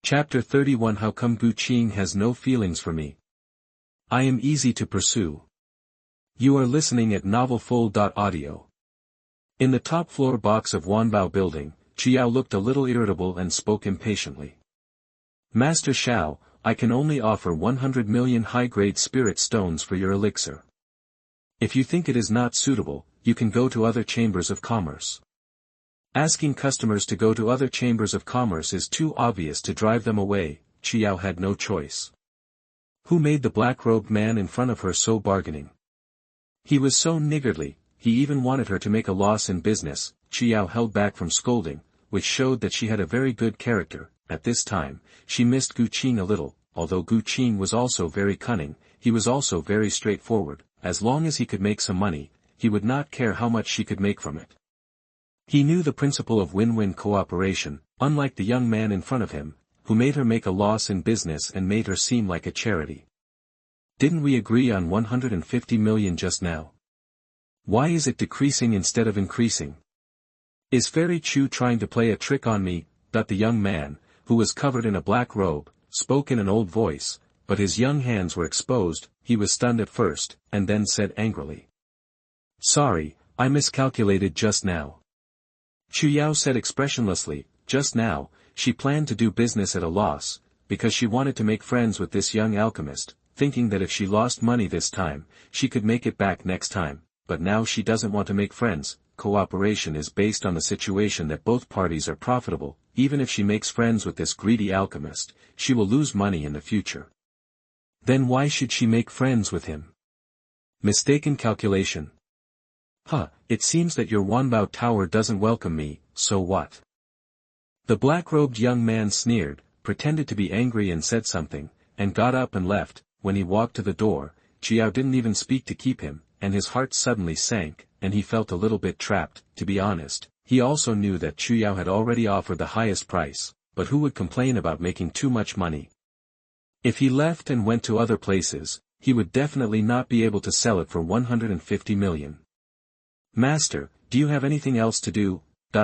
Chapter 31 How come Gu Qing has no feelings for me? I am easy to pursue. You are listening at novelfull.audio. In the top floor box of Wanbao building, Chu Yao looked a little irritable and spoke impatiently. Master Shao, I can only offer 100 million high-grade spirit stones for your elixir. If you think it is not suitable, you can go to other chambers of commerce. Asking customers to go to other chambers of commerce is too obvious to drive them away. Chu Yao had no choice. Who made the black-robed man in front of her so bargaining? He was so niggardly, he even wanted her to make a loss in business. Chu Yao held back from scolding, which showed that she had a very good character. At this time, she missed Gu Qing a little. Although Gu Qing was also very cunning, he was also very straightforward. As long as he could make some money, he would not care how much she could make from it. He knew the principle of win-win cooperation, unlike the young man in front of him, who made her make a loss in business and made her seem like a charity. Didn't we agree on 150 million just now? Why is it decreasing instead of increasing? Is Fairy Chu trying to play a trick on me? The young man, who was covered in a black robe, spoke in an old voice, but his young hands were exposed. He was stunned at first, and then said angrily. Sorry, I miscalculated just now. Chu Yao said expressionlessly, just now, she planned to do business at a loss, because she wanted to make friends with this young alchemist, thinking that if she lost money this time, she could make it back next time, but now she doesn't want to make friends. Cooperation is based on the situation that both parties are profitable. Even if she makes friends with this greedy alchemist, she will lose money in the future. Then why should she make friends with him? Mistaken calculation. It seems that your Wanbao tower doesn't welcome me, so what? The black-robed young man sneered, pretended to be angry and said something, and got up and left. When he walked to the door, Chu Yao didn't even speak to keep him, and his heart suddenly sank, and he felt a little bit trapped. To be honest, he also knew that Chu Yao had already offered the highest price, but who would complain about making too much money? If he left and went to other places, he would definitely not be able to sell it for 150 million. Master, do you have anything else to do?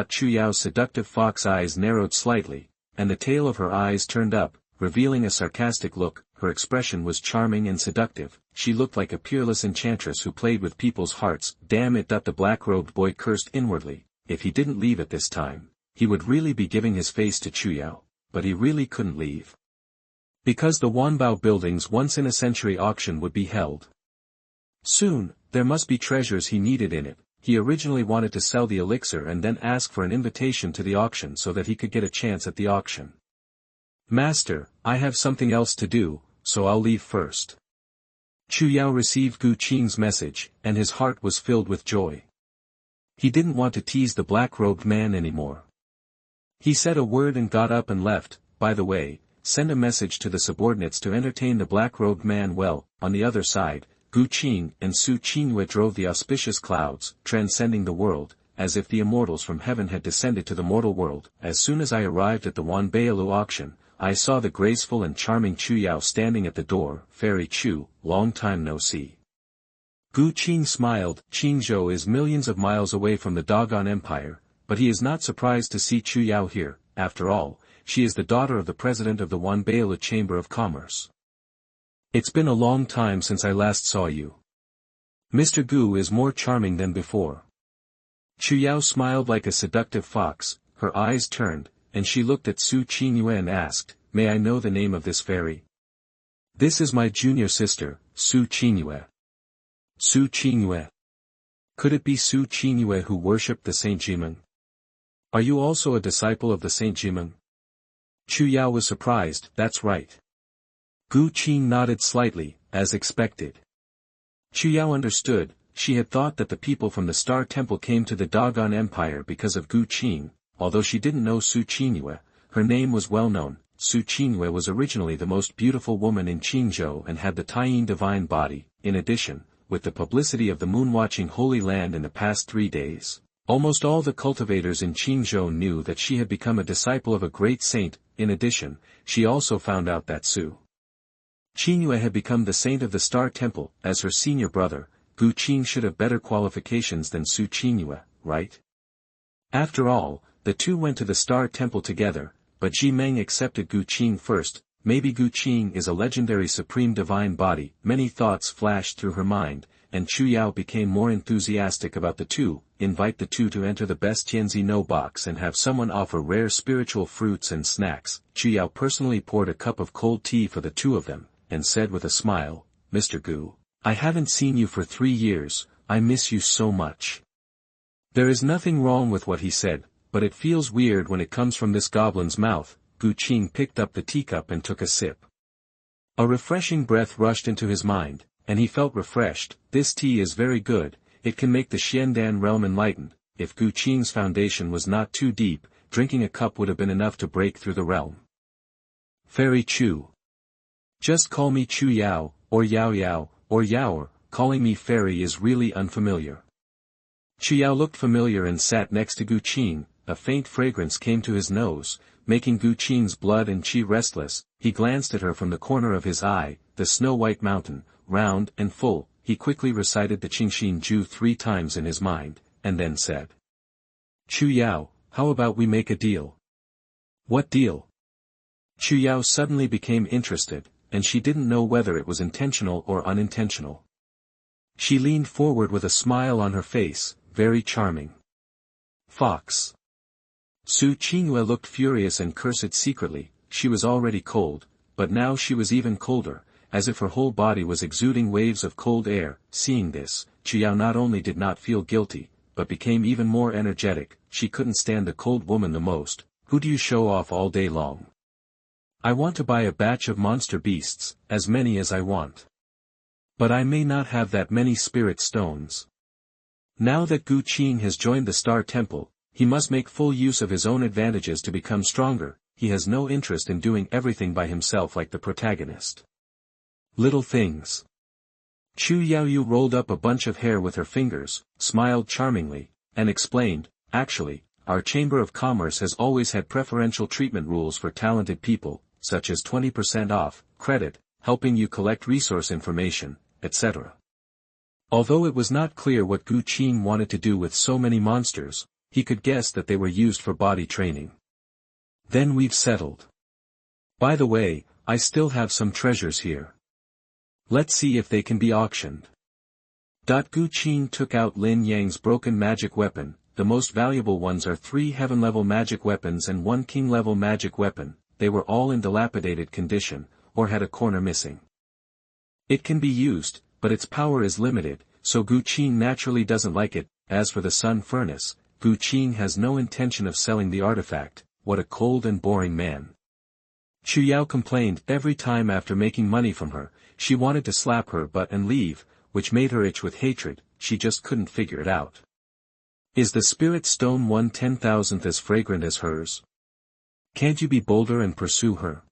Chu Yao's seductive fox eyes narrowed slightly, and the tail of her eyes turned up, revealing a sarcastic look. Her expression was charming and seductive. She looked like a peerless enchantress who played with people's hearts. Damn it! The black-robed boy cursed inwardly. If he didn't leave at this time, he would really be giving his face to Chu Yao, but he really couldn't leave. Because the Wanbao building's once-in-a-century auction would be held soon, there must be treasures he needed in it. He originally wanted to sell the elixir and then ask for an invitation to the auction so that he could get a chance at the auction. Master, I have something else to do, so I'll leave first. Chu Yao received Gu Qing's message, and his heart was filled with joy. He didn't want to tease the black-robed man anymore. He said a word and got up and left. By the way, send a message to the subordinates to entertain the black-robed man well. On the other side, Gu Qing and Su Qingyue drove the auspicious clouds, transcending the world, as if the immortals from heaven had descended to the mortal world. As soon as I arrived at the Wanbao auction, I saw the graceful and charming Chu Yao standing at the door. Fairy Chu, long time no see. Gu Qing smiled. Qingzhou is millions of miles away from the Dogon Empire, but he is not surprised to see Chu Yao here. After all, she is the daughter of the president of the Wanbao Chamber of Commerce. It's been a long time since I last saw you. Mr. Gu is more charming than before. Chu Yao smiled like a seductive fox. Her eyes turned, and she looked at Su Qingyue and asked, May I know the name of this fairy? This is my junior sister, Su Qingyue. Su Qingyue. Could it be Su Qingyue who worshipped the Saint Jimeng? Are you also a disciple of the Saint Jimeng? Chu Yao was surprised. That's right. Gu Qing nodded slightly, as expected. Chu Yao understood. She had thought that the people from the Star Temple came to the Dogon Empire because of Gu Qing. Although she didn't know Su Qingyue, her name was well known. Su Qingyue was originally the most beautiful woman in Qingzhou and had the Taiyin divine body. In addition, with the publicity of the moon-watching Holy Land in the past 3 days, almost all the cultivators in Qingzhou knew that she had become a disciple of a great saint. In addition, she also found out that Su Qingyue had become the saint of the Star Temple. As her senior brother, Gu Qing should have better qualifications than Su Qingyue, right? After all, the two went to the Star Temple together. but Ji Meng accepted Gu Qing first. Maybe Gu Qing is a legendary supreme divine body. Many thoughts flashed through her mind, and Chu Yao became more enthusiastic about the two. Invite the two to enter the best Tianzi no box and have someone offer rare spiritual fruits and snacks. Chu Yao personally poured a cup of cold tea for the two of them, and said with a smile, "Mr. Gu, I haven't seen you for 3 years, I miss you so much." There is nothing wrong with what he said, but it feels weird when it comes from this goblin's mouth. Gu Qing picked up the teacup and took a sip. A refreshing breath rushed into his mind, and he felt refreshed. This tea is very good, it can make the Xiandan realm enlightened. If Gu Qing's foundation was not too deep, drinking a cup would have been enough to break through the realm. Fairy Chu. Just call me Chu Yao, or Yao Yao, or Yaoer. Calling me fairy is really unfamiliar. Chu Yao looked familiar and sat next to Gu Qing. A faint fragrance came to his nose, making Gu Qing's blood and qi restless. He glanced at her from the corner of his eye, the snow-white mountain, round and full. He quickly recited the Qingxin Ju 3 times in his mind, and then said, "Chu Yao, how about we make a deal?" "What deal?" Chu Yao suddenly became interested, and she didn't know whether it was intentional or unintentional. She leaned forward with a smile on her face, very charming. "Fox." Su Qingyue looked furious and cursed secretly. She was already cold, but now she was even colder, as if her whole body was exuding waves of cold air. Seeing this, Chu Yao not only did not feel guilty, but became even more energetic. She couldn't stand the cold woman the most. "Who do you show off all day long?" "I want to buy a batch of monster beasts, as many as I want. But I may not have that many spirit stones." Now that Gu Qing has joined the Star Temple, he must make full use of his own advantages to become stronger. He has no interest in doing everything by himself like the protagonist. Little things. Chu Yaoyu rolled up a bunch of hair with her fingers, smiled charmingly, and explained, "Actually, our Chamber of Commerce has always had preferential treatment rules for talented people, such as 20% off, credit, helping you collect resource information, etc." Although it was not clear what Gu Qing wanted to do with so many monsters, he could guess that they were used for body training. "Then we've settled. By the way, I still have some treasures here. Let's see if they can be auctioned." Gu Qing took out Lin Yang's broken magic weapon. The most valuable ones are 3 heaven-level magic weapons and 1 king-level magic weapon. They were all in dilapidated condition, or had a corner missing. It can be used, but its power is limited, so Gu Qing naturally doesn't like it. As for the sun furnace, Gu Qing has no intention of selling the artifact. What a cold and boring man. Chu Yao complained every time after making money from her. She wanted to slap her butt and leave, which made her itch with hatred. She just couldn't figure it out. Is the spirit stone 1/10,000th as fragrant as hers? Can't you be bolder and pursue her?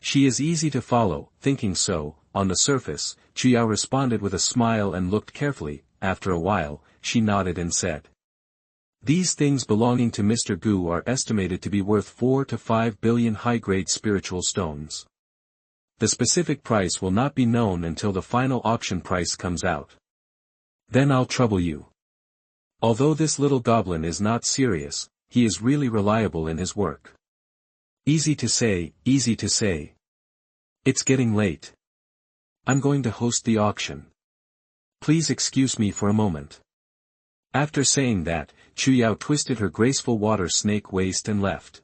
She is easy to follow. Thinking so, on the surface, Chu Yao responded with a smile and looked carefully. After a while, she nodded and said, "These things belonging to Mr. Gu are estimated to be worth 4 to 5 billion high-grade spiritual stones. The specific price will not be known until the final auction price comes out. Then I'll trouble you." Although this little goblin is not serious, he is really reliable in his work. Easy to say, easy to say. It's getting late. I'm going to host the auction. Please excuse me for a moment. After saying that, Chu Yao twisted her graceful water snake waist and left.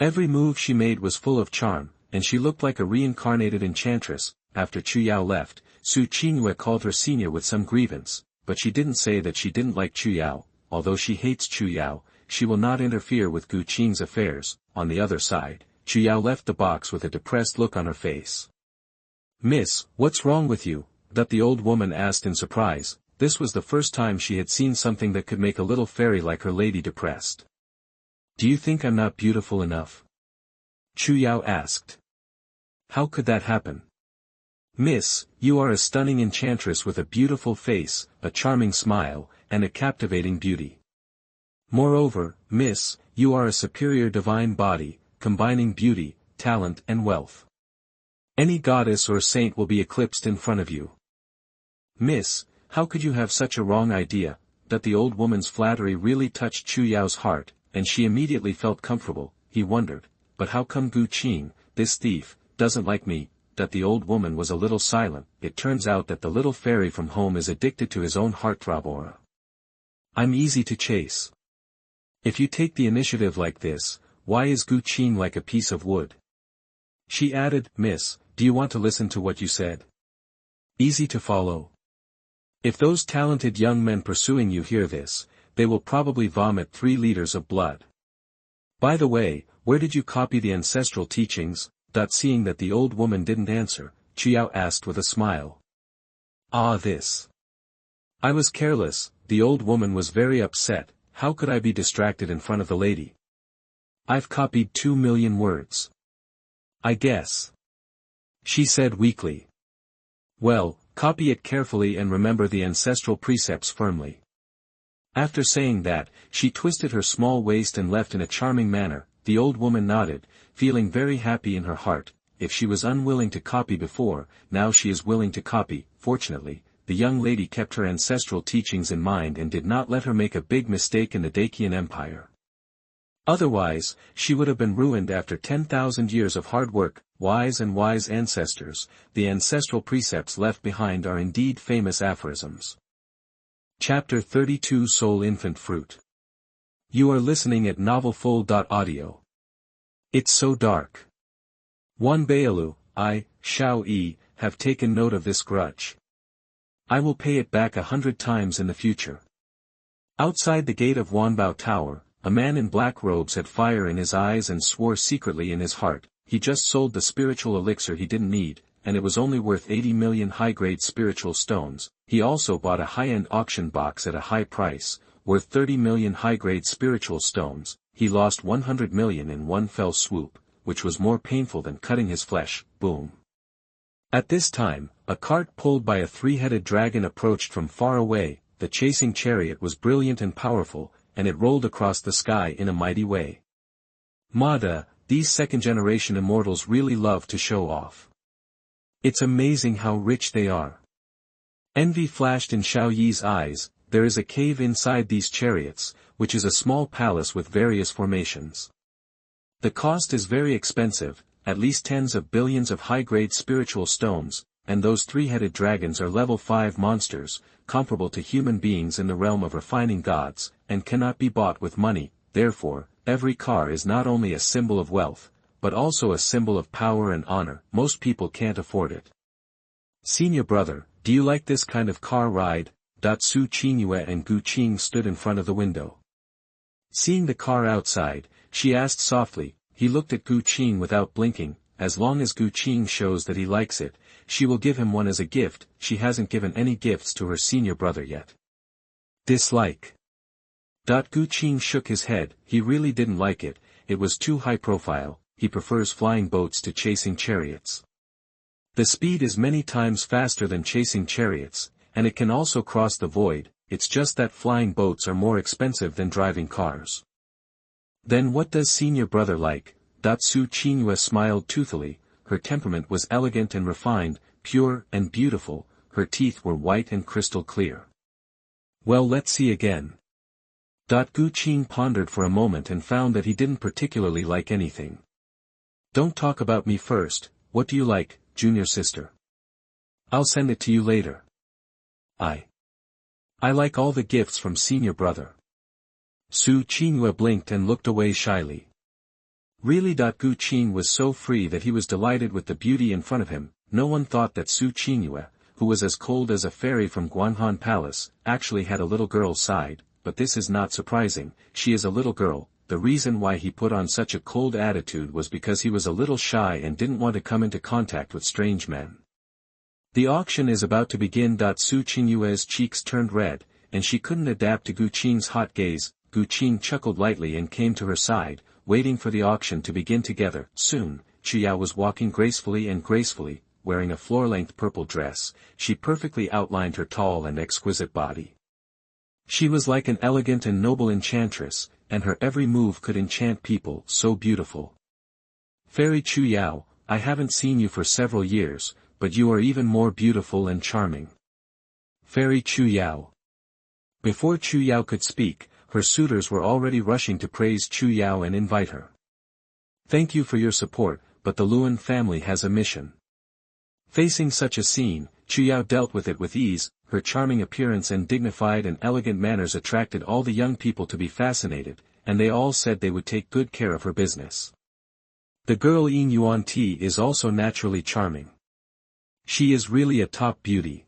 Every move she made was full of charm, and she looked like a reincarnated enchantress. After Chu Yao left, Su Qingyue called her senior with some grievance, but she didn't say that she didn't like Chu Yao. Although she hates Chu Yao, she will not interfere with Gu Qing's affairs. On the other side, Chu Yao left the box with a depressed look on her face. "Miss, what's wrong with you?" the old woman asked in surprise. This was the first time she had seen something that could make a little fairy like her lady depressed. "Do you think I'm not beautiful enough?" Chu Yao asked. "How could that happen?" "Miss, you are a stunning enchantress with a beautiful face, a charming smile, and a captivating beauty. Moreover, miss, you are a superior divine body, combining beauty, talent and wealth. Any goddess or saint will be eclipsed in front of you. Miss, how could you have such a wrong idea?" The old woman's flattery really touched Chu Yao's heart, and she immediately felt comfortable. he wondered, but how come Gu Qing, this thief, doesn't like me? That the old woman was a little silent. It turns out that the little fairy from home is addicted to his own heartthrob aura. I'm easy to chase. If you take the initiative like this, why is Gu Qing like a piece of wood? She added, Miss, do you want to listen to what you said? Easy to follow. If those talented young men pursuing you hear this, they will probably vomit 3 liters of blood. By the way, where did you copy the ancestral teachings? Seeing that the old woman didn't answer, Chu Yao asked with a smile. This. I was careless. The old woman was very upset. How could I be distracted in front of the lady? I've copied 2 million words. I guess. She said weakly. Well, copy it carefully and remember the ancestral precepts firmly. After saying that, she twisted her small waist and left in a charming manner. The old woman nodded, feeling very happy in her heart. If she was unwilling to copy before, now she is willing to copy. Fortunately, the young lady kept her ancestral teachings in mind and did not let her make a big mistake in the Dacian Empire. Otherwise, she would have been ruined after 10,000 years of hard work. Wise and wise ancestors, the ancestral precepts left behind are indeed famous aphorisms. Chapter 32 Soul Infant Fruit. You are listening at novelfull.audio. It's so dark. One Bayalu, I, Shao Yi, have taken note of this grudge. I will pay it back 100 times in the future. Outside the gate of Wanbao Tower, a man in black robes had fire in his eyes and swore secretly in his heart. He just sold the spiritual elixir he didn't need, and it was only worth 80 million high-grade spiritual stones. He also bought a high-end auction box at a high price, worth 30 million high-grade spiritual stones. He lost 100 million in one fell swoop, which was more painful than cutting his flesh. Boom. At this time, a cart pulled by a 3-headed dragon approached from far away. The chasing chariot was brilliant and powerful, and it rolled across the sky in a mighty way. Mada, these second-generation immortals really love to show off. It's amazing how rich they are. Envy flashed in Shao Yi's eyes. There is a cave inside these chariots, which is a small palace with various formations. The cost is very expensive, at least tens of billions of high-grade spiritual stones, and those 3-headed dragons are level 5 monsters, comparable to human beings in the realm of refining gods, and cannot be bought with money. Therefore, every car is not only a symbol of wealth, but also a symbol of power and honor. Most people can't afford it. Senior brother, do you like this kind of car ride? Su Qingyue and Gu Qing stood in front of the window. Seeing the car outside, she asked softly. He looked at Gu Qing without blinking. As long as Gu Qing shows that he likes it, she will give him one as a gift. She hasn't given any gifts to her senior brother yet. Dislike. Gu Qing shook his head. He really didn't like it. It was too high profile. He prefers flying boats to chasing chariots. The speed is many times faster than chasing chariots, and it can also cross the void. It's just that flying boats are more expensive than driving cars. Then what does senior brother like? Su Qingyue smiled toothily. Her temperament was elegant and refined, pure and beautiful. Her teeth were white and crystal clear. Well, let's see again. Gu Qing pondered for a moment and found that he didn't particularly like anything. Don't talk about me first. What do you like, junior sister? I'll send it to you later. I like all the gifts from senior brother. Su Qingyue blinked and looked away shyly. Really? Gu Qing was so free that he was delighted with the beauty in front of him. No one thought that Su Qingyue, who was as cold as a fairy from Xuanhuan Palace, actually had a little girl's side, but this is not surprising. She is a little girl. The reason why he put on such a cold attitude was because he was a little shy and didn't want to come into contact with strange men. The auction is about to begin. Su Qingyue's cheeks turned red, and she couldn't adapt to Gu Qing's hot gaze. Gu Qing chuckled lightly and came to her side, waiting for the auction to begin together. Soon, Chu Yao was walking gracefully, wearing a floor-length purple dress. She perfectly outlined her tall and exquisite body. She was like an elegant and noble enchantress, and her every move could enchant people. So beautiful. Fairy Chu Yao, I haven't seen you for several years, but you are even more beautiful and charming. Fairy Chu Yao. Before Chu Yao could speak, her suitors were already rushing to praise Chu Yao and invite her. Thank you for your support, but the Luan family has a mission. Facing such a scene, Chu Yao dealt with it with ease. Her charming appearance and dignified and elegant manners attracted all the young people to be fascinated, and they all said they would take good care of her business. The girl Ying Yuan Ti is also naturally charming. She is really a top beauty.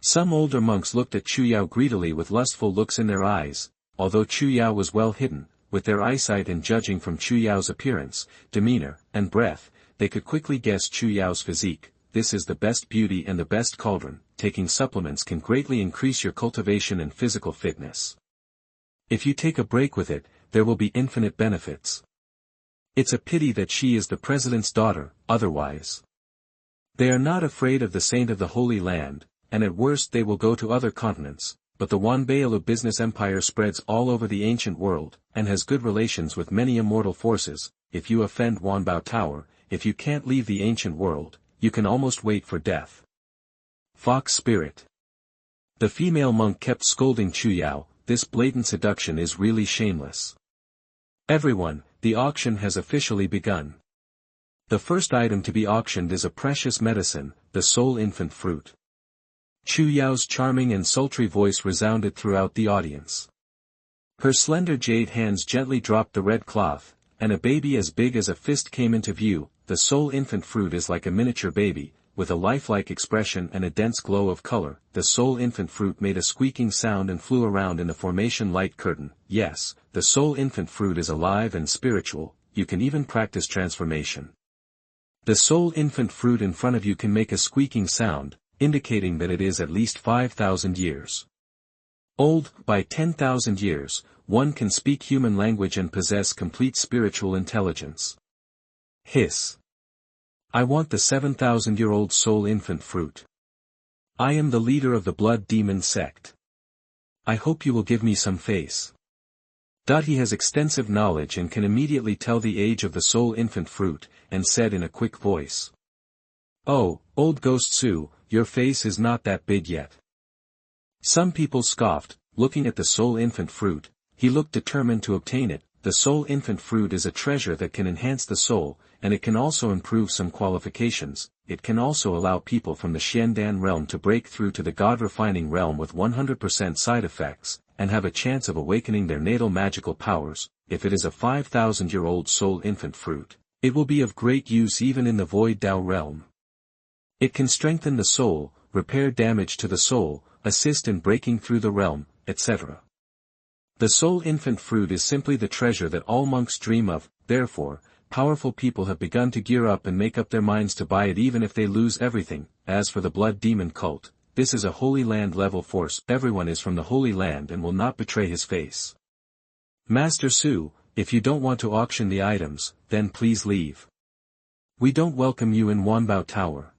Some older monks looked at Chu Yao greedily with lustful looks in their eyes, although Chu Yao was well hidden, with their eyesight and judging from Chu Yao's appearance, demeanor, and breath, they could quickly guess Chu Yao's physique. This is the best beauty and the best cauldron. Taking supplements can greatly increase your cultivation and physical fitness. If you take a break with it, there will be infinite benefits. It's a pity that she is the president's daughter, otherwise. They are not afraid of the saint of the Holy Land, and at worst they will go to other continents, but the Wanbailu business empire spreads all over the ancient world, and has good relations with many immortal forces. If you offend Wanbao Tower, if you can't leave the ancient world, you can almost wait for death. Fox spirit. The female monk kept scolding Chu Yao, this blatant seduction is really shameless. Everyone, the auction has officially begun. The first item to be auctioned is a precious medicine, the soul infant fruit. Chu Yao's charming and sultry voice resounded throughout the audience. Her slender jade hands gently dropped the red cloth, and a baby as big as a fist came into view. The soul infant fruit is like a miniature baby, with a lifelike expression and a dense glow of color. The soul infant fruit made a squeaking sound and flew around in the formation light curtain. Yes, the soul infant fruit is alive and spiritual, you can even practice transformation. The soul infant fruit in front of you can make a squeaking sound, indicating that it is at least 5,000 years old. By 10,000 years, one can speak human language and possess complete spiritual intelligence. Hiss. I want the 7,000-year-old soul infant fruit. I am the leader of the blood demon sect. I hope you will give me some face. He has extensive knowledge and can immediately tell the age of the soul infant fruit, and said in a quick voice. Oh, old ghost Su, your face is not that big yet. Some people scoffed, looking at the soul infant fruit. He looked determined to obtain it. The soul infant fruit is a treasure that can enhance the soul, and it can also improve some qualifications. It can also allow people from the Xiandan realm to break through to the God-refining realm with 100% side effects, and have a chance of awakening their natal magical powers. If it is a 5,000-year-old soul infant fruit, it will be of great use even in the Void Dao realm. It can strengthen the soul, repair damage to the soul, assist in breaking through the realm, etc. The soul infant fruit is simply the treasure that all monks dream of. Therefore, powerful people have begun to gear up and make up their minds to buy it even if they lose everything. As for the blood demon cult, this is a Holy Land level force. Everyone is from the Holy Land and will not betray his face. Master Su, if you don't want to auction the items, then please leave. We don't welcome you in Wanbao Tower.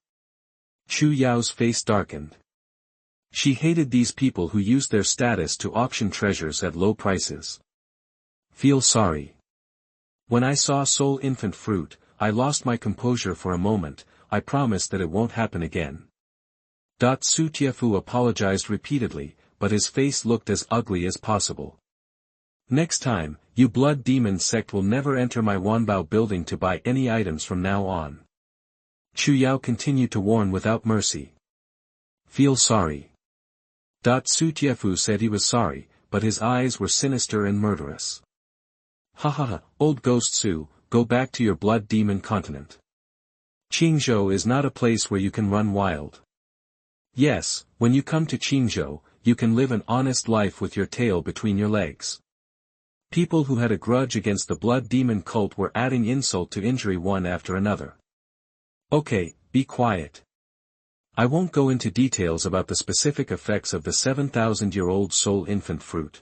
Chu Yao's face darkened. She hated these people who used their status to auction treasures at low prices. Feel sorry. When I saw soul infant fruit, I lost my composure for a moment. I promise that it won't happen again. Su Tiafu apologized repeatedly, but his face looked as ugly as possible. Next time, you blood demon sect will never enter my Wanbao building to buy any items from now on. Chu Yao continued to warn without mercy. Feel sorry. Su Tiafu said he was sorry, but his eyes were sinister and murderous. Ha ha ha, old ghost Su, go back to your blood demon continent. Qingzhou is not a place where you can run wild. Yes, when you come to Qingzhou, you can live an honest life with your tail between your legs. People who had a grudge against the blood demon cult were adding insult to injury one after another. Okay, be quiet. I won't go into details about the specific effects of the 7,000-year-old soul infant fruit.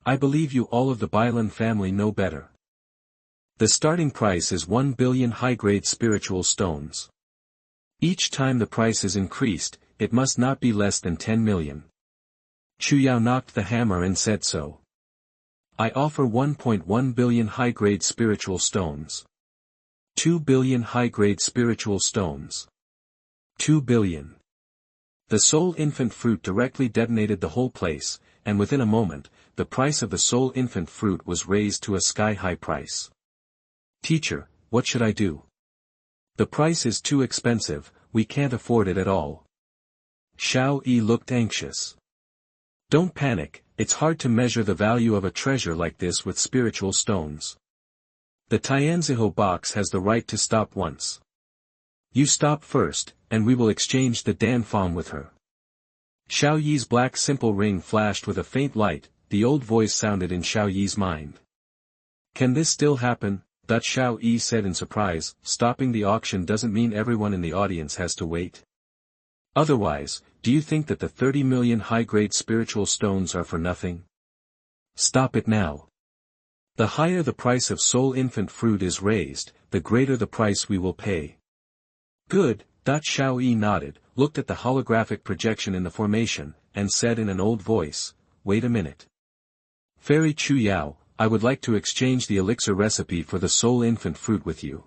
I believe you all of the Bailan family know better. The starting price is 1 billion high-grade spiritual stones. Each time the price is increased, it must not be less than 10 million. Chu Yao knocked the hammer and said so. I offer 1.1 billion high-grade spiritual stones. 2 billion high-grade spiritual stones. 2 billion. The soul infant fruit directly detonated the whole place, and within a moment, the price of the soul infant fruit was raised to a sky-high price. Teacher, what should I do? The price is too expensive, we can't afford it at all. Xiao Yi looked anxious. Don't panic, it's hard to measure the value of a treasure like this with spiritual stones. The Tianzihu box has the right to stop once. You stop first, and we will exchange the Danfang with her. Xiao Yi's black simple ring flashed with a faint light, the old voice sounded in Xiao Yi's mind. Can this still happen? Xiao Yi said in surprise, stopping the auction doesn't mean everyone in the audience has to wait. Otherwise, do you think that the 30 million high-grade spiritual stones are for nothing? Stop it now. The higher the price of soul infant fruit is raised, the greater the price we will pay. Good, Xiao Yi nodded, looked at the holographic projection in the formation, and said in an old voice, wait a minute. Fairy Chu Yao, I would like to exchange the elixir recipe for the soul infant fruit with you.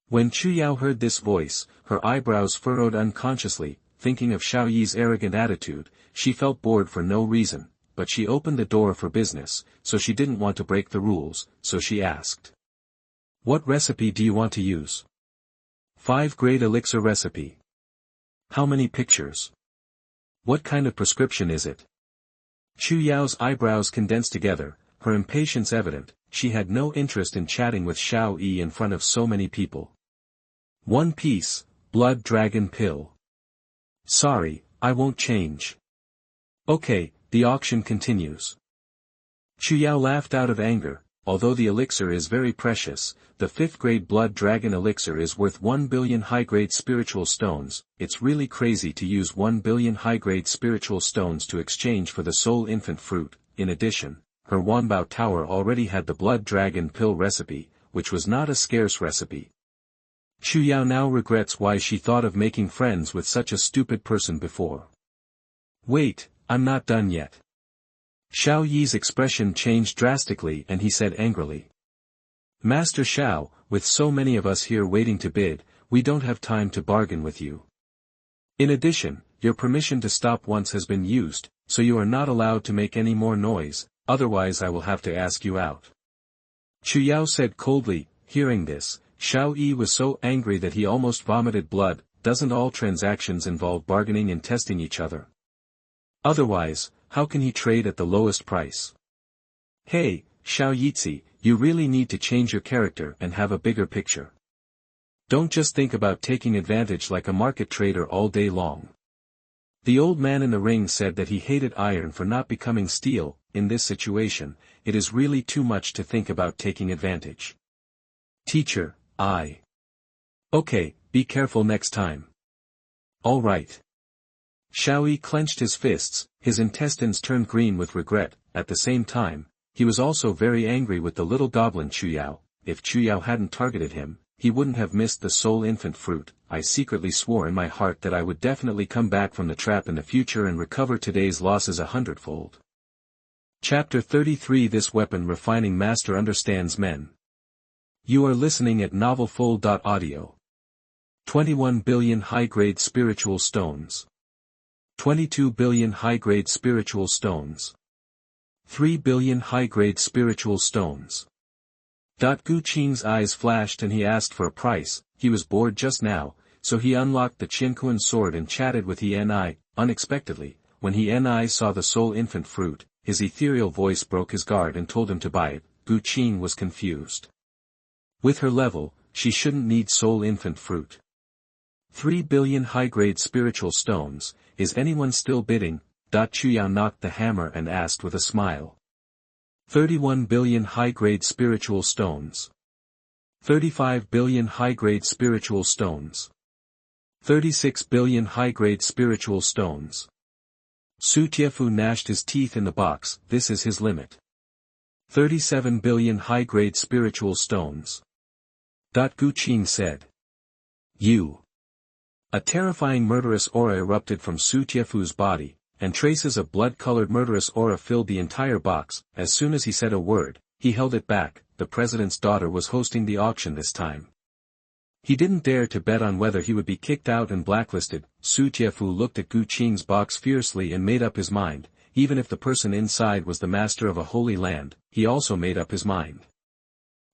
When Chu Yao heard this voice, her eyebrows furrowed unconsciously, thinking of Xiao Yi's arrogant attitude. She felt bored for no reason, but she opened the door for business, so she didn't want to break the rules, so she asked. What recipe do you want to use? 5-grade elixir recipe. How many pictures? What kind of prescription is it? Chu Yao's eyebrows condensed together, her impatience evident. She had no interest in chatting with Xiao Yi in front of so many people. 1 piece, blood dragon pill. Sorry, I won't change. Okay, the auction continues. Chu Yao laughed out of anger. Although the elixir is very precious, the 5th-grade blood dragon elixir is worth 1 billion high-grade spiritual stones. It's really crazy to use 1 billion high-grade spiritual stones to exchange for the soul infant fruit. In addition, her Wanbao tower already had the blood dragon pill recipe, which was not a scarce recipe. Chu Yao now regrets why she thought of making friends with such a stupid person before. Wait, I'm not done yet. Xiao Yi's expression changed drastically and he said angrily. Master Xiao, with so many of us here waiting to bid, we don't have time to bargain with you. In addition, your permission to stop once has been used, so you are not allowed to make any more noise, otherwise I will have to ask you out. Chu Yao said coldly. Hearing this, Xiao Yi was so angry that he almost vomited blood. Doesn't all transactions involve bargaining and testing each other? Otherwise, how can he trade at the lowest price? Hey, Xiao Yitzi, you really need to change your character and have a bigger picture. Don't just think about taking advantage like a market trader all day long. The old man in the ring said that he hated iron for not becoming steel. In this situation, it is really too much to think about taking advantage. Teacher, Okay, be careful next time. All right. Xiao Yi clenched his fists, his intestines turned green with regret. At the same time, he was also very angry with the little goblin Chu Yao. If Chu Yao hadn't targeted him, he wouldn't have missed the soul infant fruit. I secretly swore in my heart that I would definitely come back from the trap in the future and recover today's losses 100-fold. Chapter 33 This weapon refining master understands men. You are listening at novelfull.audio. 21 billion high-grade spiritual stones. 22 billion high-grade spiritual stones. 3 billion high-grade spiritual stones. Gu Qing's eyes flashed and he asked for a price. He was bored just now, so he unlocked the Xuanhuan sword and chatted with Ni. Unexpectedly, when Ni saw the soul infant fruit, his ethereal voice broke his guard and told him to buy it. Gu Qing was confused. With her level, she shouldn't need soul infant fruit. 3 billion high-grade spiritual stones. Is anyone still bidding? Chu Yao knocked the hammer and asked with a smile. 31 billion high-grade spiritual stones. 35 billion high-grade spiritual stones. 36 billion high-grade spiritual stones. Su Tiefu gnashed his teeth in the box. This is his limit. 37 billion high-grade spiritual stones. Gu Qing said. You. A terrifying murderous aura erupted from Su Tiefu's body, and traces of blood-colored murderous aura filled the entire box. As soon as he said a word, he held it back. The president's daughter was hosting the auction this time. He didn't dare to bet on whether he would be kicked out and blacklisted. Su Tiefu looked at Gu Qing's box fiercely and made up his mind. Even if the person inside was the master of a holy land, he also made up his mind.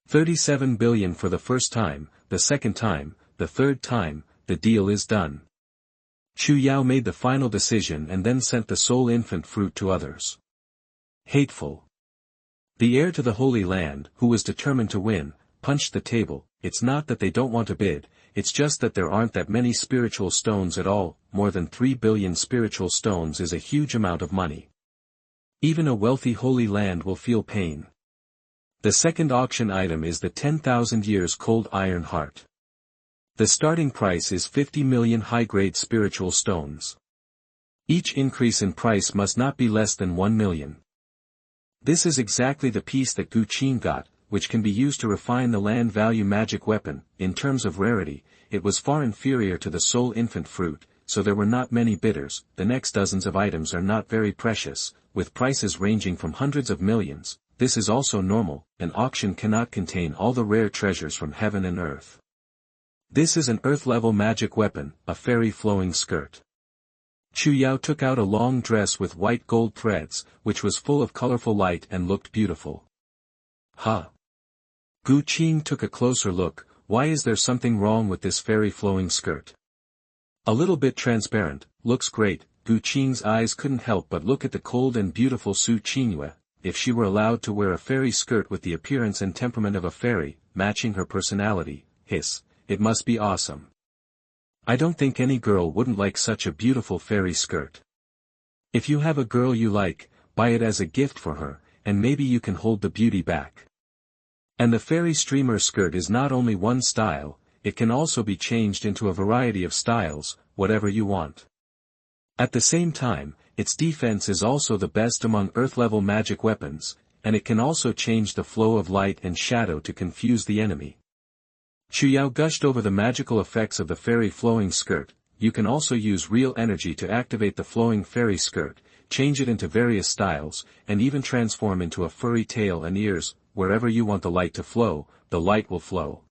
37 billion for the first time, the second time, the third time, the deal is done. Chu Yao made the final decision and then sent the soul infant fruit to others. Hateful. The heir to the Holy Land, who was determined to win, punched the table. It's not that they don't want to bid, it's just that there aren't that many spiritual stones at all. More than 3 billion spiritual stones is a huge amount of money. Even a wealthy Holy Land will feel pain. The second auction item is the 10,000 years cold iron heart. The starting price is 50 million high-grade spiritual stones. Each increase in price must not be less than 1 million. This is exactly the piece that Gu Qing got, which can be used to refine the land value magic weapon. In terms of rarity, it was far inferior to the soul infant fruit, so there were not many bidders. The next dozens of items are not very precious, with prices ranging from hundreds of millions. This is also normal. An auction cannot contain all the rare treasures from heaven and earth. This is an earth-level magic weapon, a fairy flowing skirt. Chu Yao took out a long dress with white gold threads, which was full of colorful light and looked beautiful. Huh. Gu Qing took a closer look. Why is there something wrong with this fairy flowing skirt? A little bit transparent, looks great. Gu Qing's eyes couldn't help but look at the cold and beautiful Su Qingyue. If she were allowed to wear a fairy skirt with the appearance and temperament of a fairy, matching her personality, it must be awesome. I don't think any girl wouldn't like such a beautiful fairy skirt. If you have a girl you like, buy it as a gift for her, and maybe you can hold the beauty back. And the fairy streamer skirt is not only one style, it can also be changed into a variety of styles, whatever you want. At the same time, its defense is also the best among earth-level magic weapons, and it can also change the flow of light and shadow to confuse the enemy. Chu Yao gushed over the magical effects of the fairy flowing skirt. You can also use real energy to activate the flowing fairy skirt, change it into various styles, and even transform into a furry tail and ears. Wherever you want the light to flow, the light will flow.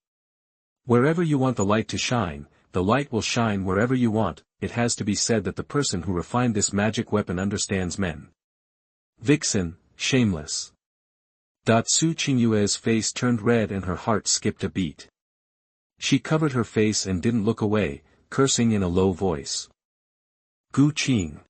Wherever you want the light to shine, the light will shine wherever you want. It has to be said that the person who refined this magic weapon understands men. Vixen, shameless. Su Qingyue's face turned red and her heart skipped a beat. She covered her face and didn't look away, cursing in a low voice. Gu Qing.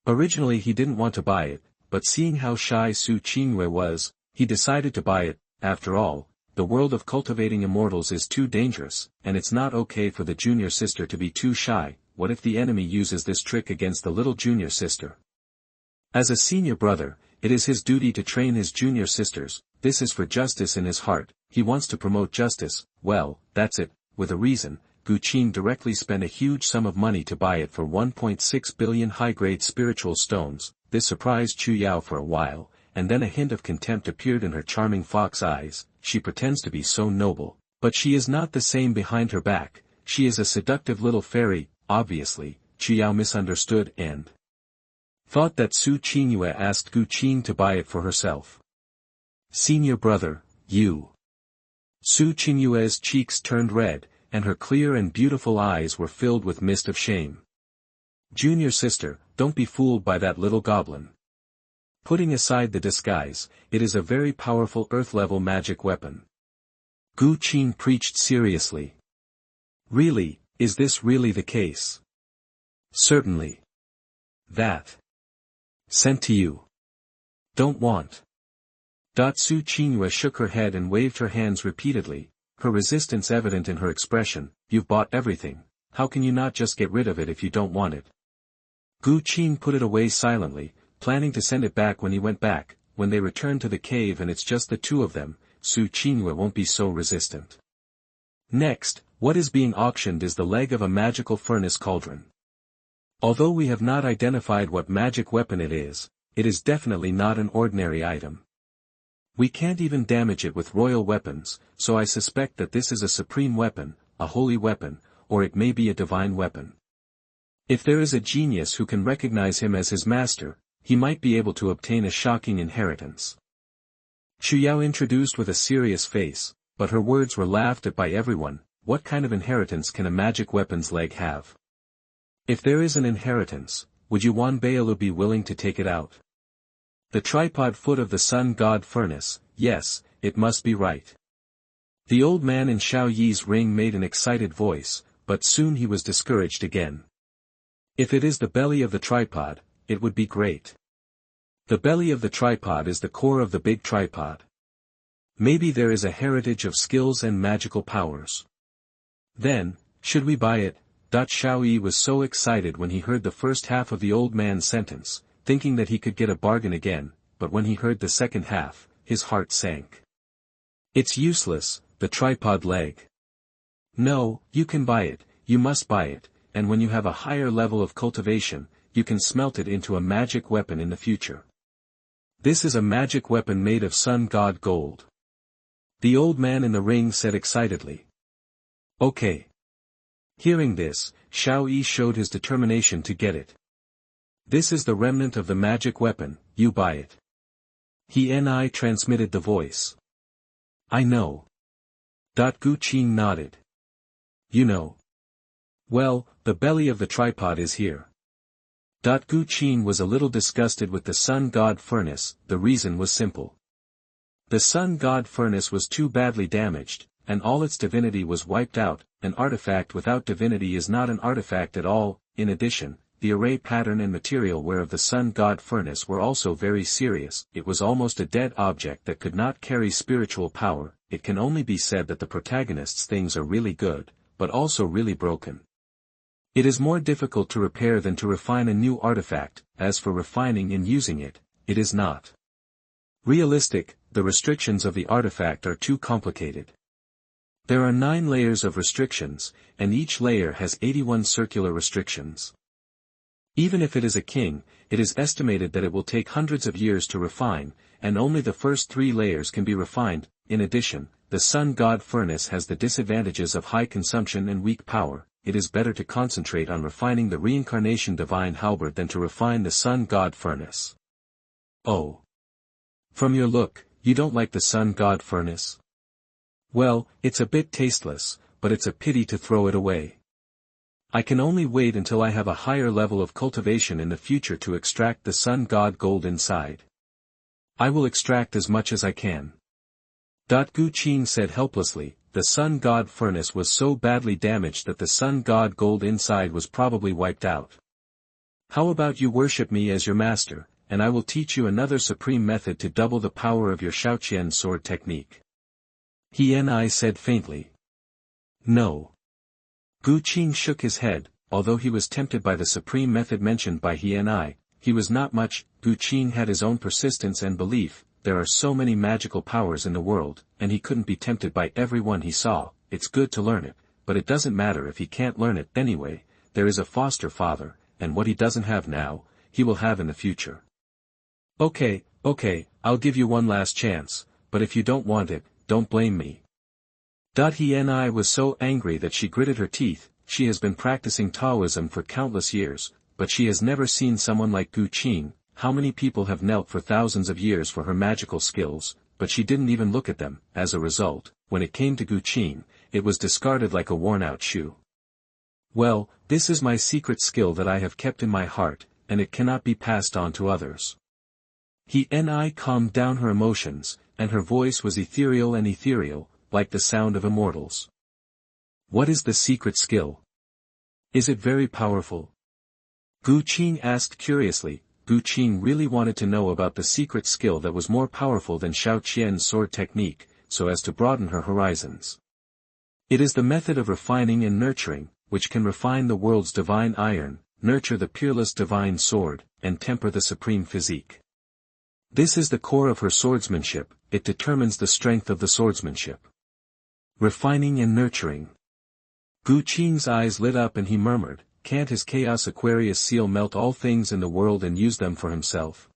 Originally he didn't want to buy it, but seeing how shy Su Qingyue was, he decided to buy it. After all, the world of cultivating immortals is too dangerous, and it's not okay for the junior sister to be too shy. What if the enemy uses this trick against the little junior sister? As a senior brother, it is his duty to train his junior sisters. This is for justice in his heart. He wants to promote justice. Well, that's it. With a reason, Gu Qing directly spent a huge sum of money to buy it for 1.6 billion high-grade spiritual stones. This surprised Chu Yao for a while, and then a hint of contempt appeared in her charming fox eyes. She pretends to be so noble, but she is not the same behind her back. She is a seductive little fairy. Obviously, Chu Yao misunderstood and thought that Su Qingyue asked Gu Qing to buy it for herself. Senior brother, you. Su Qingyue's cheeks turned red, and her clear and beautiful eyes were filled with mist of shame. Junior sister, don't be fooled by that little goblin. Putting aside the disguise, it is a very powerful earth-level magic weapon. Gu Qing preached seriously. Really, is this really the case? Certainly. That. Sent to you. Don't want. Su Qingyue shook her head and waved her hands repeatedly, her resistance evident in her expression. You've bought everything, how can you not just get rid of it if you don't want it? Gu Qing put it away silently, planning to send it back when he went back. When they return to the cave and it's just the two of them, Su Qingyue won't be so resistant. Next, what is being auctioned is the leg of a magical furnace cauldron. Although we have not identified what magic weapon it is definitely not an ordinary item. We can't even damage it with royal weapons, so I suspect that this is a supreme weapon, a holy weapon, or it may be a divine weapon. If there is a genius who can recognize him as his master, he might be able to obtain a shocking inheritance. Chu Yao introduced with a serious face, but her words were laughed at by everyone. What kind of inheritance can a magic weapon's leg have? If there is an inheritance, would Yuan Bailu be willing to take it out? The tripod foot of the sun god furnace, yes, it must be right. The old man in Xiao Yi's ring made an excited voice, but soon he was discouraged again. If it is the belly of the tripod, it would be great. The belly of the tripod is the core of the big tripod. Maybe there is a heritage of skills and magical powers. Then, should we buy it? Xiao Yi was so excited when he heard the first half of the old man's sentence, thinking that he could get a bargain again, but when he heard the second half, his heart sank. It's useless, the tripod leg. No, you can buy it, you must buy it, and when you have a higher level of cultivation, you can smelt it into a magic weapon in the future. This is a magic weapon made of sun god gold. The old man in the ring said excitedly. Okay. Hearing this, Xiao Yi showed his determination to get it. This is the remnant of the magic weapon, you buy it. He transmitted the voice. I know. Gu Qing nodded. You know. Well, the belly of the tripod is here. Gu Qing was a little disgusted with the sun god furnace. The reason was simple. The sun god furnace was too badly damaged, and all its divinity was wiped out. An artifact without divinity is not an artifact at all. In addition, the array pattern and material whereof the sun god furnace were also very serious. It was almost a dead object that could not carry spiritual power. It can only be said that the protagonist's things are really good, but also really broken. It is more difficult to repair than to refine a new artifact. As for refining and using it, it is not realistic. The restrictions of the artifact are too complicated. There are 9 layers of restrictions, and each layer has 81 circular restrictions. Even if it is a king, it is estimated that it will take hundreds of years to refine, and only the first 3 layers can be refined. In addition, the sun god furnace has the disadvantages of high consumption and weak power. It is better to concentrate on refining the reincarnation divine halberd than to refine the sun god furnace. Oh. From your look, you don't like the sun god furnace? Well, it's a bit tasteless, but it's a pity to throw it away. I can only wait until I have a higher level of cultivation in the future to extract the sun god gold inside. I will extract as much as I can. Gu Qing said helplessly. The sun god furnace was so badly damaged that the sun god gold inside was probably wiped out. How about you worship me as your master, and I will teach you another supreme method to double the power of your Shaoqian sword technique. He said faintly. No. Gu Qing shook his head. Although he was tempted by the supreme method mentioned by he was not much. Gu Qing had his own persistence and belief. There are so many magical powers in the world, and he couldn't be tempted by every one he saw. It's good to learn it, but it doesn't matter if he can't learn it anyway. There is a foster father, and what he doesn't have now, he will have in the future. Okay, I'll give you one last chance, but if you don't want it, don't blame me. He was so angry that she gritted her teeth. She has been practicing Taoism for countless years, but she has never seen someone like Gu Qing. How many people have knelt for thousands of years for her magical skills, but she didn't even look at them. As a result, when it came to Gu Qing, it was discarded like a worn-out shoe. Well, this is my secret skill that I have kept in my heart, and it cannot be passed on to others. He calmed down her emotions, and her voice was ethereal, like the sound of immortals. What is the secret skill? Is it very powerful? Gu Qing asked curiously. Gu Qing really wanted to know about the secret skill that was more powerful than Shaoqian's sword technique, so as to broaden her horizons. It is the method of refining and nurturing, which can refine the world's divine iron, nurture the peerless divine sword, and temper the supreme physique. This is the core of her swordsmanship. It determines the strength of the swordsmanship. Refining and nurturing. Gu Qing's eyes lit up and he murmured, can't his Chaos Aquarius seal melt all things in the world and use them for himself?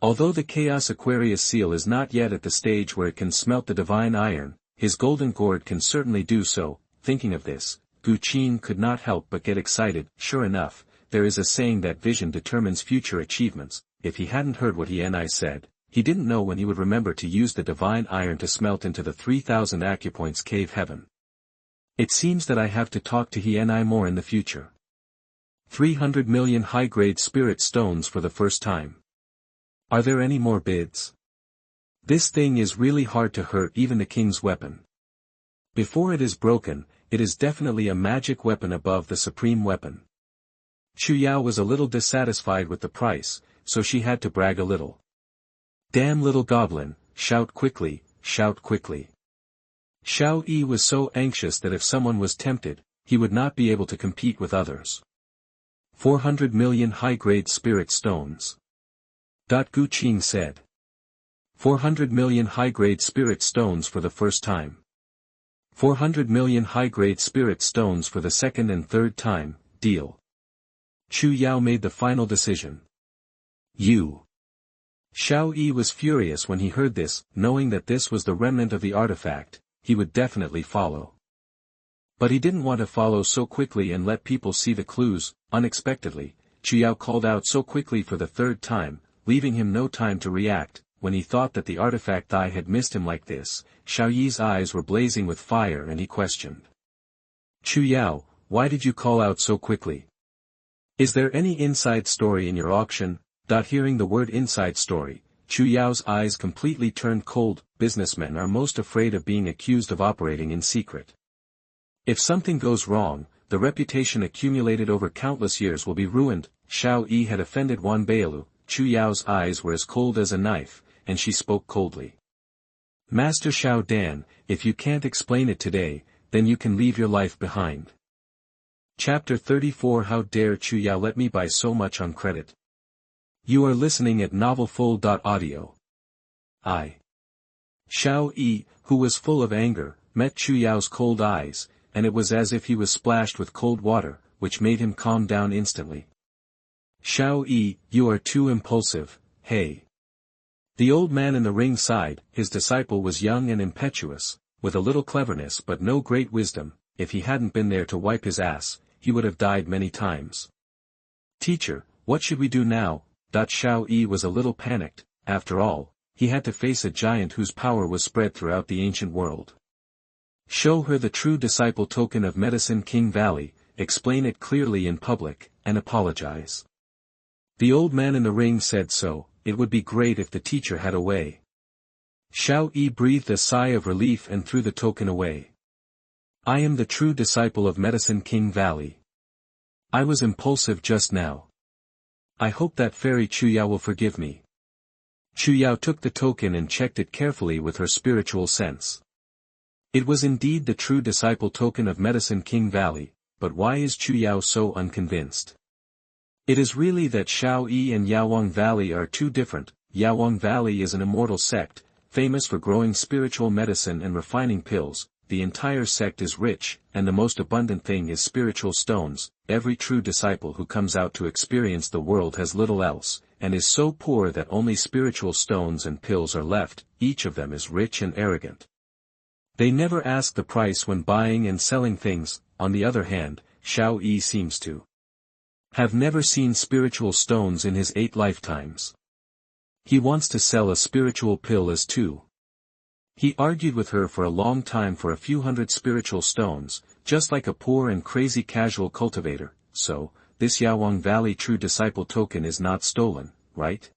Although the Chaos Aquarius seal is not yet at the stage where it can smelt the divine iron, his golden gourd can certainly do so. Thinking of this, Gu Qing could not help but get excited. Sure enough, there is a saying that vision determines future achievements. If he hadn't heard what he said, he didn't know when he would remember to use the divine iron to smelt into the 3,000 acupoints cave heaven. It seems that I have to talk to he more in the future. 300 million high-grade spirit stones for the first time. Are there any more bids? This thing is really hard to hurt even the king's weapon. Before it is broken, it is definitely a magic weapon above the supreme weapon. Chu Yao was a little dissatisfied with the price, so she had to brag a little. Damn little goblin, shout quickly, shout quickly. Xiao Yi was so anxious that if someone was tempted, he would not be able to compete with others. 400 million high-grade spirit stones. Gu Qing said. 400 million high-grade spirit stones for the first time. 400 million high-grade spirit stones for the second and third time, deal. Chu Yao made the final decision. You. Xiao Yi was furious when he heard this, knowing that this was the remnant of the artifact, he would definitely follow. But he didn't want to follow so quickly and let people see the clues. Unexpectedly, Chu Yao called out so quickly for the third time, leaving him no time to react. When he thought that the artifact eye had missed him like this, Xiao Yi's eyes were blazing with fire and he questioned. Chu Yao, why did you call out so quickly? Is there any inside story in your auction? Hearing the word inside story, Chu Yao's eyes completely turned cold. Businessmen are most afraid of being accused of operating in secret. If something goes wrong, the reputation accumulated over countless years will be ruined. Xiao Yi had offended Wan Bailu. Chu Yao's eyes were as cold as a knife, and she spoke coldly. Master Xiao Dan, if you can't explain it today, then you can leave your life behind. Chapter 34 How dare Chu Yao let me buy so much on credit? You are listening at novelfull.audio. Xiao Yi, who was full of anger, met Chu Yao's cold eyes, and it was as if he was splashed with cold water, which made him calm down instantly. Xiao Yi, you are too impulsive, hey. The old man in the ring sighed. His disciple was young and impetuous, with a little cleverness but no great wisdom. If he hadn't been there to wipe his ass, he would have died many times. Teacher, what should we do now? Xiao Yi was a little panicked. After all, he had to face a giant whose power was spread throughout the ancient world. Show her the true disciple token of Medicine King Valley, explain it clearly in public, and apologize. The old man in the ring said so. It would be great if the teacher had a way. Xiao Yi breathed a sigh of relief and threw the token away. I am the true disciple of Medicine King Valley. I was impulsive just now. I hope that fairy Chu Yao will forgive me. Chu Yao took the token and checked it carefully with her spiritual sense. It was indeed the true disciple token of Medicine King Valley, but why is Chu Yao so unconvinced? It is really that Xiao Yi and Yaowang Valley are too different. Yaowang Valley is an immortal sect, famous for growing spiritual medicine and refining pills. The entire sect is rich, and the most abundant thing is spiritual stones. Every true disciple who comes out to experience the world has little else, and is so poor that only spiritual stones and pills are left. Each of them is rich and arrogant. They never ask the price when buying and selling things. On the other hand, Xiao Yi seems to have never seen spiritual stones in his 8 lifetimes. He wants to sell a spiritual pill as too. He argued with her for a long time for a few hundred spiritual stones, just like a poor and crazy casual cultivator. So, this Yaowang Valley true disciple token is not stolen, right?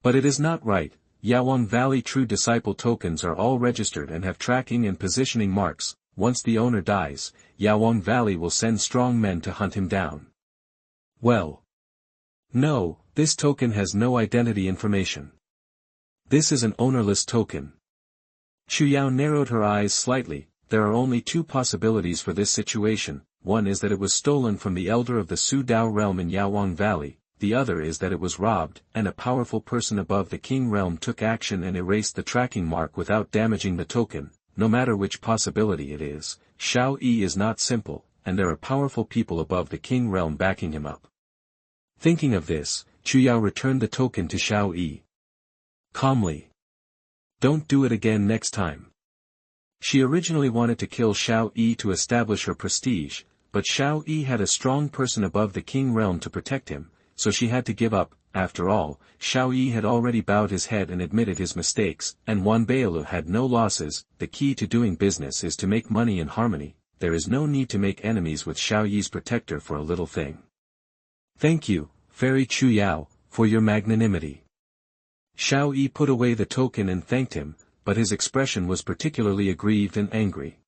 But it is not right. Yaowang Valley true disciple tokens are all registered and have tracking and positioning marks. Once the owner dies, Yaowang Valley will send strong men to hunt him down. Well. No, this token has no identity information. This is an ownerless token. Chu Yao narrowed her eyes slightly. There are only 2 possibilities for this situation. One is that it was stolen from the elder of the Su Dao realm in Yaowang Valley. The other is that it was robbed, and a powerful person above the king realm took action and erased the tracking mark without damaging the token. No matter which possibility it is, Xiao Yi is not simple, and there are powerful people above the king realm backing him up. Thinking of this, Chu Yao returned the token to Xiao Yi. Calmly. Don't do it again next time. She originally wanted to kill Xiao Yi to establish her prestige, but Xiao Yi had a strong person above the king realm to protect him, so she had to give up. After all, Xiao Yi had already bowed his head and admitted his mistakes, and Wan Bailu had no losses. The key to doing business is to make money in harmony. There is no need to make enemies with Xiao Yi's protector for a little thing. Thank you, Fairy Chu Yao, for your magnanimity. Xiao Yi put away the token and thanked him, but his expression was particularly aggrieved and angry.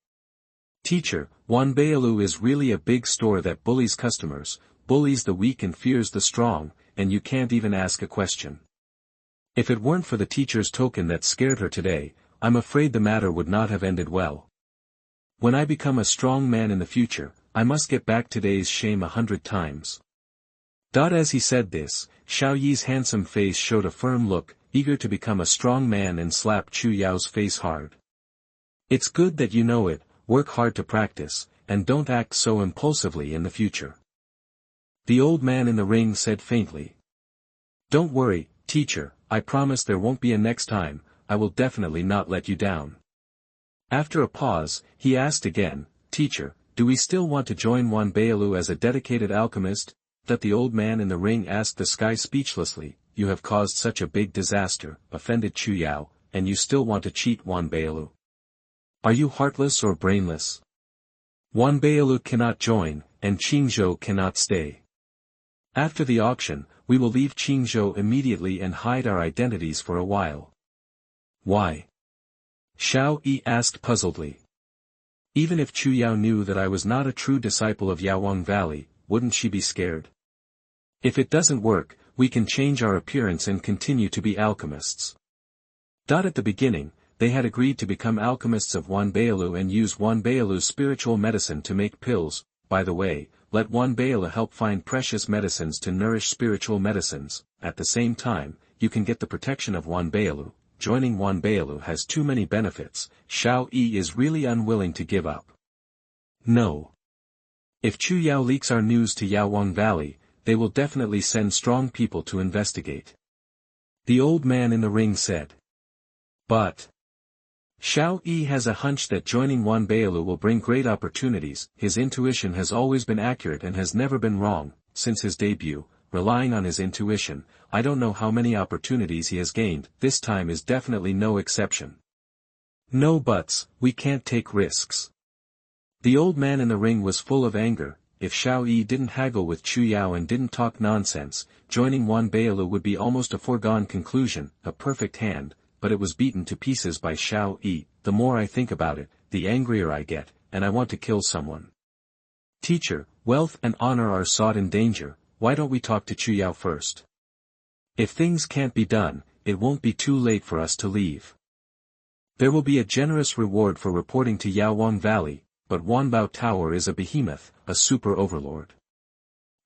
Teacher, Wanbeilu is really a big store that bullies customers, bullies the weak and fears the strong, and you can't even ask a question. If it weren't for the teacher's token that scared her today, I'm afraid the matter would not have ended well. When I become a strong man in the future, I must get back today's shame 100 times. As he said this, Xiao Yi's handsome face showed a firm look, eager to become a strong man and slap Chu Yao's face hard. It's good that you know it, work hard to practice, and don't act so impulsively in the future. The old man in the ring said faintly. Don't worry, teacher, I promise there won't be a next time, I will definitely not let you down. After a pause, he asked again, Teacher, do we still want to join Wanbeilu as a dedicated alchemist? That the old man in the ring asked the sky speechlessly. You have caused such a big disaster, offended Chu Yao, and you still want to cheat Wanbeilu. Are you heartless or brainless? Wanbeilu cannot join, and Qingzhou cannot stay. After the auction, we will leave Qingzhou immediately and hide our identities for a while. Why? Xiao Yi asked puzzledly. Even if Chu Yao knew that I was not a true disciple of Yaowang Valley, wouldn't she be scared? If it doesn't work, we can change our appearance and continue to be alchemists. At the beginning, they had agreed to become alchemists of Wanbeilu and use Wanbeilu's spiritual medicine to make pills. By the way, let Wanbeilu help find precious medicines to nourish spiritual medicines. At the same time, you can get the protection of Wanbeilu. Joining Wanbeilu has too many benefits. Xiao Yi is really unwilling to give up. No. If Chu Yao leaks our news to Yaowang Valley, they will definitely send strong people to investigate. The old man in the ring said. But Xiao Yi has a hunch that joining Wanbeilu will bring great opportunities. His intuition has always been accurate and has never been wrong. Since his debut, relying on his intuition, I don't know how many opportunities he has gained. This time is definitely no exception. No buts, we can't take risks. The old man in the ring was full of anger. If Xiao Yi didn't haggle with Chu Yao and didn't talk nonsense, joining Wanbeilu would be almost a foregone conclusion, a perfect hand, but it was beaten to pieces by Xiao Yi. The more I think about it, the angrier I get, and I want to kill someone. Teacher, wealth and honor are sought in danger, why don't we talk to Chu Yao first? If things can't be done, it won't be too late for us to leave. There will be a generous reward for reporting to Yaowang Valley, but Wanbao Tower is a behemoth, a super overlord.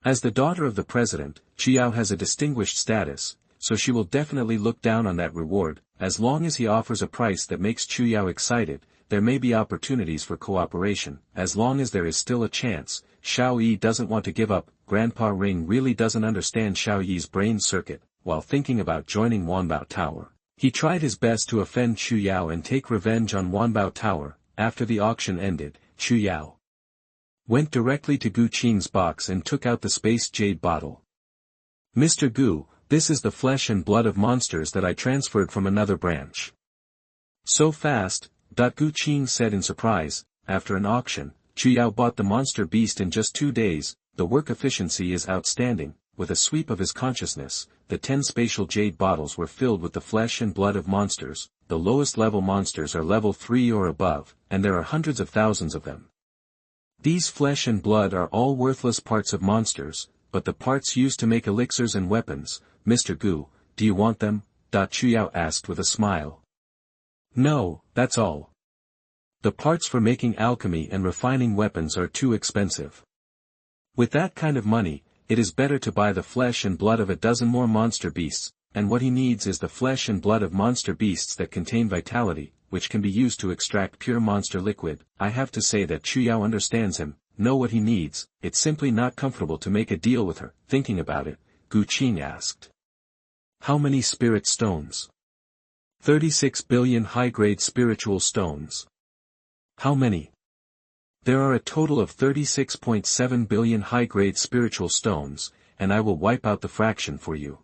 As the daughter of the president, Chu Yao has a distinguished status, so she will definitely look down on that reward. As long as he offers a price that makes Chu Yao excited, there may be opportunities for cooperation. As long as there is still a chance, Xiao Yi doesn't want to give up. Grandpa Ring really doesn't understand Xiao Yi's brain circuit. While thinking about joining Wanbao Tower, he tried his best to offend Chu Yao and take revenge on Wanbao Tower. After the auction ended, Chu Yao went directly to Gu Qing's box and took out the space jade bottle. Mr. Gu, this is the flesh and blood of monsters that I transferred from another branch. So fast, Gu Qing said in surprise. After an auction, Chu Yao bought the monster beast in just 2 days. The work efficiency is outstanding. With a sweep of his consciousness, the 10 spatial jade bottles were filled with the flesh and blood of monsters. The lowest level monsters are level 3 or above, and there are hundreds of thousands of them. These flesh and blood are all worthless parts of monsters, but the parts used to make elixirs and weapons. Mr. Gu, do you want them? Chu Yao asked with a smile. No, that's all. The parts for making alchemy and refining weapons are too expensive. With that kind of money, it is better to buy the flesh and blood of a dozen more monster beasts, and what he needs is the flesh and blood of monster beasts that contain vitality, which can be used to extract pure monster liquid. I have to say that Chu Yao understands him, know what he needs. It's simply not comfortable to make a deal with her. Thinking about it, Gu Qing asked. How many spirit stones? 36 billion high-grade spiritual stones. How many? There are a total of 36.7 billion high-grade spiritual stones, and I will wipe out the fraction for you.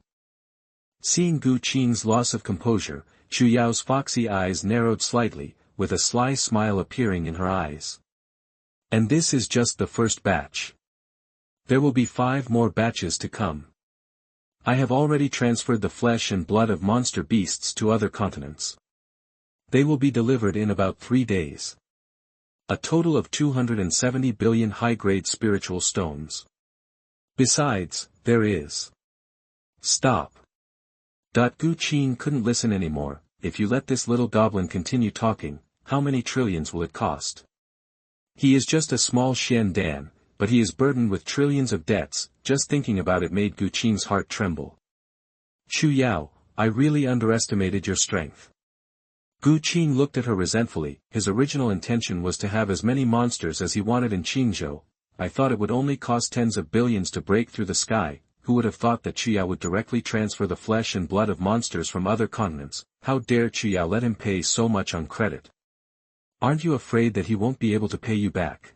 Seeing Gu Qing's loss of composure, Chu Yao's foxy eyes narrowed slightly, with a sly smile appearing in her eyes. And this is just the first batch. There will be 5 more batches to come. I have already transferred the flesh and blood of monster beasts to other continents. They will be delivered in about 3 days. A total of 270 billion high-grade spiritual stones. Besides, there is. Stop. Gu Qing couldn't listen anymore. If you let this little goblin continue talking, how many trillions will it cost? He is just a small Xian Dan, but he is burdened with trillions of debts. Just thinking about it made Gu Qing's heart tremble. Chu Yao, I really underestimated your strength. Gu Qing looked at her resentfully. His original intention was to have as many monsters as he wanted in Qingzhou. I thought it would only cost tens of billions to break through the sky. Who would have thought that Chu Yao would directly transfer the flesh and blood of monsters from other continents? How dare Chu Yao let him pay so much on credit? Aren't you afraid that he won't be able to pay you back?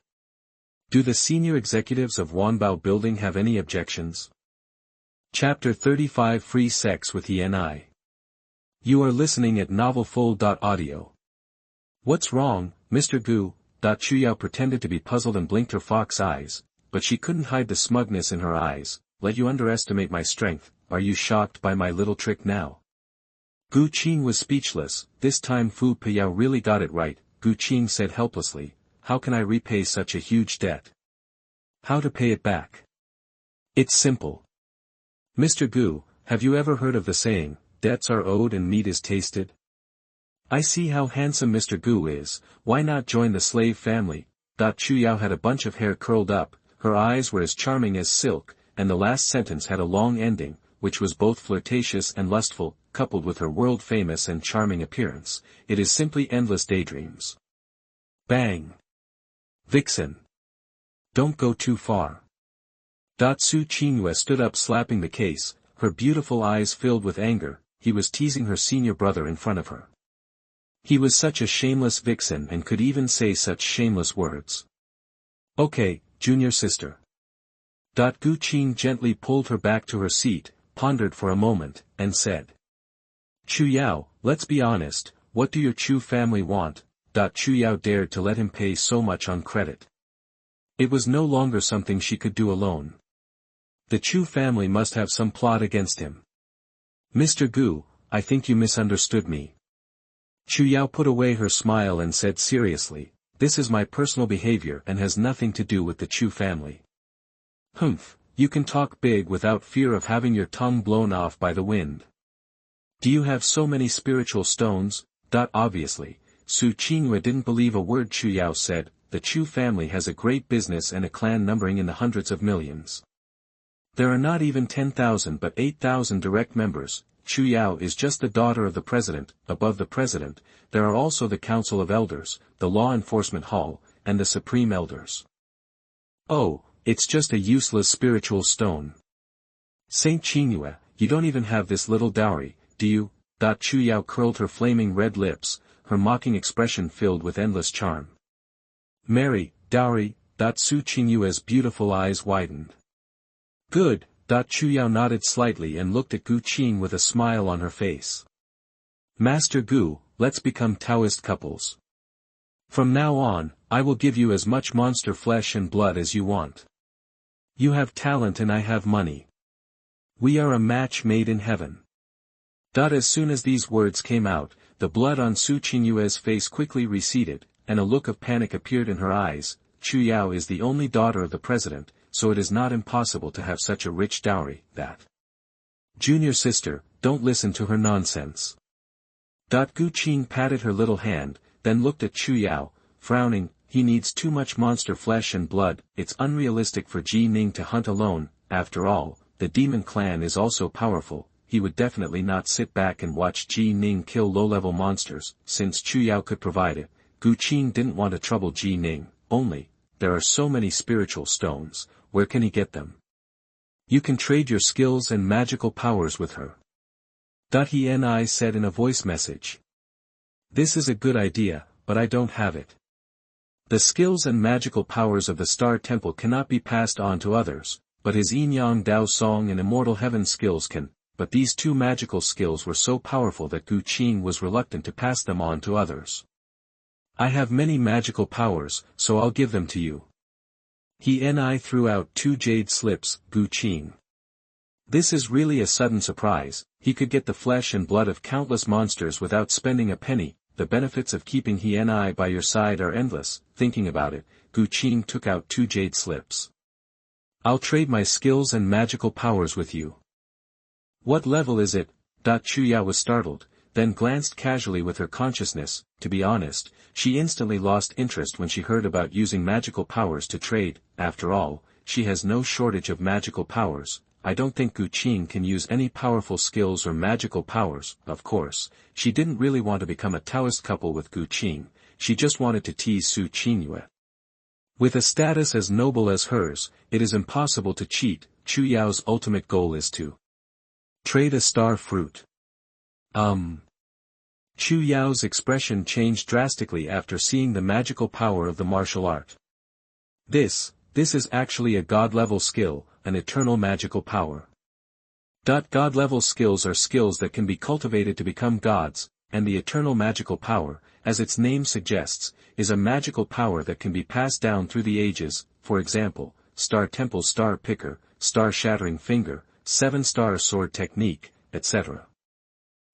Do the senior executives of Wanbao Building have any objections? Chapter 35 Free Sex with Innate. You are listening at novelfull.audio. What's wrong, Mr. Gu? Chu Yao pretended to be puzzled and blinked her fox eyes, but she couldn't hide the smugness in her eyes. Let you underestimate my strength. Are you shocked by my little trick now? Gu Qing was speechless. This time Fu Peyao really got it right. Gu Qing said helplessly, how can I repay such a huge debt? How to pay it back? It's simple. Mr. Gu, have you ever heard of the saying, debts are owed and meat is tasted? I see how handsome Mr. Gu is. Why not join the slave family? Chu Yao had a bunch of hair curled up, her eyes were as charming as silk, and the last sentence had a long ending, which was both flirtatious and lustful, coupled with her world-famous and charming appearance. It is simply endless daydreams. Bang! Vixen! Don't go too far. Su Qingyue stood up slapping the case, her beautiful eyes filled with anger. He was teasing her senior brother in front of her. He was such a shameless vixen and could even say such shameless words. Okay, junior sister. Gu Qing gently pulled her back to her seat, pondered for a moment, and said. Chu Yao, let's be honest, what do your Chu family want? Chu Yao dared to let him pay so much on credit. It was no longer something she could do alone. The Chu family must have some plot against him. Mr. Gu, I think you misunderstood me. Chu Yao put away her smile and said seriously, this is my personal behavior and has nothing to do with the Chu family. Humph, you can talk big without fear of having your tongue blown off by the wind. Do you have so many spiritual stones? Obviously, Su Qingyue didn't believe a word Chu Yao said. The Chu family has a great business and a clan numbering in the hundreds of millions. There are not even 10,000 but 8,000 direct members. Chu Yao is just the daughter of the president. Above the president, there are also the Council of Elders, the Law Enforcement Hall, and the Supreme Elders. Oh, it's just a useless spiritual stone. Saint Qingyue, you don't even have this little dowry, do you? Chu Yao curled her flaming red lips, her mocking expression filled with endless charm. Mary, dowry. Su Qingyue's beautiful eyes widened. Good. Chu Yao nodded slightly and looked at Gu Qing with a smile on her face. Master Gu, let's become Taoist couples. From now on, I will give you as much monster flesh and blood as you want. You have talent and I have money. We are a match made in heaven. As soon as these words came out, the blood on Su Qingyue's face quickly receded, and a look of panic appeared in her eyes. Chu Yao is the only daughter of the president, so it is not impossible to have such a rich dowry. Junior sister, don't listen to her nonsense. Gu Qing patted her little hand, then looked at Chu Yao, frowning. He needs too much monster flesh and blood. It's unrealistic for Ji Ning to hunt alone. After all, the demon clan is also powerful. He would definitely not sit back and watch Ji Ning kill low-level monsters. Since Chu Yao could provide it, Gu Qing didn't want to trouble Ji Ning. Only, there are so many spiritual stones, where can he get them? You can trade your skills and magical powers with her. He said in a voice message. This is a good idea, but I don't have it. The skills and magical powers of the Star Temple cannot be passed on to others, but his Yin Yang Dao Song and Immortal Heaven skills can. But these two magical skills were so powerful that Gu Qing was reluctant to pass them on to others. I have many magical powers, so I'll give them to you. He threw out 2 jade slips. Gu Qing. This is really a sudden surprise. He could get the flesh and blood of countless monsters without spending a penny. the benefits of keeping he and I by your side are endless. Thinking about it, Gu Qing took out 2 jade slips. I'll trade my skills and magical powers with you. What level is it? Chu Yao was startled, then glanced casually with her consciousness. To be honest, she instantly lost interest when she heard about using magical powers to trade. After all, she has no shortage of magical powers. I don't think Gu Qing can use any powerful skills or magical powers. Of course, she didn't really want to become a Taoist couple with Gu Qing, she just wanted to tease Xuanhuan. With a status as noble as hers, it is impossible to cheat. Chu Yao's ultimate goal is to trade a star fruit. Chu Yao's expression changed drastically after seeing the magical power of the martial art. This is actually a god-level skill, an eternal magical power. God-level skills are skills that can be cultivated to become gods, and the eternal magical power, as its name suggests, is a magical power that can be passed down through the ages. For example, Star Temple Star Picker, Star Shattering Finger, 7-Star Sword Technique, etc.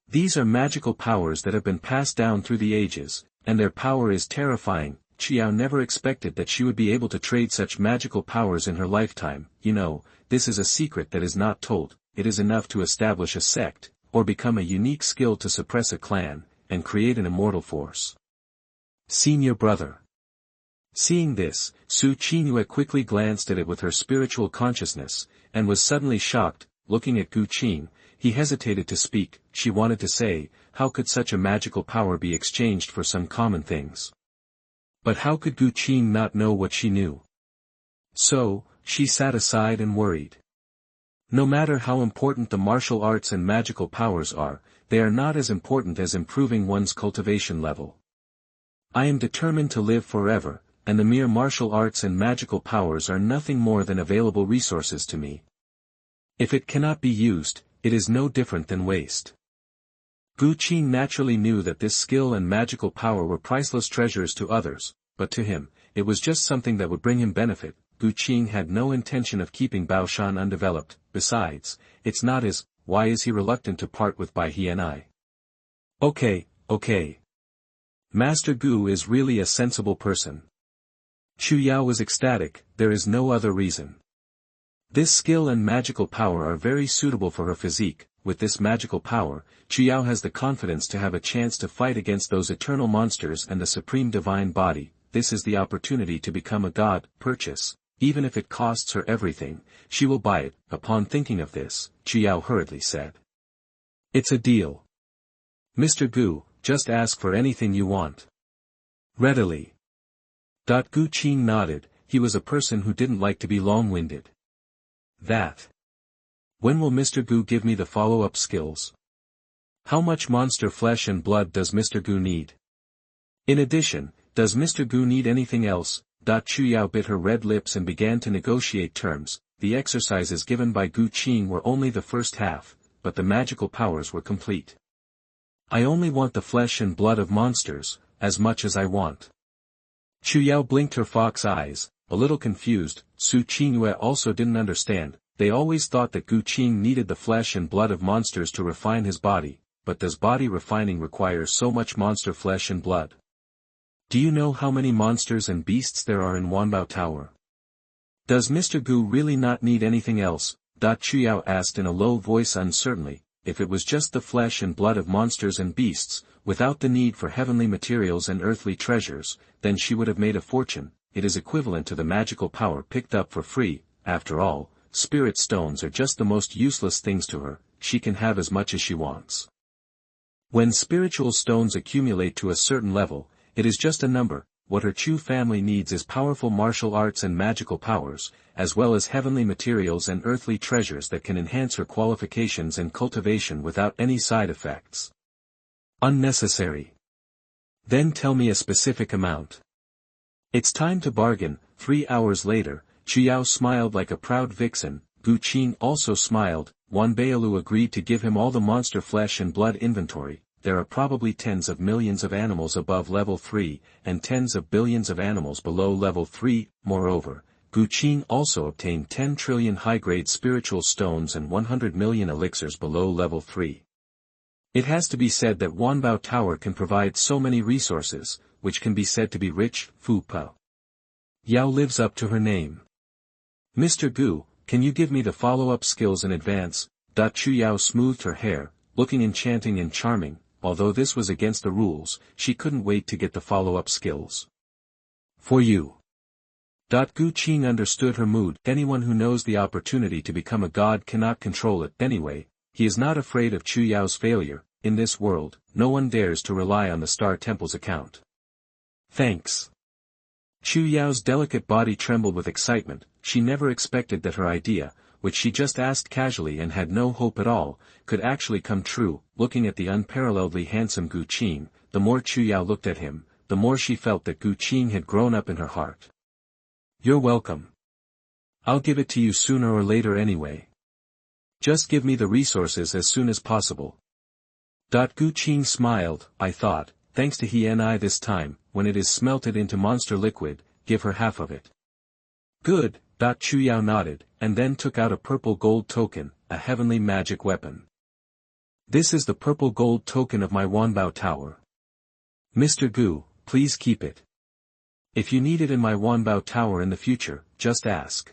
These are magical powers that have been passed down through the ages, and their power is terrifying. Chu Yao never expected that she would be able to trade such magical powers in her lifetime. You know, this is a secret that is not told. It is enough to establish a sect, or become a unique skill to suppress a clan, and create an immortal force. Senior brother. Seeing this, Xuanhuan quickly glanced at it with her spiritual consciousness, and was suddenly shocked. Looking at Gu Qing, he hesitated to speak. She wanted to say, how could such a magical power be exchanged for some common things? But how could Gu Qing not know what she knew? So, she sat aside and worried. No matter how important the martial arts and magical powers are, they are not as important as improving one's cultivation level. I am determined to live forever, and the mere martial arts and magical powers are nothing more than available resources to me. If it cannot be used, it is no different than waste. Gu Qing naturally knew that this skill and magical power were priceless treasures to others, but to him, it was just something that would bring him benefit. Gu Qing had no intention of keeping Baoshan undeveloped. Besides, it's not his. Why is he reluctant to part with Bai He and I? Okay. Master Gu is really a sensible person. Chu Yao was ecstatic. There is no other reason. This skill and magical power are very suitable for her physique. With this magical power, Chu Yao has the confidence to have a chance to fight against those eternal monsters and the supreme divine body. This is the opportunity to become a god. Purchase. Even if it costs her everything, she will buy it. Upon thinking of this, Chu Yao hurriedly said, it's a deal. Mr. Gu, just ask for anything you want. Readily. Gu Qing nodded. He was a person who didn't like to be long-winded. When will Mr. Gu give me the follow-up skills? How much monster flesh and blood does Mr. Gu need? In addition, does Mr. Gu need anything else? Chu Yao bit her red lips and began to negotiate terms. The exercises given by Gu Qing were only the first half, but the magical powers were complete. I only want the flesh and blood of monsters, as much as I want. Chu Yao blinked her fox eyes, a little confused. Xuanhuan also didn't understand. They always thought that Gu Qing needed the flesh and blood of monsters to refine his body, but does body refining require so much monster flesh and blood? Do you know how many monsters and beasts there are in Wanbao Tower? Does Mr. Gu really not need anything else? Chu Yao asked in a low voice uncertainly. If it was just the flesh and blood of monsters and beasts, without the need for heavenly materials and earthly treasures, then she would have made a fortune. It is equivalent to the magical power picked up for free. After all, spirit stones are just the most useless things to her. She can have as much as she wants. When spiritual stones accumulate to a certain level, it is just a number. What her Chu family needs is powerful martial arts and magical powers, as well as heavenly materials and earthly treasures that can enhance her qualifications and cultivation without any side effects. Unnecessary. Then tell me a specific amount. It's time to bargain. 3 hours later, Chu Yao smiled like a proud vixen. Gu Qing also smiled. Wanbao agreed to give him all the monster flesh and blood inventory. There are probably tens of millions of animals above level 3, and tens of billions of animals below level 3. Moreover, Gu Qing also obtained 10 trillion high-grade spiritual stones and 100 million elixirs below level 3. It has to be said that Wanbao Tower can provide so many resources, which can be said to be rich. Fu Pa Yao lives up to her name. Mr. Gu, can you give me the follow-up skills in advance? Chu Yao smoothed her hair, looking enchanting and charming. Although this was against the rules, she couldn't wait to get the follow-up skills. For you. Gu Qing understood her mood. Anyone who knows the opportunity to become a god cannot control it. Anyway, he is not afraid of Chu Yao's failure. In this world, no one dares to rely on the Star Temple's account. Thanks. Chu Yao's delicate body trembled with excitement. She never expected that her idea, which she just asked casually and had no hope at all, could actually come true. Looking at the unparalleledly handsome Gu Qing, the more Chu Yao looked at him, the more she felt that Gu Qing had grown up in her heart. You're welcome. I'll give it to you sooner or later anyway. Just give me the resources as soon as possible. Gu Qing smiled. I thought, thanks to he and I this time, when it is smelted into monster liquid, give her half of it. Good. Chu Yao nodded, and then took out a purple gold token, a heavenly magic weapon. This is the purple gold token of my Wanbao Tower. Mr. Gu, please keep it. If you need it in my Wanbao Tower in the future, just ask.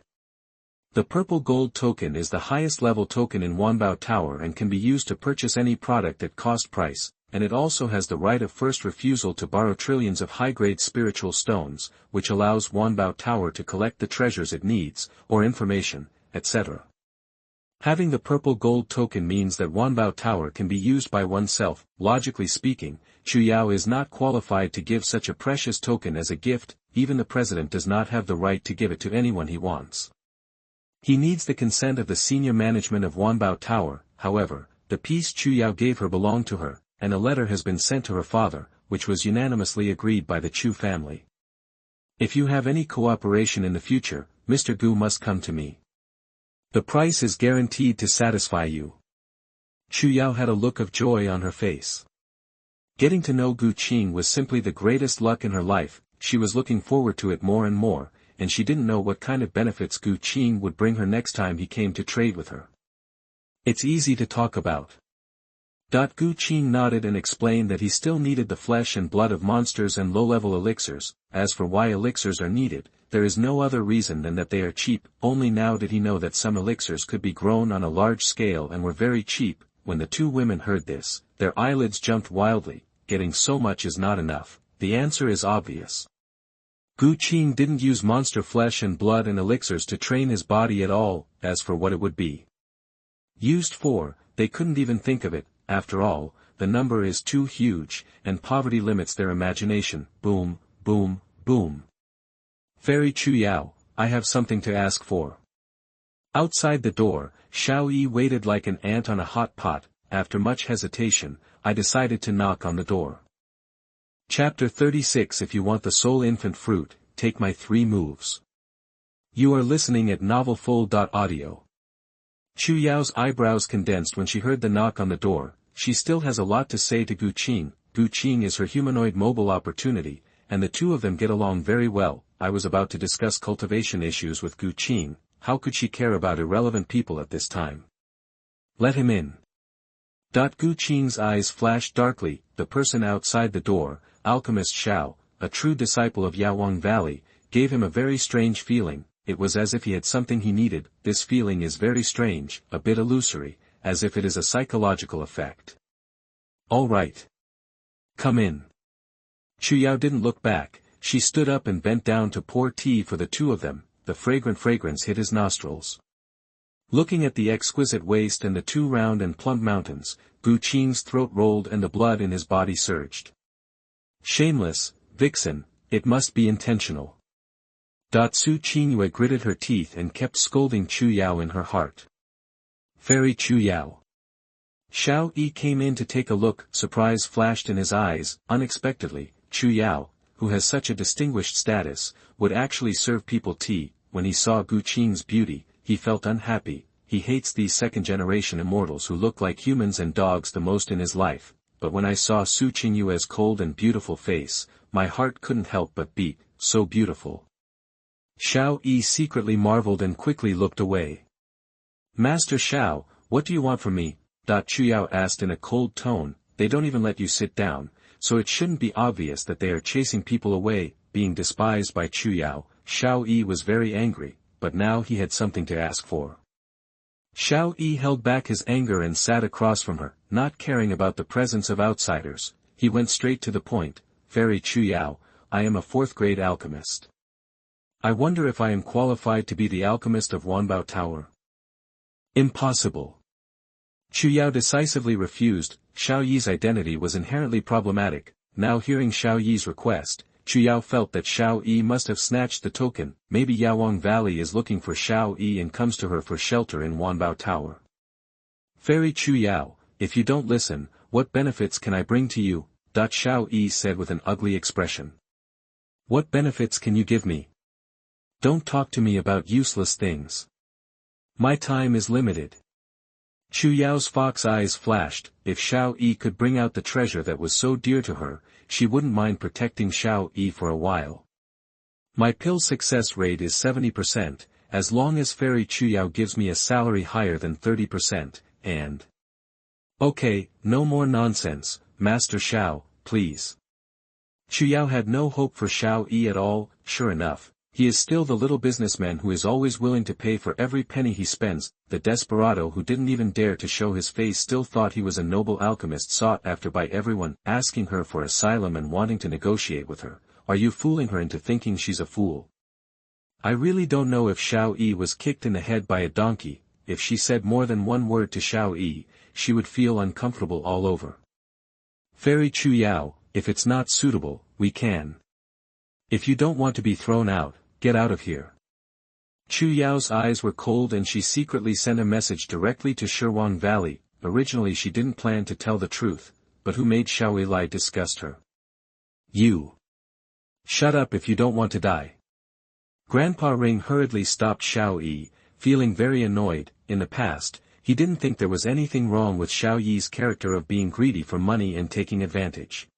The purple gold token is the highest level token in Wanbao Tower and can be used to purchase any product at cost price, and it also has the right of first refusal to borrow trillions of high-grade spiritual stones, which allows Wanbao Tower to collect the treasures it needs, or information, etc. Having the purple gold token means that Wanbao Tower can be used by oneself. Logically speaking, Chu Yao is not qualified to give such a precious token as a gift. Even the president does not have the right to give it to anyone he wants. He needs the consent of the senior management of Wanbao Tower. However, the piece Chu Yao gave her belonged to her, and a letter has been sent to her father, which was unanimously agreed by the Chu family. If you have any cooperation in the future, Mr. Gu must come to me. The price is guaranteed to satisfy you. Chu Yao had a look of joy on her face. Getting to know Gu Qing was simply the greatest luck in her life. She was looking forward to it more and more, and she didn't know what kind of benefits Gu Qing would bring her next time he came to trade with her. It's easy to talk about. Gu Qing nodded and explained that he still needed the flesh and blood of monsters and low-level elixirs. As for why elixirs are needed, there is no other reason than that they are cheap. Only now did he know that some elixirs could be grown on a large scale and were very cheap. When the two women heard this, their eyelids jumped wildly. Getting so much is not enough. The answer is obvious. Gu Qing didn't use monster flesh and blood and elixirs to train his body at all. As for what it would be used for, they couldn't even think of it. After all, the number is too huge, and poverty limits their imagination. Boom, boom, boom. Fairy Chu Yao, I have something to ask for. Outside the door, Xiao Yi waited like an ant on a hot pot. After much hesitation, I decided to knock on the door. Chapter 36. If you want the soul infant fruit, take my 3 moves. You are listening at novelfull.audio. Chu Yao's eyebrows condensed when she heard the knock on the door. She still has a lot to say to Gu Qing. Gu Qing is her humanoid mobile opportunity, and the two of them get along very well. I was about to discuss cultivation issues with Gu Qing. How could she care about irrelevant people at this time? Let him in. Gu Qing's eyes flashed darkly. The person outside the door, Alchemist Xiao, a true disciple of Yaowang Valley, gave him a very strange feeling. It was as if he had something he needed. This feeling is very strange, a bit illusory, as if it is a psychological effect. All right. Come in. Chu Yao didn't look back. She stood up and bent down to pour tea for the two of them. The fragrant fragrance hit his nostrils. Looking at the exquisite waist and the 2 round and plump mountains, Gu Qing's throat rolled and the blood in his body surged. Shameless, vixen, it must be intentional. Su Qingyue gritted her teeth and kept scolding Chu Yao in her heart. Fairy Chu Yao. Xiao Yi came in to take a look. Surprise flashed in his eyes. Unexpectedly, Chu Yao, who has such a distinguished status, would actually serve people tea. When he saw Gu Qing's beauty, he felt unhappy. He hates these second-generation immortals who look like humans and dogs the most in his life. But when I saw Su Qingyue's cold and beautiful face, my heart couldn't help but beat. So beautiful. Xiao Yi secretly marveled and quickly looked away. Master Xiao, what do you want from me? Chu Yao asked in a cold tone. They don't even let you sit down, so it shouldn't be obvious that they are chasing people away. Being despised by Chu Yao, Xiao Yi was very angry, but now he had something to ask for. Xiao Yi held back his anger and sat across from her, not caring about the presence of outsiders. He went straight to the point. Fairy Chu Yao, I am a 4th-grade alchemist. I wonder if I am qualified to be the alchemist of Wanbao Tower. Impossible. Chu Yao decisively refused. Xiao Yi's identity was inherently problematic. Now hearing Xiao Yi's request, Chu Yao felt that Xiao Yi must have snatched the token. Maybe Yaowang Valley is looking for Xiao Yi and comes to her for shelter in Wanbao Tower. Fairy Chu Yao, if you don't listen, what benefits can I bring to you? Xiao Yi said with an ugly expression. What benefits can you give me? Don't talk to me about useless things. My time is limited. Chu Yao's fox eyes flashed. If Xiao Yi could bring out the treasure that was so dear to her, she wouldn't mind protecting Xiao Yi for a while. My pill success rate is 70%, as long as Fairy Chu Yao gives me a salary higher than 30%, and... Okay, no more nonsense, Master Xiao, please. Chu Yao had no hope for Xiao Yi at all. Sure enough, he is still the little businessman who is always willing to pay for every penny he spends. The desperado who didn't even dare to show his face still thought he was a noble alchemist sought after by everyone, asking her for asylum and wanting to negotiate with her. Are you fooling her into thinking she's a fool? I really don't know if Xiao Yi was kicked in the head by a donkey. If she said more than one word to Xiao Yi, she would feel uncomfortable all over. Fairy Chu Yao, if it's not suitable, we can. If you don't want to be thrown out, get out of here. Chu Yao's eyes were cold and she secretly sent a message directly to Xuanhuan Valley. Originally she didn't plan to tell the truth, but who made Xiao Yi lie disgust her. You. Shut up if you don't want to die. Grandpa Ring hurriedly stopped Xiao Yi, feeling very annoyed. In the past, he didn't think there was anything wrong with Xiao Yi's character of being greedy for money and taking advantage.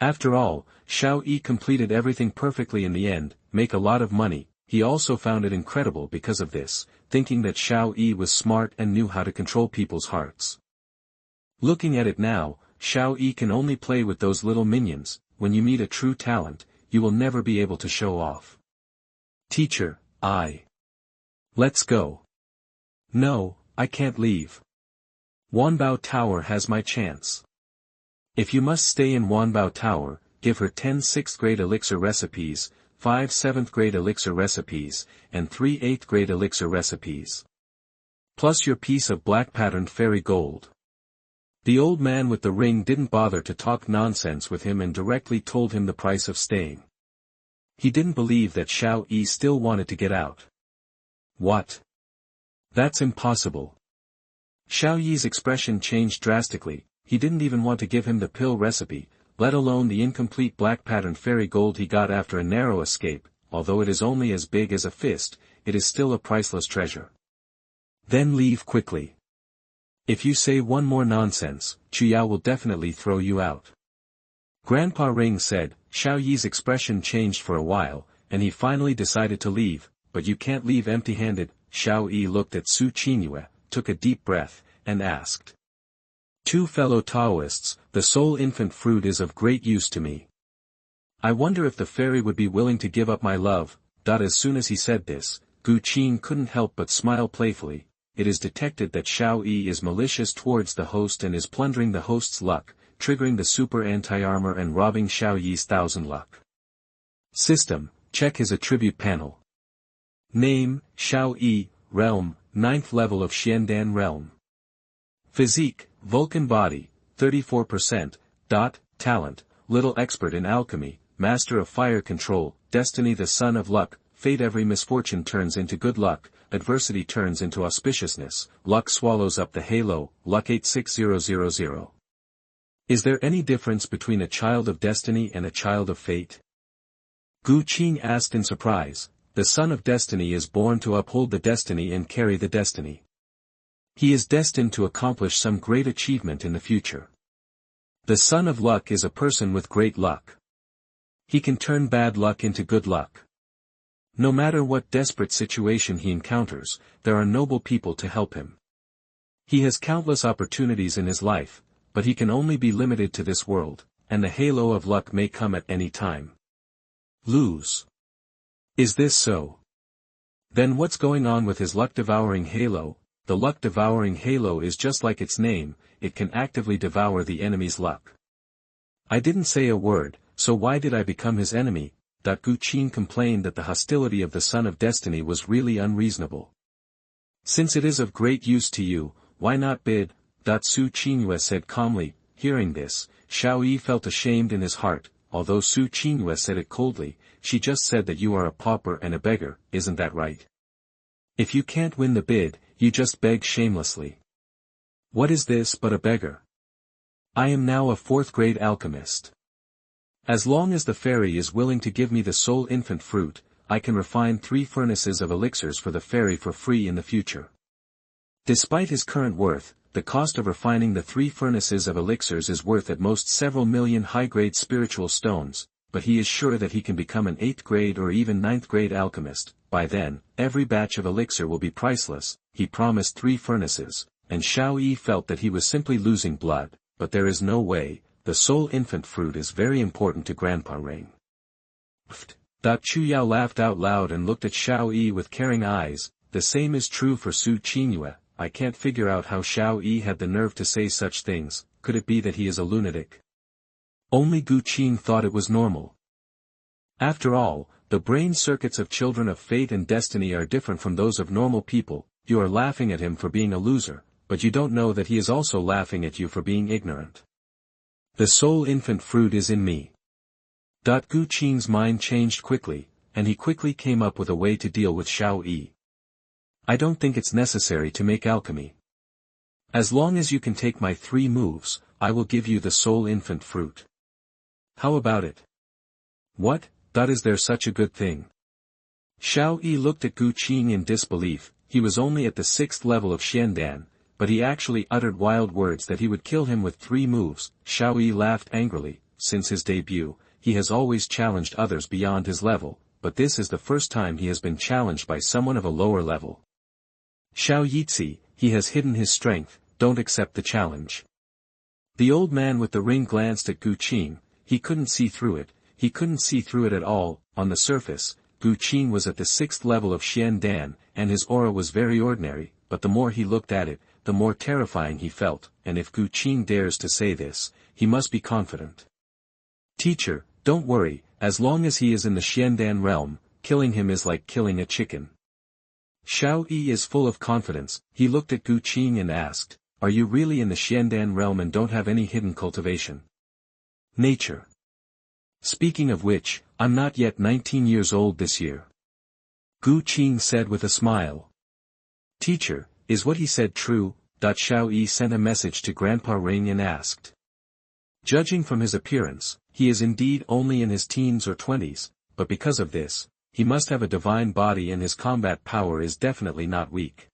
After all, Xiao Yi completed everything perfectly in the end, make a lot of money. He also found it incredible because of this, thinking that Xiao Yi was smart and knew how to control people's hearts. Looking at it now, Xiao Yi can only play with those little minions. When you meet a true talent, you will never be able to show off. Teacher, let's go. No, I can't leave. Wanbao Tower has my chance. If you must stay in Wanbao Tower, give her 10 6th-grade elixir recipes, 5 7th-grade elixir recipes, and 3 8th-grade elixir recipes. Plus your piece of black-patterned fairy gold. The old man with the ring didn't bother to talk nonsense with him and directly told him the price of staying. He didn't believe that Xiao Yi still wanted to get out. What? That's impossible. Xiao Yi's expression changed drastically. He didn't even want to give him the pill recipe, let alone the incomplete black-patterned fairy gold he got after a narrow escape. Although it is only as big as a fist, it is still a priceless treasure. Then leave quickly. If you say one more nonsense, Chu Yao will definitely throw you out. Grandpa Ring said. Xiao Yi's expression changed for a while, and he finally decided to leave. But you can't leave empty-handed. Xiao Yi looked at Su Qingyue, took a deep breath, and asked. Two fellow Taoists, the soul infant fruit is of great use to me. I wonder if the fairy would be willing to give up my love. As soon as he said this, Gu Qing couldn't help but smile playfully. It is detected that Xiao Yi is malicious towards the host and is plundering the host's luck, triggering the super anti-armor and robbing Xiao Yi's 1000 luck. System, check his attribute panel. Name, Xiao Yi, Realm, 9th level of Xiandan Realm. Physique, Vulcan body, 34%. Talent, little expert in alchemy, master of fire control, destiny the son of luck, fate every misfortune turns into good luck, adversity turns into auspiciousness, luck swallows up the halo, luck 86000. Is there any difference between a child of destiny and a child of fate? Gu Qing asked in surprise. The son of destiny is born to uphold the destiny and carry the destiny. He is destined to accomplish some great achievement in the future. The son of luck is a person with great luck. He can turn bad luck into good luck. No matter what desperate situation he encounters, there are noble people to help him. He has countless opportunities in his life, but he can only be limited to this world, and the halo of luck may come at any time. Lose. Is this so? Then what's going on with his luck-devouring halo? The luck-devouring halo is just like its name, it can actively devour the enemy's luck. I didn't say a word, so why did I become his enemy? Gu Qing complained that the hostility of the Son of Destiny was really unreasonable. Since it is of great use to you, why not bid? Su Qingyue said calmly. Hearing this, Xiao Yi felt ashamed in his heart. Although Su Qingyue said it coldly, she just said that you are a pauper and a beggar, isn't that right? If you can't win the bid, you just beg shamelessly. What is this but a beggar? I am now a 4th-grade alchemist. As long as the fairy is willing to give me the soul infant fruit, I can refine 3 furnaces of elixirs for the fairy for free in the future. Despite his current worth, the cost of refining the 3 furnaces of elixirs is worth at most several million high-grade spiritual stones, but he is sure that he can become an 8th-grade or even 9th-grade alchemist. By then, every batch of elixir will be priceless. He promised 3 furnaces, and Xiao Yi felt that he was simply losing blood, but there is no way. The soul infant fruit is very important to Grandpa Ring. Chu Yao laughed out loud and looked at Xiao Yi with caring eyes. The same is true for Su Qingyue. I can't figure out how Xiao Yi had the nerve to say such things. Could it be that he is a lunatic? Only Gu Qing thought it was normal. After all, the brain circuits of children of fate and destiny are different from those of normal people. You are laughing at him for being a loser, but you don't know that he is also laughing at you for being ignorant. The soul infant fruit is in me. Gu Qing's mind changed quickly, and he quickly came up with a way to deal with Xiao Yi. I don't think it's necessary to make alchemy. As long as you can take my 3 moves, I will give you the soul infant fruit. How about it? What? Is there such a good thing? Xiao Yi looked at Gu Qing in disbelief. He was only at the 6th level of Xiandan, but he actually uttered wild words that he would kill him with 3 moves. Xiao Yi laughed angrily. Since his debut, he has always challenged others beyond his level, but this is the first time he has been challenged by someone of a lower level. Xiao Yitzi, he has hidden his strength, don't accept the challenge. The old man with the ring glanced at Gu Qing. He couldn't see through it. He couldn't see through it at all. On the surface, Gu Qing was at the 6th level of Xiandan, and his aura was very ordinary, but the more he looked at it, the more terrifying he felt, and if Gu Qing dares to say this, he must be confident. Teacher, don't worry, as long as he is in the Xiandan realm, killing him is like killing a chicken. Xiao Yi is full of confidence. He looked at Gu Qing and asked, are you really in the Xiandan realm and don't have any hidden cultivation? Nature. Speaking of which, I'm not yet 19 years old this year. Gu Qing said with a smile. Teacher, is what he said true? Xiao Yi sent a message to Grandpa Ring and asked. Judging from his appearance, he is indeed only in his teens or 20s, but because of this, he must have a divine body and his combat power is definitely not weak.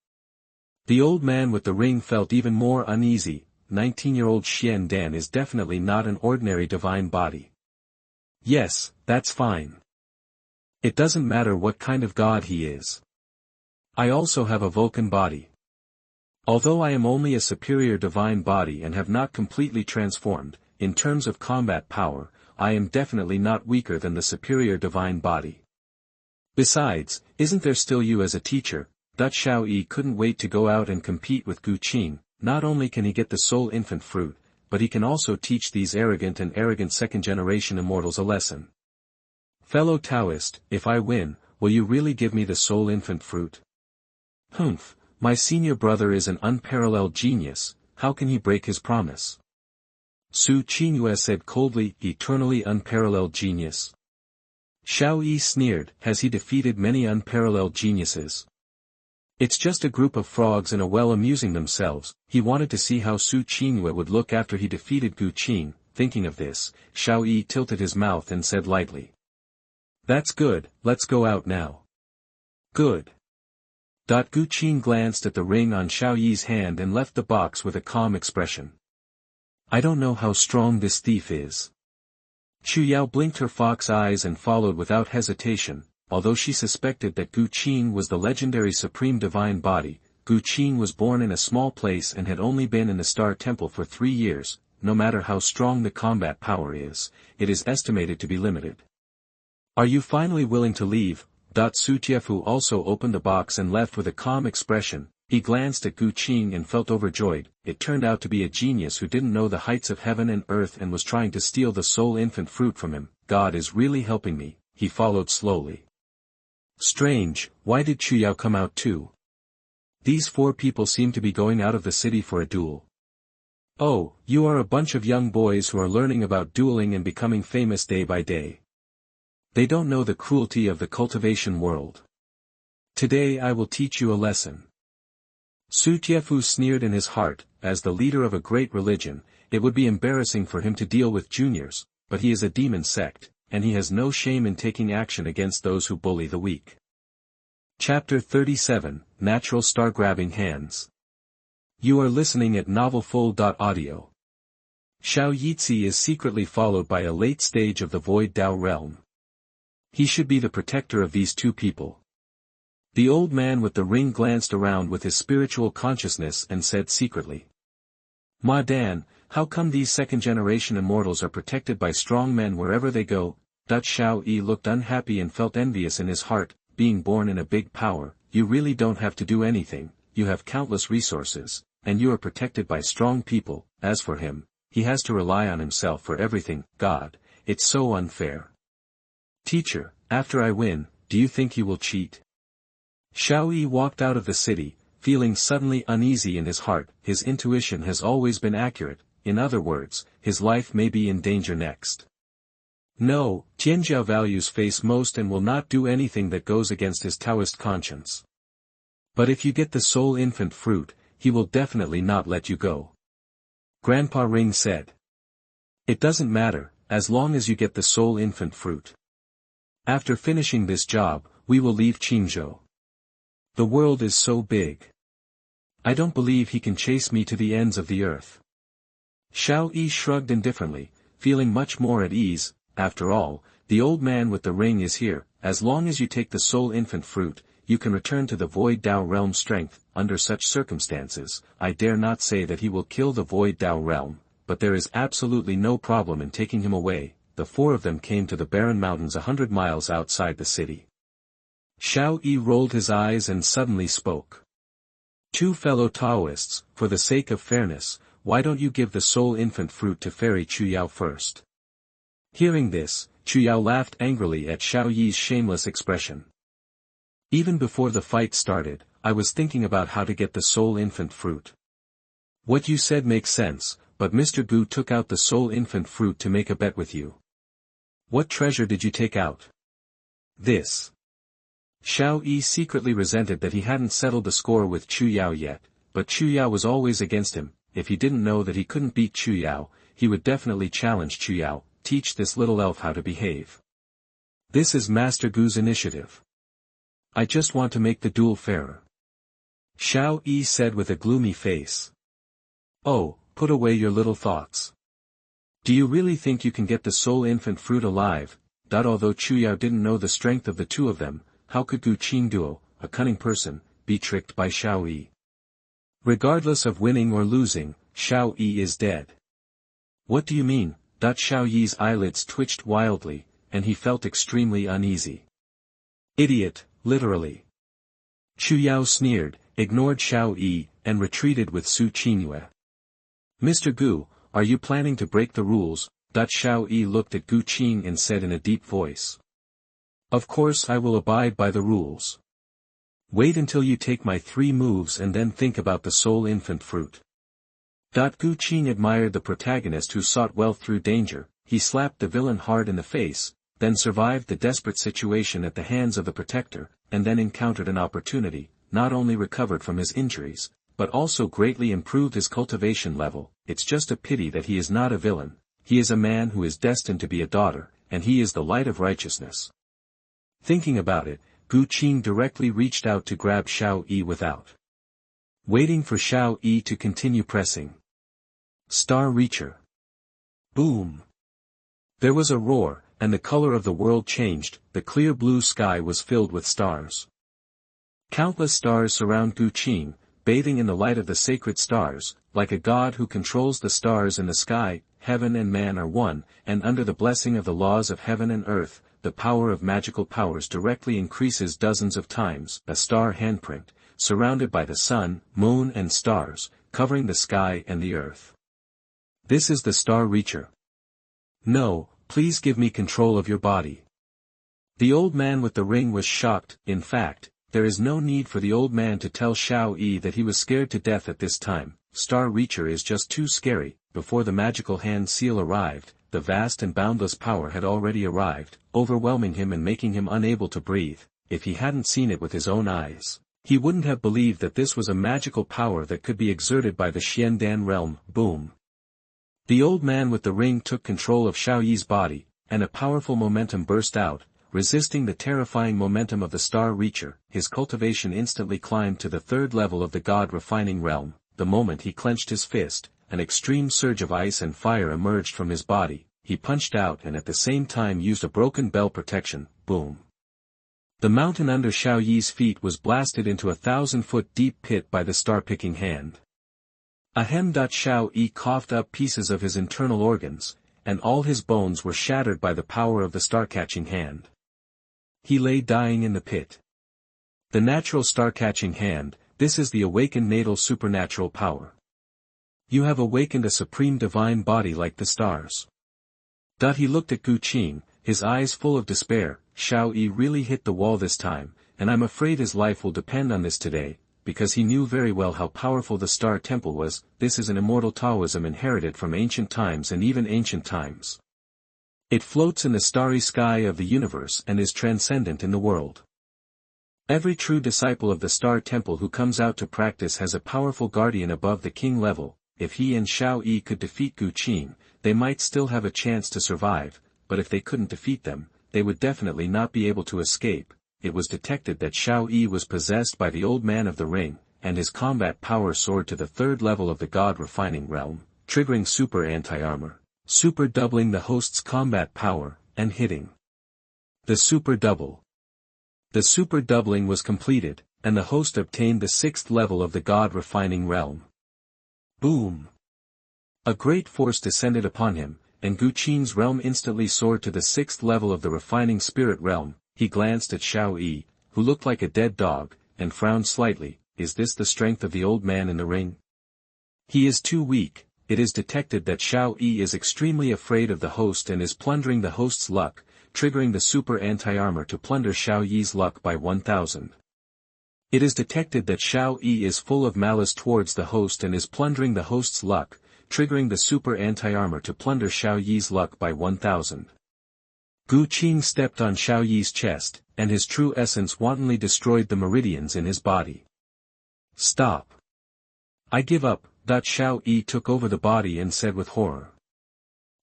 The old man with the ring felt even more uneasy. 19-year-old Xiandan is definitely not an ordinary divine body. Yes, that's fine. It doesn't matter what kind of god he is. I also have a Vulcan body. Although I am only a superior divine body and have not completely transformed, in terms of combat power, I am definitely not weaker than the superior divine body. Besides, isn't there still you as a teacher? Xiao Yi couldn't wait to go out and compete with Gu Qing. Not only can he get the soul infant fruit, but he can also teach these arrogant second-generation immortals a lesson. Fellow Taoist, if I win, will you really give me the soul infant fruit? Humph, my senior brother is an unparalleled genius, how can he break his promise? Su Qingyue said coldly, eternally unparalleled genius. Xiao Yi sneered, has he defeated many unparalleled geniuses? It's just a group of frogs in a well amusing themselves. He wanted to see how Su Qingyue would look after he defeated Gu Qing. Thinking of this, Xiao Yi tilted his mouth and said lightly. That's good, let's go out now. Good. Gu Qing glanced at the ring on Xiao Yi's hand and left the box with a calm expression. I don't know how strong this thief is. Chu Yao blinked her fox eyes and followed without hesitation. Although she suspected that Gu Qing was the legendary supreme divine body, Gu Qing was born in a small place and had only been in the Star Temple for 3 years. No matter how strong the combat power is, it is estimated to be limited. Are you finally willing to leave? Su Tiefu also opened the box and left with a calm expression. He glanced at Gu Qing and felt overjoyed. It turned out to be a genius who didn't know the heights of heaven and earth and was trying to steal the soul infant fruit from him. God is really helping me, he followed slowly. Strange, why did Chu Yao come out too? These 4 people seem to be going out of the city for a duel. Oh, you are a bunch of young boys who are learning about dueling and becoming famous day by day. They don't know the cruelty of the cultivation world. Today I will teach you a lesson. Su Tiefu sneered in his heart. As the leader of a great religion, it would be embarrassing for him to deal with juniors, but he is a demon sect, and he has no shame in taking action against those who bully the weak. Chapter 37, Natural Star-Grabbing Hands. You are listening at novelfull.audio. Xiao Yitzi is secretly followed by a late stage of the Void Dao realm. He should be the protector of these 2 people. The old man with the ring glanced around with his spiritual consciousness and said secretly. Ma Dan, how come these second-generation immortals are protected by strong men wherever they go? Xiao Yi looked unhappy and felt envious in his heart. Being born in a big power, you really don't have to do anything, you have countless resources, and you are protected by strong people. As for him, he has to rely on himself for everything. God, it's so unfair. Teacher, after I win, do you think he will cheat? Xiao Yi walked out of the city, feeling suddenly uneasy in his heart. His intuition has always been accurate, in other words, his life may be in danger next. No, Tianjiao values face most and will not do anything that goes against his Taoist conscience. But if you get the soul infant fruit, he will definitely not let you go. Grandpa Ring said. It doesn't matter, as long as you get the soul infant fruit. After finishing this job, we will leave Qingzhou. The world is so big. I don't believe he can chase me to the ends of the earth. Xiao Yi shrugged indifferently, feeling much more at ease. After all, the old man with the ring is here. As long as you take the soul infant fruit, you can return to the Void Dao realm strength. Under such circumstances, I dare not say that he will kill the Void Dao realm, but there is absolutely no problem in taking him away. The 4 of them came to the barren mountains 100 miles outside the city. Xiao Yi rolled his eyes and suddenly spoke. 2 fellow Taoists, for the sake of fairness, why don't you give the soul infant fruit to Fairy Chu Yao first? Hearing this, Chu Yao laughed angrily at Xiao Yi's shameless expression. Even before the fight started, I was thinking about how to get the soul infant fruit. What you said makes sense, but Mr. Gu took out the soul infant fruit to make a bet with you. What treasure did you take out? This. Xiao Yi secretly resented that he hadn't settled the score with Chu Yao yet, but Chu Yao was always against him. If he didn't know that he couldn't beat Chu Yao, he would definitely challenge Chu Yao. Teach this little elf how to behave. This is Master Gu's initiative. I just want to make the duel fairer. Xiao Yi said with a gloomy face. Oh, put away your little thoughts. Do you really think you can get the soul infant fruit alive? Although Chu Yao didn't know the strength of the 2 of them, how could Gu Qing duo, a cunning person, be tricked by Xiao Yi? Regardless of winning or losing, Xiao Yi is dead. What do you mean? Xiao Yi's eyelids twitched wildly, and he felt extremely uneasy. Idiot, literally. Chu Yao sneered, ignored Xiao Yi, and retreated with Su Qingyue. Mr. Gu, are you planning to break the rules? Xiao Yi looked at Gu Qing and said in a deep voice. Of course I will abide by the rules. Wait until you take my 3 moves and then think about the soul infant fruit. Gu Qing admired the protagonist who sought wealth through danger. He slapped the villain hard in the face, then survived the desperate situation at the hands of the protector, and then encountered an opportunity, not only recovered from his injuries, but also greatly improved his cultivation level. It's just a pity that he is not a villain. He is a man who is destined to be a daughter, and he is the light of righteousness. Thinking about it, Gu Qing directly reached out to grab Xiao Yi without waiting for Xiao Yi to continue pressing. Star Reacher. Boom. There was a roar, and the color of the world changed. The clear blue sky was filled with stars. Countless stars surround Gu Qing, bathing in the light of the sacred stars, like a god who controls the stars in the sky. Heaven and man are one, and under the blessing of the laws of heaven and earth, the power of magical powers directly increases dozens of times. A star handprint, surrounded by the sun, moon and stars, covering the sky and the earth. This is the Star Reacher. No, please give me control of your body. The old man with the ring was shocked. In fact, there is no need for the old man to tell Xiao Yi that he was scared to death at this time. Star Reacher is just too scary. Before the magical hand seal arrived, the vast and boundless power had already arrived, overwhelming him and making him unable to breathe. If he hadn't seen it with his own eyes, he wouldn't have believed that this was a magical power that could be exerted by the Xiandan realm. Boom. The old man with the ring took control of Xiao Yi's body, and a powerful momentum burst out, resisting the terrifying momentum of the Star Reacher. His cultivation instantly climbed to the third level of the God-refining realm. The moment he clenched his fist, an extreme surge of ice and fire emerged from his body. He punched out and at the same time used a broken bell protection. Boom. The mountain under Xiao Yi's feet was blasted into a 1,000-foot deep pit by the star-picking hand. Ahem. Xiao Yi coughed up pieces of his internal organs, and all his bones were shattered by the power of the star-catching hand. He lay dying in the pit. The natural star-catching hand, this is the awakened natal supernatural power. You have awakened a supreme divine body like the stars. He looked at Gu Qing, his eyes full of despair. Xiao Yi really hit the wall this time, and I'm afraid his life will depend on this today, because he knew very well how powerful the Star Temple was. This is an immortal Taoism inherited from ancient times and even ancient times. It floats in the starry sky of the universe and is transcendent in the world. Every true disciple of the Star Temple who comes out to practice has a powerful guardian above the king level. If he and Xiao Yi could defeat Gu Qing, they might still have a chance to survive, but if they couldn't defeat them, they would definitely not be able to escape. It was detected that Xiao Yi was possessed by the old man of the ring, and his combat power soared to the third level of the God-refining realm, triggering super anti-armor, super doubling the host's combat power, and hitting the super double. The super doubling was completed, and the host obtained the sixth level of the God-refining realm. Boom! A great force descended upon him, and Gu Qing's realm instantly soared to the sixth level of the refining spirit realm. He glanced at Xiao Yi, who looked like a dead dog, and frowned slightly. Is this the strength of the old man in the ring? He is too weak. It is detected that Xiao Yi is extremely afraid of the host and is plundering the host's luck, triggering the super anti-armor to plunder Xiao Yi's luck by 1,000. It is detected that Xiao Yi is full of malice towards the host and is plundering the host's luck, triggering the super anti-armor to plunder Xiao Yi's luck by 1,000. Gu Qing stepped on Xiao Yi's chest, and his true essence wantonly destroyed the meridians in his body. Stop. I give up. Xiao Yi took over the body and said with horror.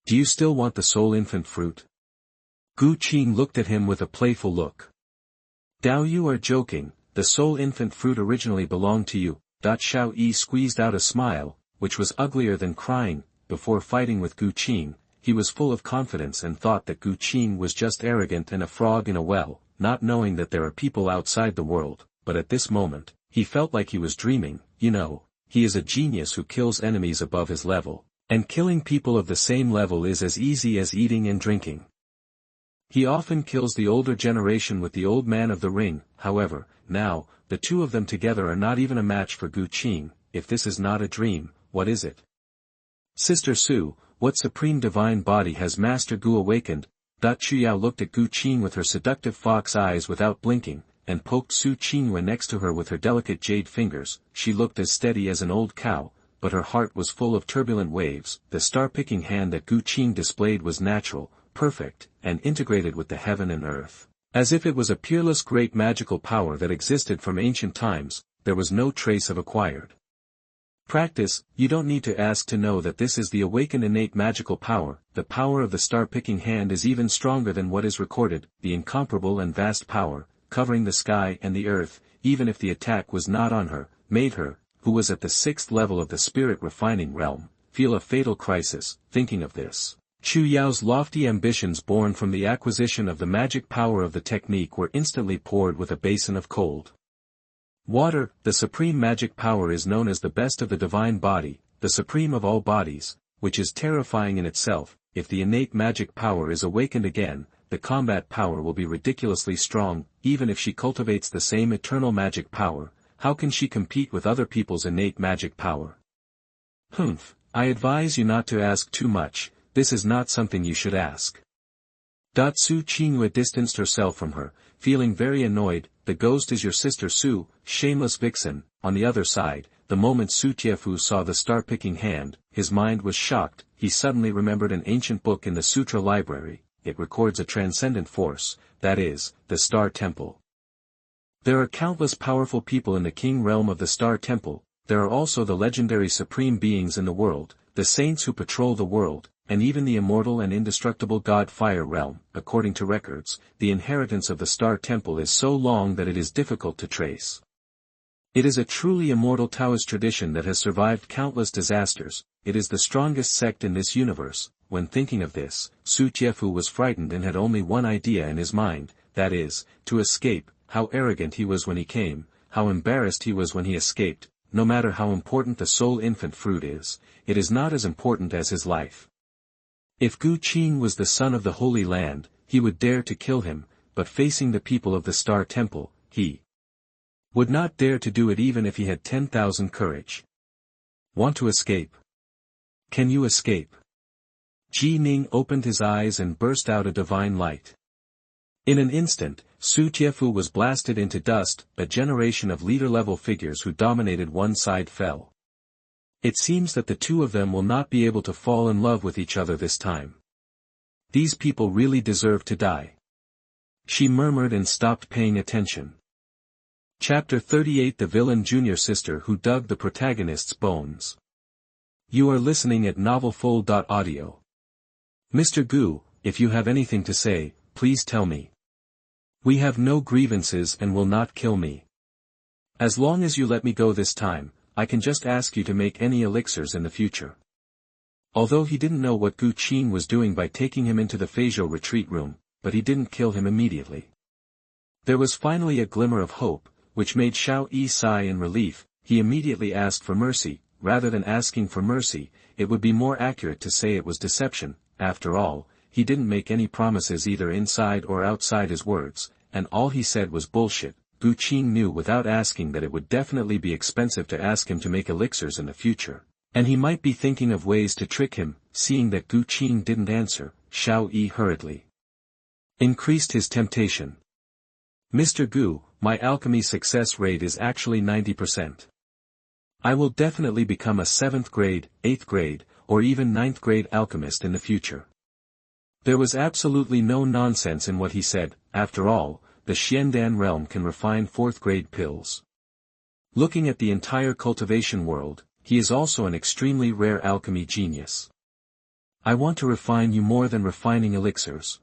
Do you still want the soul infant fruit? Gu Qing looked at him with a playful look. Dao, you are joking. The soul infant fruit originally belonged to you. Xiao Yi squeezed out a smile, which was uglier than crying. Before fighting with Gu Qing, he was full of confidence and thought that Gu Qing was just arrogant and a frog in a well, not knowing that there are people outside the world. But at this moment, he felt like he was dreaming. You know, he is a genius who kills enemies above his level, and killing people of the same level is as easy as eating and drinking. He often kills the older generation with the old man of the ring. However, now, the two of them together are not even a match for Gu Qing. If this is not a dream, what is it? Sister Su, what supreme divine body has Master Gu awakened? Chu Yao looked at Gu Qing with her seductive fox eyes without blinking, and poked Su Qingyue next to her with her delicate jade fingers. She looked as steady as an old cow, but her heart was full of turbulent waves. The star-picking hand that Gu Qing displayed was natural, perfect, and integrated with the heaven and earth. As if it was a peerless great magical power that existed from ancient times, there was no trace of acquired practice. You don't need to ask to know that this is the awakened innate magical power. The power of the star-picking hand is even stronger than what is recorded, the incomparable and vast power, covering the sky and the earth, even if the attack was not on her, made her, who was at the sixth level of the spirit refining realm, feel a fatal crisis. Thinking of this, Chu Yao's lofty ambitions born from the acquisition of the magic power of the technique were instantly poured with a basin of cold Water, the supreme magic power, is known as the best of the divine body, the supreme of all bodies, which is terrifying in itself. If the innate magic power is awakened again, the combat power will be ridiculously strong. Even if she cultivates the same eternal magic power, how can she compete with other people's innate magic power? Humph, I advise you not to ask too much. This is not something you should ask. Su Qinghua distanced herself from her, feeling very annoyed. The ghost is your sister Su, shameless vixen. On the other side, the moment Su Tiefu saw the star-picking hand, his mind was shocked. He suddenly remembered an ancient book in the Sutra library. It records a transcendent force, that is, the Star Temple. There are countless powerful people in the king realm of the Star Temple. There are also the legendary supreme beings in the world, the saints who patrol the world, and even the immortal and indestructible god Fire realm. According to records, the inheritance of the Star Temple is so long that it is difficult to trace. It is a truly immortal Taoist tradition that has survived countless disasters. It is the strongest sect in this universe. When thinking of this, Su Tiefu was frightened and had only one idea in his mind, that is, to escape. How arrogant he was when he came, how embarrassed he was when he escaped. No matter how important the soul infant fruit is, it is not as important as his life. If Gu Qing was the son of the Holy Land, he would dare to kill him, but facing the people of the Star Temple, he would not dare to do it even if he had 10,000 courage. Want to escape? Can you escape? Ji Ning opened his eyes and burst out a divine light. In an instant, Su Tiefu was blasted into dust. A generation of leader-level figures who dominated one side fell. It seems that the two of them will not be able to fall in love with each other this time. These people really deserve to die. She murmured and stopped paying attention. Chapter 38: The Villain Junior Sister Who Dug the Protagonist's Bones. You are listening at novelfull.audio. Mr. Gu, if you have anything to say, please tell me. We have no grievances and will not kill me. As long as you let me go this time, I can just ask you to make any elixirs in the future. Although he didn't know what Gu Qing was doing by taking him into the Feizhou retreat room, but he didn't kill him immediately. There was finally a glimmer of hope, which made Xiao Yi sigh in relief. He immediately asked for mercy. Rather than asking for mercy, it would be more accurate to say it was deception. After all, he didn't make any promises either inside or outside his words, and all he said was bullshit. Gu Qing knew without asking that it would definitely be expensive to ask him to make elixirs in the future, and he might be thinking of ways to trick him. Seeing that Gu Qing didn't answer, Xiao Yi hurriedly increased his temptation. Mr. Gu, my alchemy success rate is actually 90%. I will definitely become a 7th grade, 8th grade, or even 9th grade alchemist in the future. There was absolutely no nonsense in what he said. After all, the Xiandan realm can refine 4th grade pills. Looking at the entire cultivation world, he is also an extremely rare alchemy genius. I want to refine you more than refining elixirs.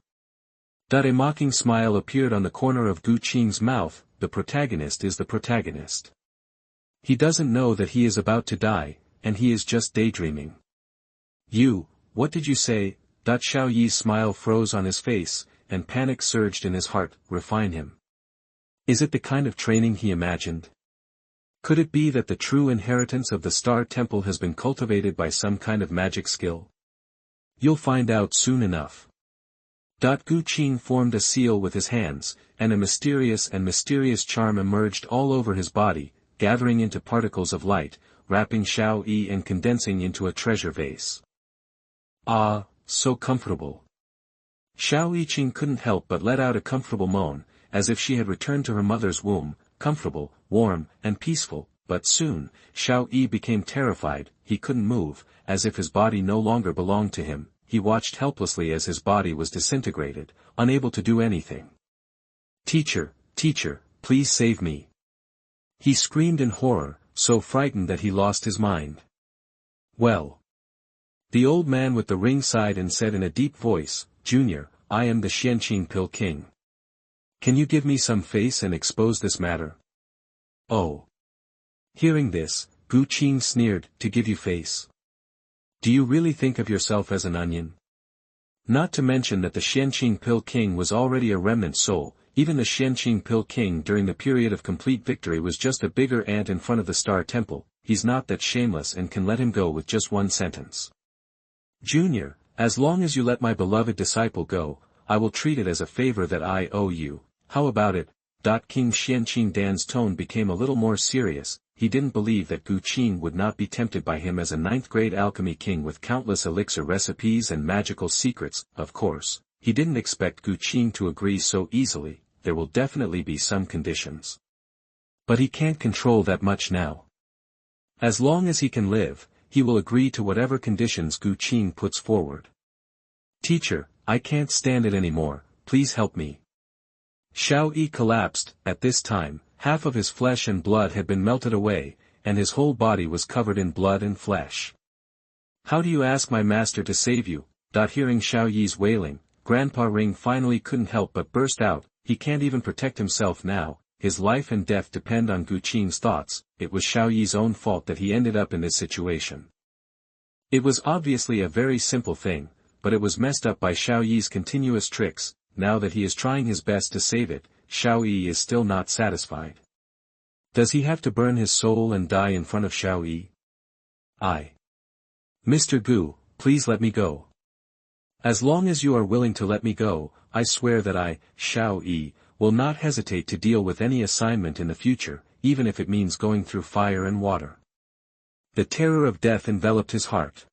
A mocking smile appeared on the corner of Gu Qing's mouth. The protagonist is the protagonist. He doesn't know that he is about to die, and he is just daydreaming. What did you say? Xiao Yi's smile froze on his face, and panic surged in his heart. Refine him. Is it the kind of training he imagined? Could it be that the true inheritance of the Star Temple has been cultivated by some kind of magic skill? You'll find out soon enough. Gu Qing formed a seal with his hands, and a mysterious charm emerged all over his body, gathering into particles of light, wrapping Xiao Yi and condensing into a treasure vase. Ah, so comfortable. Xiao Yiqing couldn't help but let out a comfortable moan, as if she had returned to her mother's womb, comfortable, warm, and peaceful. But soon, Xiao Yi became terrified. He couldn't move, as if his body no longer belonged to him. He watched helplessly as his body was disintegrated, unable to do anything. Teacher, please save me. He screamed in horror, so frightened that he lost his mind. Well. The old man with the ring sighed and said in a deep voice, Junior, I am the Xianqing Pill King. Can you give me some face and expose this matter? Oh. Hearing this, Gu Qing sneered, to give you face? Do you really think of yourself as an onion? Not to mention that the Xianqing Pill King was already a remnant soul. Even the Xianqing Pill King during the period of complete victory was just a bigger ant in front of the Star Temple. He's not that shameless and can let him go with just one sentence. Junior, as long as you let my beloved disciple go, I will treat it as a favor that I owe you. How about it? King Xianqing Dan's tone became a little more serious. He didn't believe that Gu Qing would not be tempted by him as a ninth-grade alchemy king with countless elixir recipes and magical secrets. Of course, he didn't expect Gu Qing to agree so easily. There will definitely be some conditions. But he can't control that much now. As long as he can live, he will agree to whatever conditions Gu Qing puts forward. Teacher, I can't stand it anymore, please help me. Xiao Yi collapsed. At this time, half of his flesh and blood had been melted away, and his whole body was covered in blood and flesh. How do you ask my master to save you? Hearing Xiao Yi's wailing, Grandpa Ring finally couldn't help but burst out. He can't even protect himself now, his life and death depend on Gu Qing's thoughts. It was Xiao Yi's own fault that he ended up in this situation. It was obviously a very simple thing, but it was messed up by Xiao Yi's continuous tricks. Now that he is trying his best to save it, Xiao Yi is still not satisfied. Does he have to burn his soul and die in front of Xiao Yi? Mr. Gu, please let me go. As long as you are willing to let me go, I swear that I, Xiao Yi, will not hesitate to deal with any assignment in the future, even if it means going through fire and water. The terror of death enveloped his heart.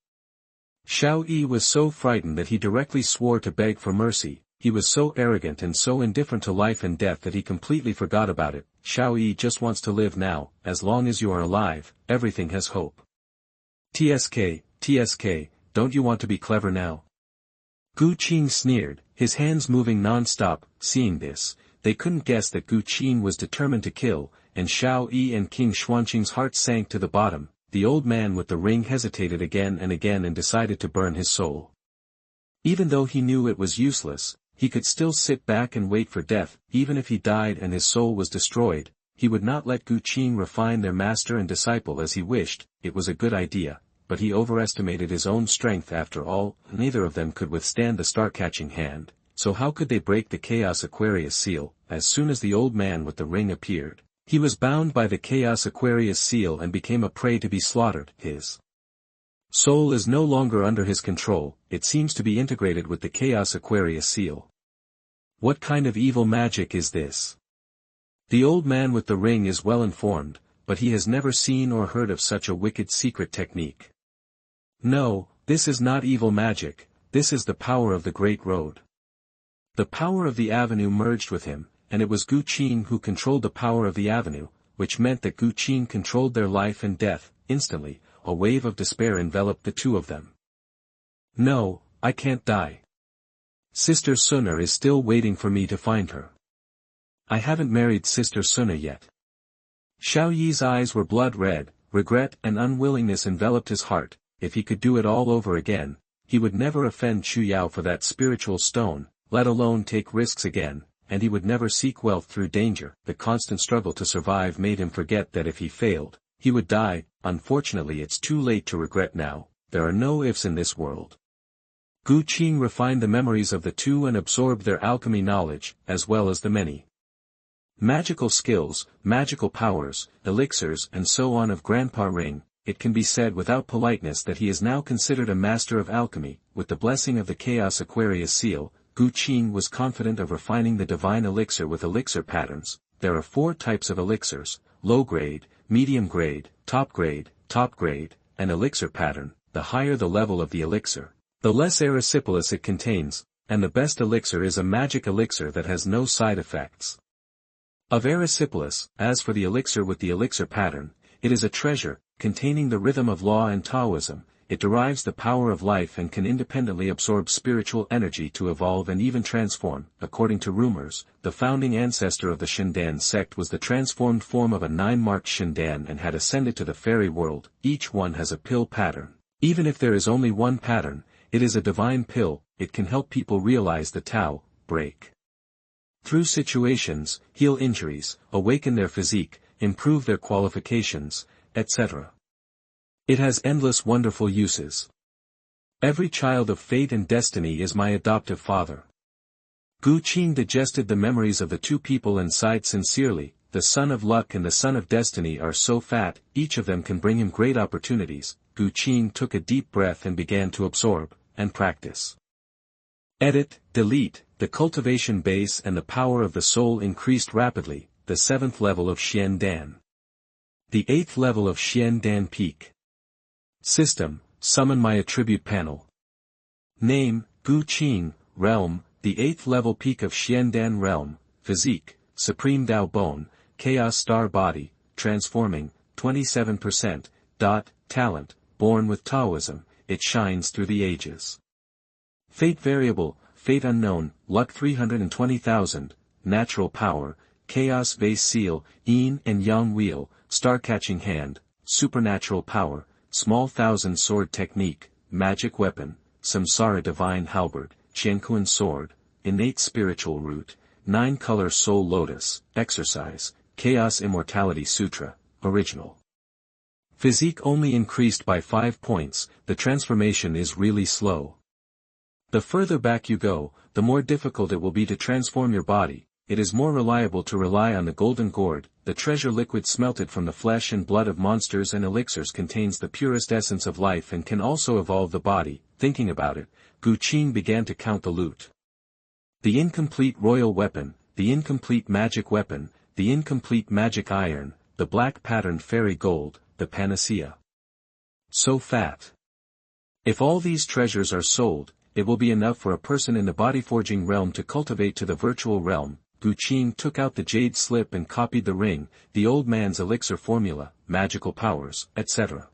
Xiao Yi was so frightened that he directly swore to beg for mercy. He was so arrogant and so indifferent to life and death that he completely forgot about it. Xiao Yi just wants to live now. As long as you are alive, everything has hope. TSK, don't you want to be clever now? Gu Qing sneered, his hands moving non-stop. Seeing this, they couldn't guess that Gu Qing was determined to kill, and Xiao Yi and King Xuanqing's hearts sank to the bottom. The old man with the ring hesitated again and again and decided to burn his soul. Even though he knew it was useless, he could still sit back and wait for death. Even if he died and his soul was destroyed, he would not let Gu Qing refine their master and disciple as he wished. It was a good idea, but he overestimated his own strength. After all, neither of them could withstand the star-catching hand, so how could they break the Chaos Aquarius seal? As soon as the old man with the ring appeared, he was bound by the Chaos Aquarius seal and became a prey to be slaughtered. His soul is no longer under his control, it seems to be integrated with the Chaos Aquarius seal. What kind of evil magic is this? The old man with the ring is well informed, but he has never seen or heard of such a wicked secret technique. No, this is not evil magic, this is the power of the Great Road. The power of the avenue merged with him, and it was Gu Qing who controlled the power of the avenue, which meant that Gu Qing controlled their life and death. Instantly, a wave of despair enveloped the two of them. No, I can't die. Sister Suna is still waiting for me to find her. I haven't married Sister Suna yet. Xiao Yi's eyes were blood red, regret and unwillingness enveloped his heart. If he could do it all over again, he would never offend Chu Yao for that spiritual stone, let alone take risks again, and he would never seek wealth through danger. The constant struggle to survive made him forget that if he failed, he would die. Unfortunately, it's too late to regret now. There are no ifs in this world. Gu Qing refined the memories of the two and absorbed their alchemy knowledge, as well as the many magical skills, magical powers, elixirs and so on of Grandpa Ring. It can be said without politeness that he is now considered a master of alchemy. With the blessing of the Chaos Aquarius seal, Gu Qing was confident of refining the divine elixir with elixir patterns. There are 4 types of elixirs: low grade, medium grade, top grade, and elixir pattern. The higher the level of the elixir, the less erysipelas it contains, and the best elixir is a magic elixir that has no side effects of erysipelas. As for the elixir with the elixir pattern, it is a treasure, containing the rhythm of law and Taoism. It derives the power of life and can independently absorb spiritual energy to evolve and even transform. According to rumors, the founding ancestor of the Shindan sect was the transformed form of a 9-marked Shindan and had ascended to the fairy world. Each one has a pill pattern. Even if there is only one pattern, it is a divine pill. It can help people realize the Tao, break through situations, heal injuries, awaken their physique, improve their qualifications, etc. It has endless wonderful uses. Every child of fate and destiny is my adoptive father. Gu Qing digested the memories of the two people and sighed sincerely. The son of luck and the son of destiny are so fat, each of them can bring him great opportunities. Gu Qing took a deep breath and began to absorb, and practice. Edit, delete, the cultivation base and the power of the soul increased rapidly, the 7th level of Xian Dan. The 8th level of Xian Dan peak. System, summon my attribute panel. Name, Gu Qing, realm, the 8th level peak of Xian Dan realm, physique, supreme Dao bone, chaos star body, transforming, 27%, talent, born with Taoism, it shines through the ages. Fate variable, fate unknown, luck 320,000, natural power, chaos vase seal, yin and yang wheel, star-catching hand, supernatural power, small thousand sword technique, magic weapon, samsara divine halberd, Xuanhuan sword, innate spiritual root, 9-color soul lotus, exercise, chaos immortality sutra, original. Physique only increased by 5 points, the transformation is really slow. The further back you go, the more difficult it will be to transform your body. It is more reliable to rely on the golden gourd. The treasure liquid smelted from the flesh and blood of monsters and elixirs contains the purest essence of life and can also evolve the body. Thinking about it, Gu Qing began to count the loot. The incomplete royal weapon, the incomplete magic weapon, the incomplete magic iron, the black patterned fairy gold, the panacea. So fat. If all these treasures are sold, it will be enough for a person in the body-forging realm to cultivate to the virtual realm. Gu Qing took out the jade slip and copied the ring, the old man's elixir formula, magical powers, etc.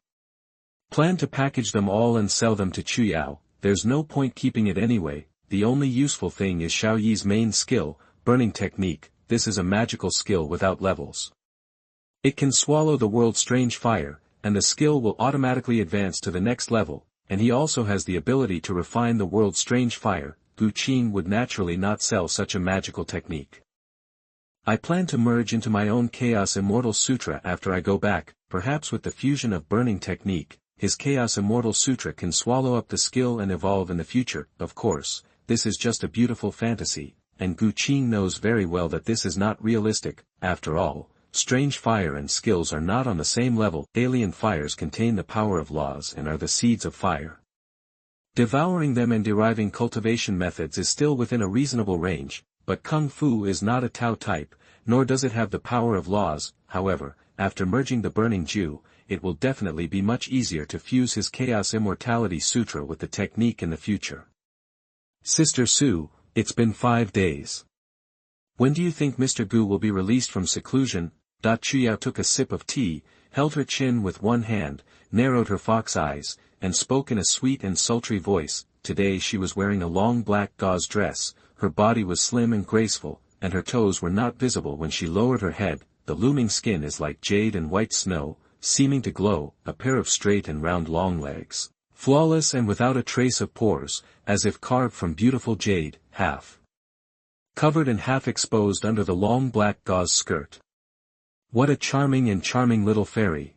Plan to package them all and sell them to Chu Yao. There's no point keeping it anyway. The only useful thing is Xiao Yi's main skill, burning technique. This is a magical skill without levels. It can swallow the world's strange fire, and the skill will automatically advance to the next level, and he also has the ability to refine the world's strange fire. Gu Qing would naturally not sell such a magical technique. I plan to merge into my own Chaos Immortal Sutra after I go back, perhaps with the fusion of burning technique. His Chaos Immortal Sutra can swallow up the skill and evolve in the future. Of course, this is just a beautiful fantasy, and Gu Qing knows very well that this is not realistic. After all, strange fire and skills are not on the same level. Alien fires contain the power of laws and are the seeds of fire. Devouring them and deriving cultivation methods is still within a reasonable range, but Kung Fu is not a Tao type, nor does it have the power of laws. However, after merging the Burning Jew, it will definitely be much easier to fuse his Chaos Immortality Sutra with the technique in the future. Sister Su, it's been 5 days. When do you think Mr. Gu will be released from seclusion? Chu Yao took a sip of tea, held her chin with one hand, narrowed her fox eyes, and spoke in a sweet and sultry voice. Today she was wearing a long black gauze dress, her body was slim and graceful, and her toes were not visible when she lowered her head. The looming skin is like jade and white snow, seeming to glow, a pair of straight and round long legs, flawless and without a trace of pores, as if carved from beautiful jade, half covered and half exposed under the long black gauze skirt. What a charming little fairy.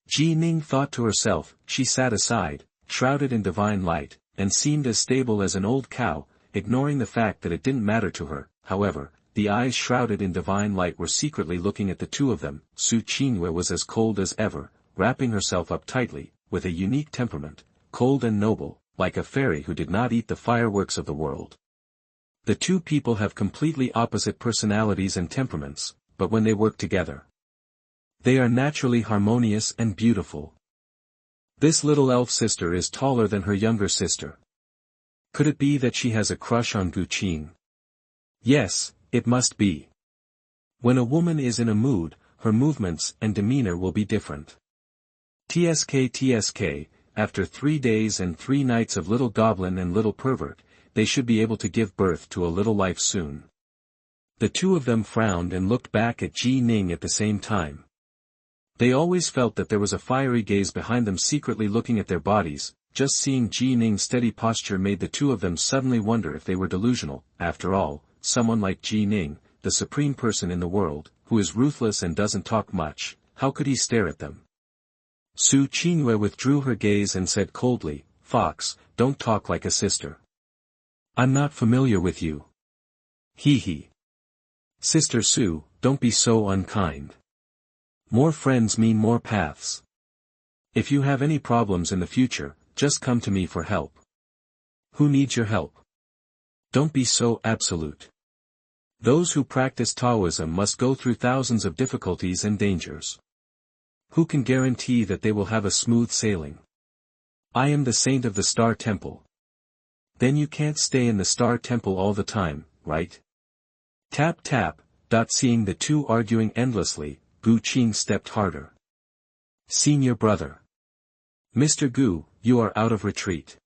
Ji Ning thought to herself. She sat aside, shrouded in divine light, and seemed as stable as an old cow, ignoring the fact that it didn't matter to her. However, the eyes shrouded in divine light were secretly looking at the two of them. Su Qingyue was as cold as ever, wrapping herself up tightly, with a unique temperament, cold and noble, like a fairy who did not eat the fireworks of the world. The two people have completely opposite personalities and temperaments, but when they work together, they are naturally harmonious and beautiful. This little elf sister is taller than her younger sister. Could it be that she has a crush on Gu Qing? Yes, it must be. When a woman is in a mood, her movements and demeanor will be different. TSK, after 3 days and 3 nights of little goblin and little pervert, they should be able to give birth to a little life soon. The two of them frowned and looked back at Ji Ning at the same time. They always felt that there was a fiery gaze behind them secretly looking at their bodies. Just seeing Ji Ning's steady posture made the two of them suddenly wonder if they were delusional. After all, someone like Ji Ning, the supreme person in the world, who is ruthless and doesn't talk much, how could he stare at them? Su Qingyue withdrew her gaze and said coldly, "Fox, don't talk like a sister. I'm not familiar with you." Hee hee. Sister Sue, don't be so unkind. More friends mean more paths. If you have any problems in the future, just come to me for help. Who needs your help? Don't be so absolute. Those who practice Taoism must go through thousands of difficulties and dangers. Who can guarantee that they will have a smooth sailing? I am the saint of the Star Temple. Then you can't stay in the Star Temple all the time, right? Tap tap. Seeing the two arguing endlessly, Gu Qing stepped harder. Senior brother. Mr. Gu, you are out of retreat.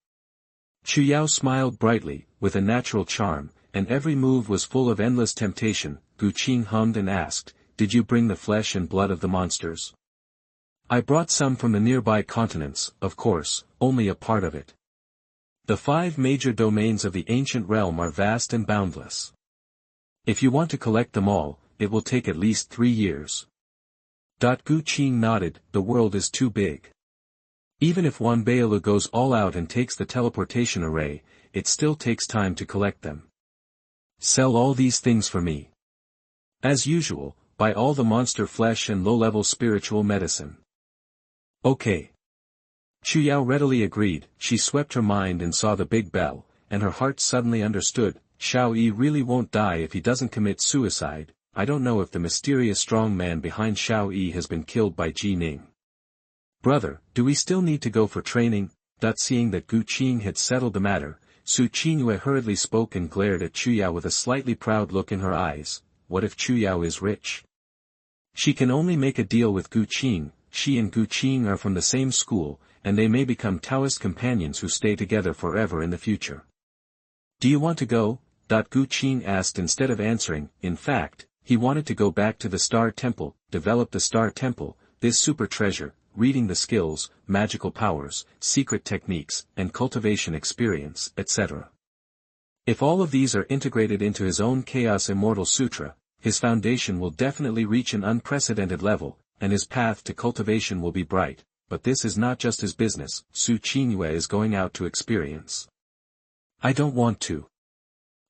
Chu Yao smiled brightly, with a natural charm, and every move was full of endless temptation. Gu Qing hummed and asked, did you bring the flesh and blood of the monsters? I brought some from the nearby continents, of course, only a part of it. The 5 major domains of the ancient realm are vast and boundless. If you want to collect them all, it will take at least 3 years. Gu Qing nodded, the world is too big. Even if Wan Bailu goes all out and takes the teleportation array, it still takes time to collect them. Sell all these things for me. As usual, buy all the monster flesh and low-level spiritual medicine. Okay. Chu Yao readily agreed. She swept her mind and saw the big bell, and her heart suddenly understood. Xiao Yi really won't die if he doesn't commit suicide. I don't know if the mysterious strong man behind Xiao Yi has been killed by Ji Ning. Brother, do we still need to go for training? Seeing that Gu Qing had settled the matter, Su Qingyue hurriedly spoke and glared at Chu Yao with a slightly proud look in her eyes. What if Chu Yao is rich? She can only make a deal with Gu Qing. She and Gu Qing are from the same school, and they may become Taoist companions who stay together forever in the future. Do you want to go? Gu Qing asked instead of answering. In fact, he wanted to go back to the Star Temple, develop the Star Temple, this super treasure, reading the skills, magical powers, secret techniques, and cultivation experience, etc. If all of these are integrated into his own Chaos Immortal Sutra, his foundation will definitely reach an unprecedented level, and his path to cultivation will be bright. But this is not just his business. Su Qingyue is going out to experience. I don't want to.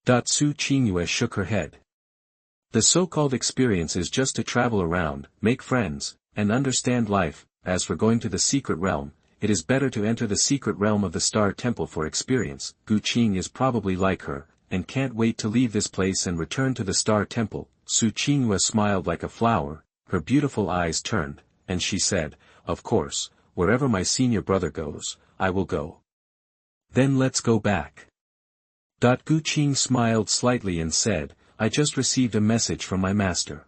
Su Qingyue shook her head. The so-called experience is just to travel around, make friends, and understand life. As for going to the secret realm, it is better to enter the secret realm of the Star Temple for experience. Gu Qing is probably like her, and can't wait to leave this place and return to the Star Temple. Su Qingyue smiled like a flower, her beautiful eyes turned, and she said, of course, wherever my senior brother goes, I will go. Then let's go back. Gu Qing smiled slightly and said, I just received a message from my master.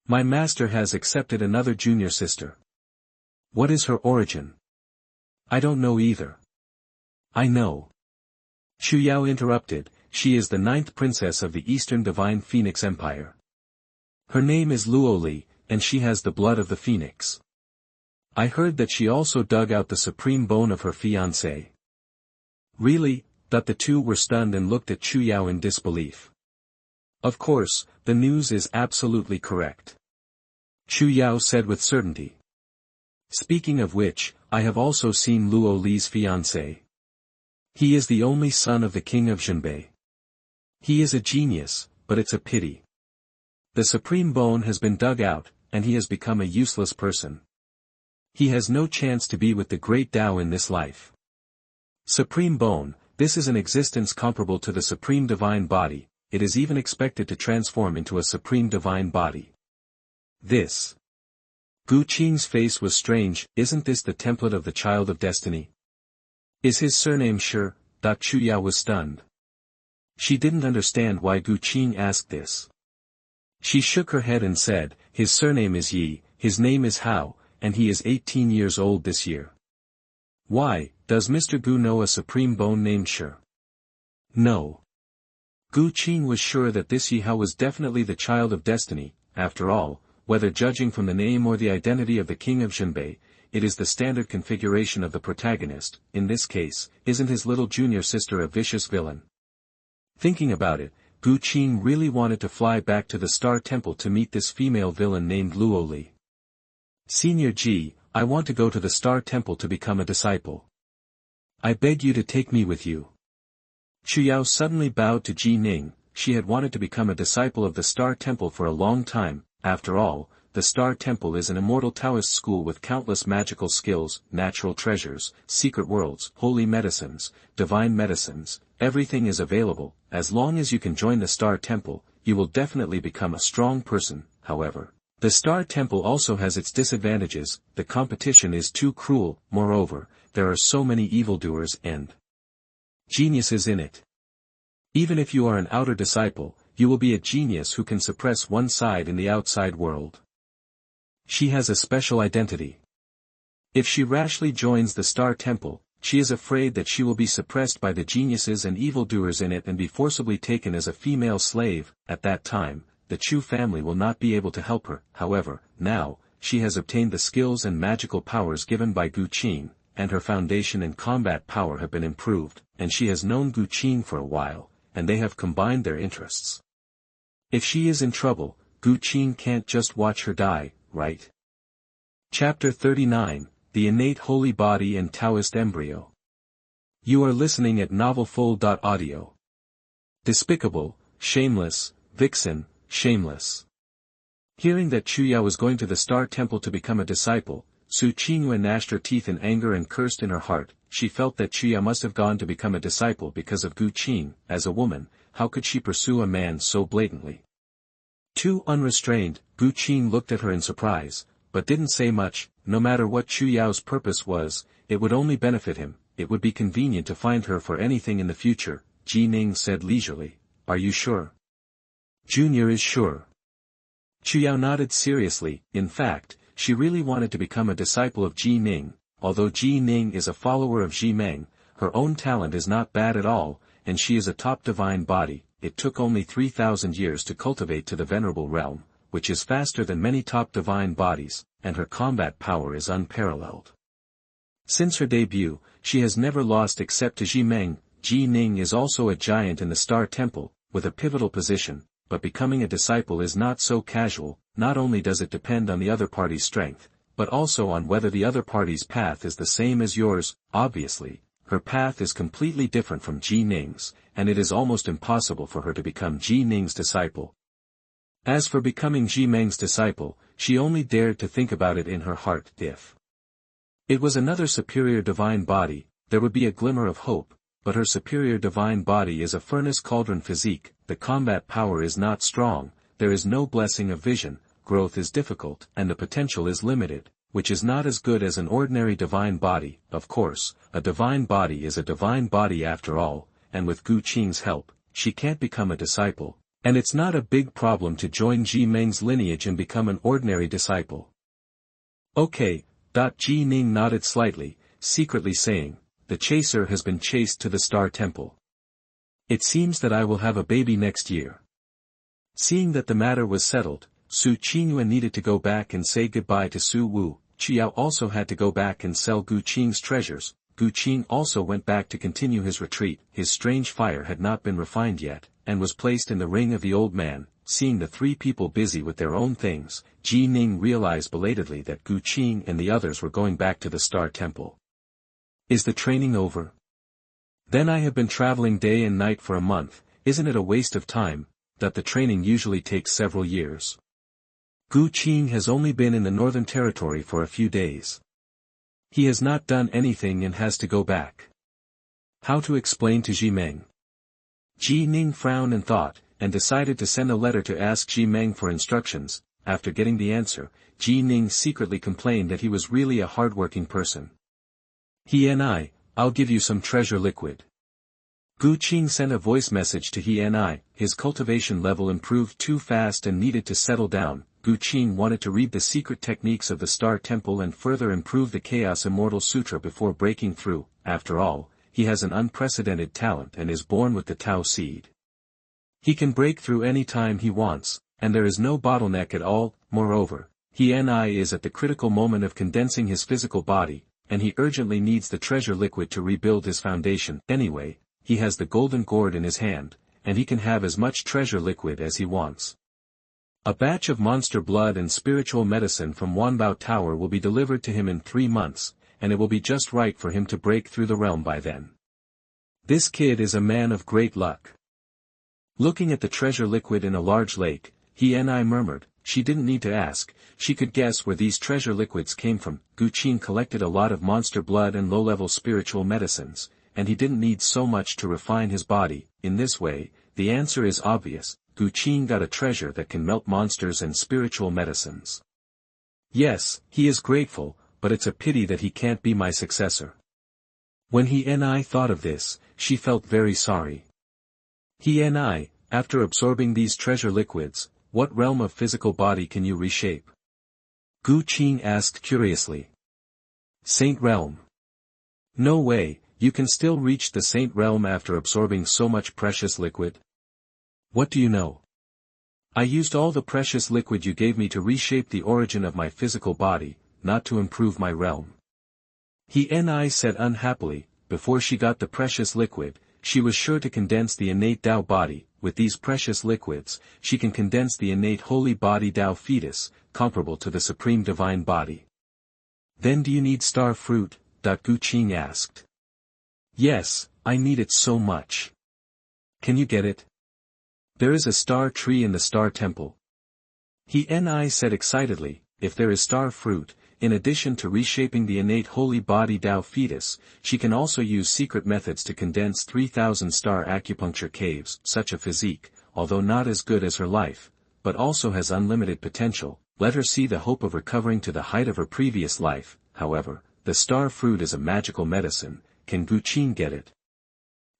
My master has accepted another junior sister. What is her origin? I don't know either. I know. Chu Yao interrupted, she is the 9th princess of the Eastern Divine Phoenix Empire. Her name is Luo Li, and she has the blood of the phoenix. I heard that she also dug out the supreme bone of her fiancé. Really? The two were stunned and looked at Chu Yao in disbelief. Of course, the news is absolutely correct. Chu Yao said with certainty. Speaking of which, I have also seen Luo Li's fiancé. He is the only son of the king of Zhenbei. He is a genius, but it's a pity. The supreme bone has been dug out, and he has become a useless person. He has no chance to be with the great Tao in this life. Supreme bone, this is an existence comparable to the supreme divine body, it is even expected to transform into a supreme divine body. This. Gu Qing's face was strange. Isn't this the template of the child of destiny? Is his surname Shi? Chu Yao was stunned. She didn't understand why Gu Qing asked this. She shook her head and said, his surname is Yi, his name is Hao, and he is 18 years old this year. Why, does Mr. Gu know a supreme bone named Shi? No. Gu Qing was sure that this Yi Hao was definitely the child of destiny. After all, whether judging from the name or the identity of the king of Zhenbei, it is the standard configuration of the protagonist. In this case, isn't his little junior sister a vicious villain? Thinking about it, Gu Qing really wanted to fly back to the Star Temple to meet this female villain named Luo Li. Senior Ji, I want to go to the Star Temple to become a disciple. I beg you to take me with you. Chu Yao suddenly bowed to Ji Ning. she had wanted to become a disciple of the Star Temple for a long time. After all, the Star Temple is an immortal Taoist school with countless magical skills, natural treasures, secret worlds, holy medicines, divine medicines. Everything is available. As long as you can join the Star Temple, you will definitely become a strong person. However, the Star Temple also has its disadvantages. The competition is too cruel. Moreover, there are so many evildoers and geniuses in it. Even if you are an outer disciple, you will be a genius who can suppress one side in the outside world. She has a special identity. If she rashly joins the Star Temple, she is afraid that she will be suppressed by the geniuses and evildoers in it and be forcibly taken as a female slave. At that time, the Chu family will not be able to help her. However, now, she has obtained the skills and magical powers given by Gu Qing, and her foundation and combat power have been improved, and she has known Gu Qing for a while, and they have combined their interests. If she is in trouble, Gu Qing can't just watch her die, right? Chapter 39, The Innate Holy Body and Taoist Embryo. You are listening at novelfull.audio. Despicable, shameless, vixen, shameless. Hearing that Chu Yao was going to the Star Temple to become a disciple, Xuanhuan gnashed her teeth in anger and cursed in her heart. She felt that Chu Yao must have gone to become a disciple because of Gu Qing. As a woman, how could she pursue a man so blatantly? Too unrestrained, Gu Qing looked at her in surprise, but didn't say much. No matter what Chu Yao's purpose was, it would only benefit him. It would be convenient to find her for anything in the future. Ji Ning said leisurely. Are you sure? Junior is sure. Chu Yao nodded seriously. In fact, she really wanted to become a disciple of Ji Ning. Although Ji Ning is a follower of Ji Meng, her own talent is not bad at all, and she is a top divine body. It took only 3,000 years to cultivate to the venerable realm, which is faster than many top divine bodies, and her combat power is unparalleled. Since her debut, she has never lost except to Ji Meng. Ji Ning is also a giant in the Star Temple, with a pivotal position, but becoming a disciple is not so casual. Not only does it depend on the other party's strength, but also on whether the other party's path is the same as yours. Obviously, her path is completely different from Ji Ning's, and it is almost impossible for her to become Ji Ning's disciple. As for becoming Ji Meng's disciple, she only dared to think about it in her heart. If it was another superior divine body, there would be a glimmer of hope, but her superior divine body is a furnace cauldron physique. The combat power is not strong, there is no blessing of vision, growth is difficult, and the potential is limited, which is not as good as an ordinary divine body. Of course, a divine body is a divine body after all, and with Gu Qing's help, she can't become a disciple, and it's not a big problem to join Ji Meng's lineage and become an ordinary disciple. Okay. Ji Ning nodded slightly, secretly saying, the chaser has been chased to the Star Temple. It seems that I will have a baby next year. Seeing that the matter was settled, Xuanhuan needed to go back and say goodbye to Su Wu. Chu Yao also had to go back and sell Gu Qing's treasures. Gu Qing also went back to continue his retreat. His strange fire had not been refined yet, and was placed in the ring of the old man. Seeing the three people busy with their own things, Ji Ning realized belatedly that Gu Qing and the others were going back to the Star Temple. Is the training over? Then I have been traveling day and night for a month. Isn't it a waste of time, that the training usually takes several years? Gu Qing has only been in the Northern Territory for a few days. He has not done anything and has to go back. How to explain to Ji Meng? Ji Ning frowned and thought, and decided to send a letter to ask Ji Meng for instructions. After getting the answer, Ji Ning secretly complained that he was really a hardworking person. I'll give you some treasure liquid. Gu Qing sent a voice message to his cultivation level improved too fast and needed to settle down. Gu Qing wanted to read the secret techniques of the Star Temple and further improve the Chaos Immortal Sutra before breaking through. After all, he has an unprecedented talent and is born with the Tao seed. He can break through any time he wants, and there is no bottleneck at all. Moreover, he is at the critical moment of condensing his physical body, and he urgently needs the treasure liquid to rebuild his foundation. Anyway, he has the golden gourd in his hand, and he can have as much treasure liquid as he wants. A batch of monster blood and spiritual medicine from Wanbao Tower will be delivered to him in 3 months, and it will be just right for him to break through the realm by then. This kid is a man of great luck. Looking at the treasure liquid in a large lake, he and I murmured, she didn't need to ask, she could guess where these treasure liquids came from. Gu Qing collected a lot of monster blood and low-level spiritual medicines, and he didn't need so much to refine his body. In this way, the answer is obvious, Gu Qing got a treasure that can melt monsters and spiritual medicines. Yes, he is grateful, but it's a pity that he can't be my successor. When he and I thought of this, she felt very sorry. He and I, after absorbing these treasure liquids, what realm of physical body can you reshape? Gu Qing asked curiously. Saint realm. No way, you can still reach the saint realm after absorbing so much precious liquid. What do you know? I used all the precious liquid you gave me to reshape the origin of my physical body, not to improve my realm. He and I said unhappily, before she got the precious liquid, she was sure to condense the innate Tao body. With these precious liquids, she can condense the innate holy body Tao fetus, comparable to the supreme divine body. Then do you need star fruit? Gu Qing asked. Yes, I need it so much. Can you get it? There is a star tree in the star temple. He and I said excitedly, if there is star fruit, in addition to reshaping the innate holy body Tao fetus, she can also use secret methods to condense 3,000 star acupuncture caves. Such a physique, although not as good as her life, but also has unlimited potential. Let her see the hope of recovering to the height of her previous life. However, the star fruit is a magical medicine. Can Gu Qing get it?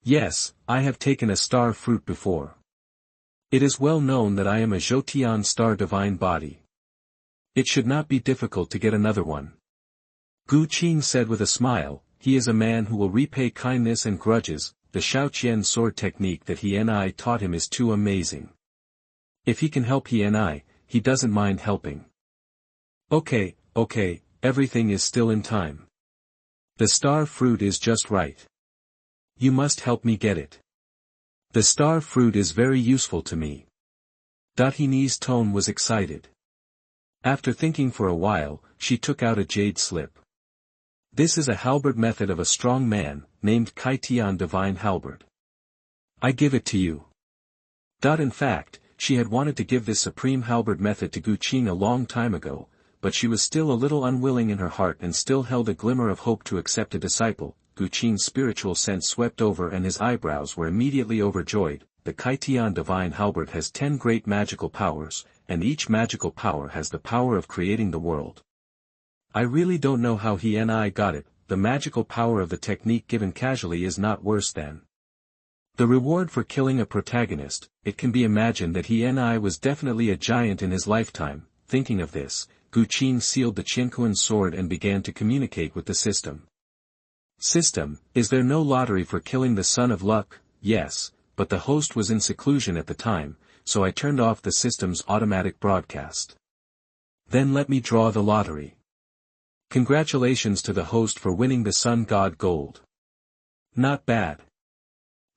Yes, I have taken a star fruit before. It is well known that I am a Zhoutian star divine body. It should not be difficult to get another one. Gu Qing said with a smile, he is a man who will repay kindness and grudges. The Shaoqian sword technique that he and I taught him is too amazing. If he can help he and I, he doesn't mind helping. Okay, everything is still in time. The star fruit is just right. You must help me get it. The star fruit is very useful to me. Hini's tone was excited. After thinking for a while, she took out a jade slip. This is a halberd method of a strong man, named Kai Tian Divine Halberd. I give it to you. In fact, she had wanted to give this supreme halberd method to Gu Qing a long time ago, but she was still a little unwilling in her heart and still held a glimmer of hope to accept a disciple. Gu Qing's spiritual sense swept over and his eyebrows were immediately overjoyed. The Kai Tian Divine Halberd has 10 great magical powers, and each magical power has the power of creating the world. I really don't know how he and I got it. The magical power of the technique given casually is not worse than the reward for killing a protagonist. It can be imagined that he and I was definitely a giant in his lifetime. Thinking of this, Gu Qing sealed the Xuanhuan sword and began to communicate with the system. System, is there no lottery for killing the son of luck? Yes, but the host was in seclusion at the time, so I turned off the system's automatic broadcast. Then let me draw the lottery. Congratulations to the host for winning the Sun God Gold. Not bad.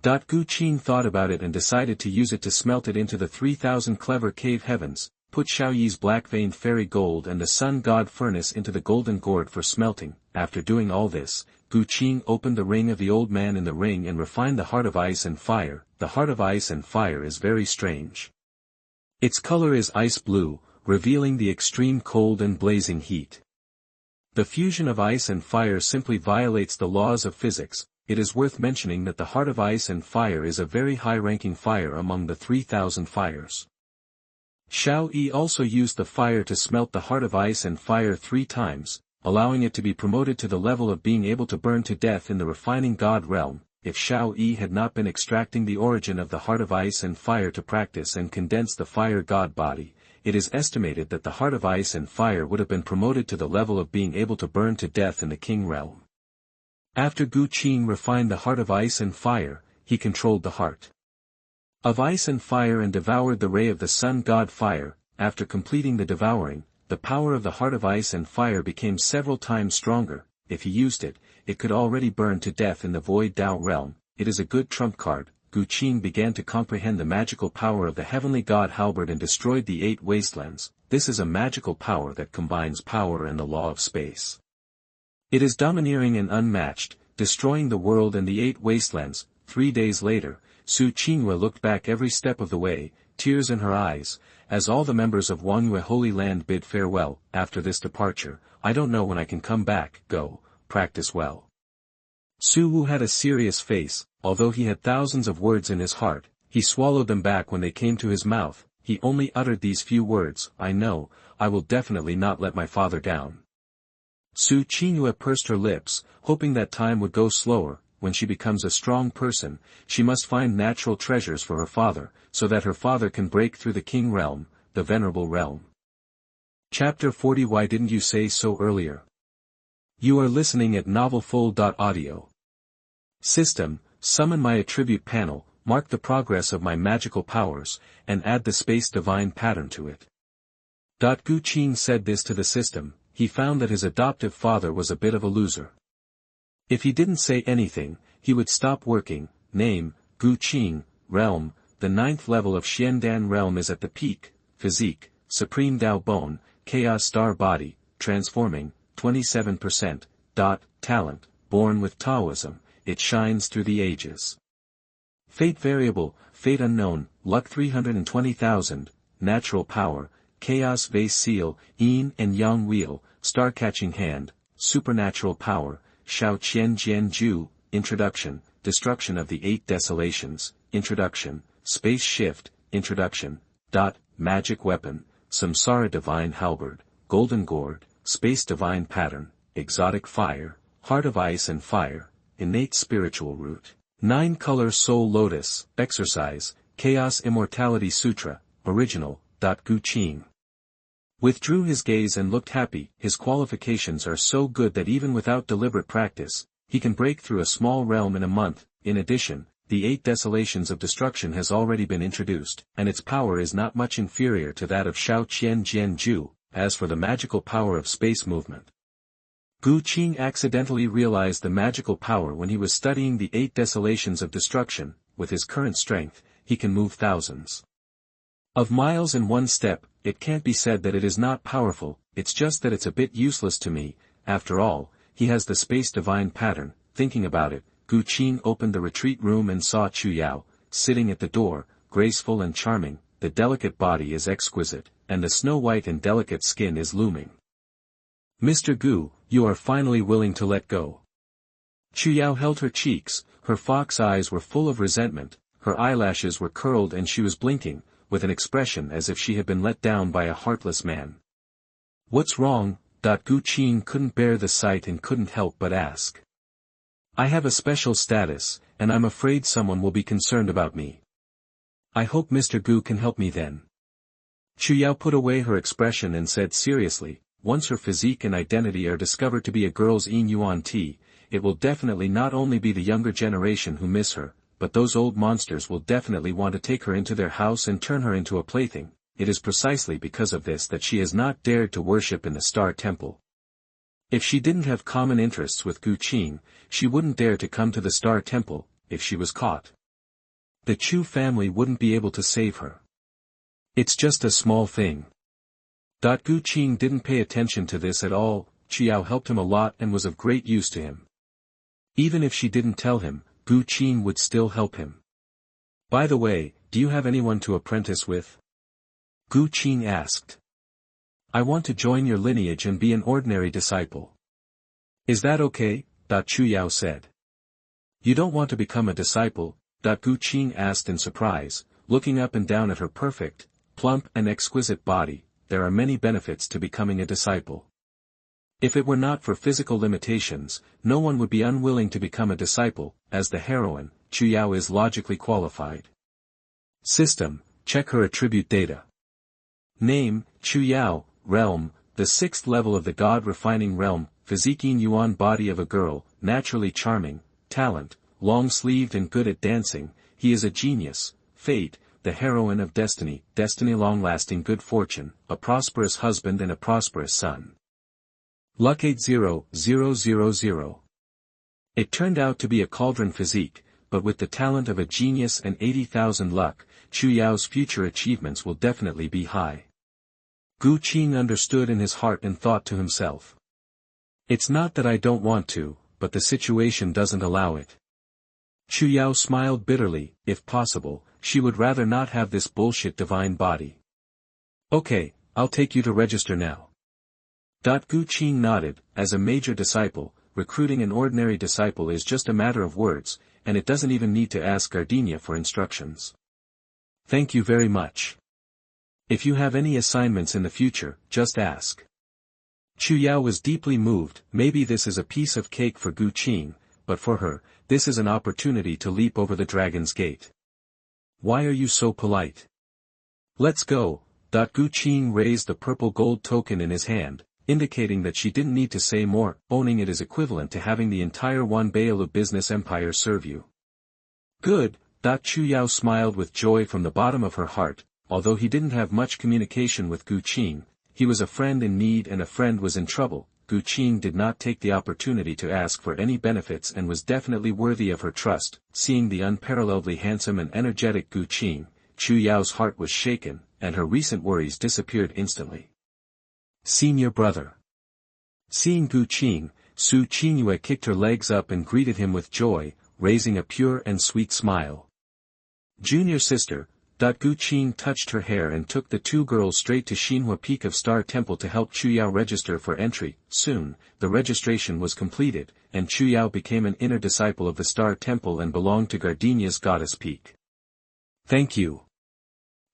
Gu Qing thought about it and decided to use it to smelt it into the 3,000 clever cave heavens, put Xiaoyi's black-veined fairy gold and the Sun God furnace into the golden gourd for smelting. After doing all this, Gu Qing opened the ring of the old man in the ring and refined the heart of ice and fire. The heart of ice and fire is very strange. Its color is ice blue, revealing the extreme cold and blazing heat. The fusion of ice and fire simply violates the laws of physics. It is worth mentioning that the heart of ice and fire is a very high-ranking fire among the 3,000 fires. Xiao Yi also used the fire to smelt the heart of ice and fire 3 times, allowing it to be promoted to the level of being able to burn to death in the refining god realm. If Xiao Yi had not been extracting the origin of the heart of ice and fire to practice and condense the fire god body, it is estimated that the heart of ice and fire would have been promoted to the level of being able to burn to death in the king realm. After Gu Qing refined the heart of ice and fire, he controlled the heart of ice and fire and devoured the ray of the sun god fire. After completing the devouring, the power of the heart of ice and fire became several times stronger. If he used it, it could already burn to death in the void Tao realm. It is a good trump card. Gu Qing began to comprehend the magical power of the heavenly god halberd and destroyed the 8 wastelands. This is a magical power that combines power and the law of space. It is domineering and unmatched, destroying the world and the 8 wastelands. 3 days later, Su Qinghua looked back every step of the way, tears in her eyes, as all the members of Xuanhuan Holy Land bid farewell. After this departure, I don't know when I can come back. Go, practice well. Su Wu had a serious face, although he had thousands of words in his heart, he swallowed them back when they came to his mouth. He only uttered these few words, I know, I will definitely not let my father down. Su Qinghua pursed her lips, hoping that time would go slower. When she becomes a strong person, she must find natural treasures for her father, so that her father can break through the king realm, the venerable realm. Chapter 40. Why didn't you say so earlier? You are listening at novelfull.audio. System, summon my attribute panel, mark the progress of my magical powers, and add the space divine pattern to it. Gu Qing said this to the system. He found that his adoptive father was a bit of a loser. If he didn't say anything, he would stop working. Name, Gu Qing, realm, the 9th level of Xiandan realm is at the peak, physique, supreme Dao bone, chaos star body, transforming, 27%, talent, born with Taoism, it shines through the ages. Fate variable, fate unknown, luck 320,000, natural power, chaos vase seal, yin and yang wheel, star catching hand, supernatural power, Shao Qian Jian Ju, Introduction, Destruction of the 8 Desolations, Introduction, Space Shift, Introduction, Magic Weapon, Samsara Divine Halberd, Golden Gourd, Space Divine Pattern, Exotic Fire, Heart of Ice and Fire, Innate Spiritual Root, 9-Color Soul Lotus, Exercise, Chaos Immortality Sutra, Original, Gu Qing withdrew his gaze and looked happy. His qualifications are so good that even without deliberate practice, he can break through a small realm in a month. In addition, the 8 Desolations of Destruction has already been introduced, and its power is not much inferior to that of Shao Qian Jian Ju. As for the magical power of space movement, Gu Qing accidentally realized the magical power when he was studying the 8 Desolations of Destruction. With his current strength, he can move thousands of miles in one step. It can't be said that it is not powerful, it's just that it's a bit useless to me. After all, he has the space divine pattern. Thinking about it, Gu Qing opened the retreat room and saw Chu Yao, sitting at the door, graceful and charming. The delicate body is exquisite, and the snow-white and delicate skin is looming. Mr. Gu, you are finally willing to let go. Chu Yao held her cheeks, her fox eyes were full of resentment, her eyelashes were curled and she was blinking, with an expression as if she had been let down by a heartless man. What's wrong? Gu Qing couldn't bear the sight and couldn't help but ask. I have a special status, and I'm afraid someone will be concerned about me. I hope Mr. Gu can help me then. Chu Yao put away her expression and said seriously, once her physique and identity are discovered to be a girl's Yin Yuan Ti, it will definitely not only be the younger generation who miss her, but those old monsters will definitely want to take her into their house and turn her into a plaything. It is precisely because of this that she has not dared to worship in the Star Temple. If she didn't have common interests with Gu Qing, she wouldn't dare to come to the Star Temple. If she was caught, the Chu family wouldn't be able to save her. It's just a small thing. Gu Qing didn't pay attention to this at all. Chu Yao helped him a lot and was of great use to him. Even if she didn't tell him, Gu Qing would still help him. By the way, do you have anyone to apprentice with? Gu Qing asked. I want to join your lineage and be an ordinary disciple. Is that okay? Chu Yao said. You don't want to become a disciple? Gu Qing asked in surprise, looking up and down at her perfect, plump and exquisite body. There are many benefits to becoming a disciple. If it were not for physical limitations, no one would be unwilling to become a disciple. As the heroine, Chu Yao is logically qualified. System, check her attribute data. Name, Chu Yao, realm, the 6th level of the God-refining realm, physique Yin Yuan body of a girl, naturally charming, talent, long-sleeved and good at dancing, he is a genius, fate, the heroine of destiny, long-lasting good fortune, a prosperous husband and a prosperous son. Luck 80000. It turned out to be a cauldron physique, but with the talent of a genius and 80,000 luck, Chu Yao's future achievements will definitely be high. Gu Qing understood in his heart and thought to himself. It's not that I don't want to, but the situation doesn't allow it. Chu Yao smiled bitterly. If possible, she would rather not have this bullshit divine body. Okay, I'll take you to register now. Gu Qing nodded. As a major disciple, recruiting an ordinary disciple is just a matter of words, and it doesn't even need to ask Gardenia for instructions. Thank you very much. If you have any assignments in the future, just ask. Chu Yao was deeply moved. Maybe this is a piece of cake for Gu Qing, but for her, this is an opportunity to leap over the dragon's gate. Why are you so polite? Let's go. Gu Qing raised the purple gold token in his hand, indicating that she didn't need to say more. Owning it is equivalent to having the entire Wanbailu business empire serve you. Good. Chu Yao smiled with joy from the bottom of her heart. Although he didn't have much communication with Gu Qing, he was a friend in need and a friend was in trouble. Gu Qing did not take the opportunity to ask for any benefits and was definitely worthy of her trust. Seeing the unparalleledly handsome and energetic Gu Qing, Chu Yao's heart was shaken, and her recent worries disappeared instantly. Senior brother. Seeing Gu Qing, Su Qingyue kicked her legs up and greeted him with joy, raising a pure and sweet smile. Junior sister. Gu Qing touched her hair and took the two girls straight to Xuanhuan Peak of Star Temple to help Chu Yao register for entry. Soon, the registration was completed, and Chu Yao became an inner disciple of the Star Temple and belonged to Gardenia's Goddess Peak. Thank you.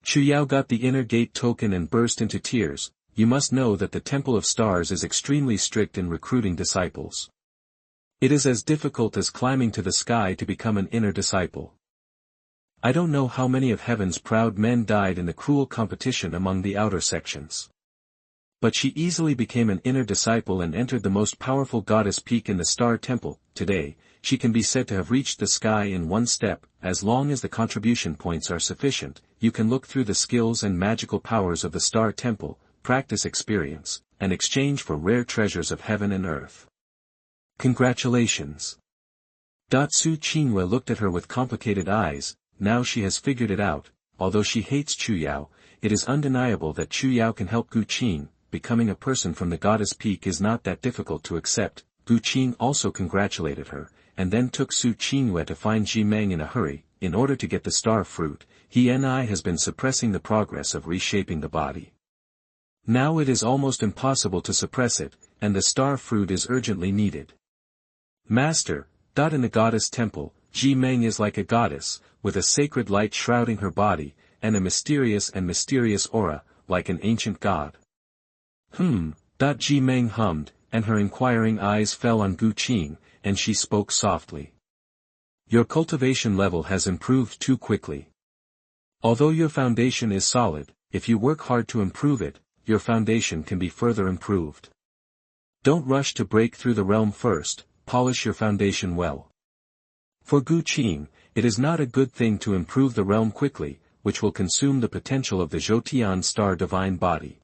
Chu Yao got the inner gate token and burst into tears. You must know that the Temple of Stars is extremely strict in recruiting disciples. It is as difficult as climbing to the sky to become an inner disciple. I don't know how many of heaven's proud men died in the cruel competition among the outer sections. But she easily became an inner disciple and entered the most powerful goddess peak in the Star Temple. Today, she can be said to have reached the sky in one step. As long as the contribution points are sufficient, you can look through the skills and magical powers of the Star Temple, practice experience, and exchange for rare treasures of heaven and earth. Congratulations. Su Qingyue looked at her with complicated eyes. Now she has figured it out. Although she hates Chu Yao, it is undeniable that Chu Yao can help Gu Qing. Becoming a person from the Goddess Peak is not that difficult to accept. Gu Qing also congratulated her, and then took Su Qingyue to find Jimeng in a hurry. In order to get the star fruit, he has been suppressing the progress of reshaping the body. Now it is almost impossible to suppress it, and the star fruit is urgently needed. Master. In the Goddess Temple, Jimeng is like a goddess, with a sacred light shrouding her body, and a mysterious aura, like an ancient god. Jimeng hummed, and her inquiring eyes fell on Gu Qing, and she spoke softly. Your cultivation level has improved too quickly. Although your foundation is solid, if you work hard to improve it, your foundation can be further improved. Don't rush to break through the realm first, polish your foundation well. For Gu Qing, it is not a good thing to improve the realm quickly, which will consume the potential of the Zhoutian star divine body.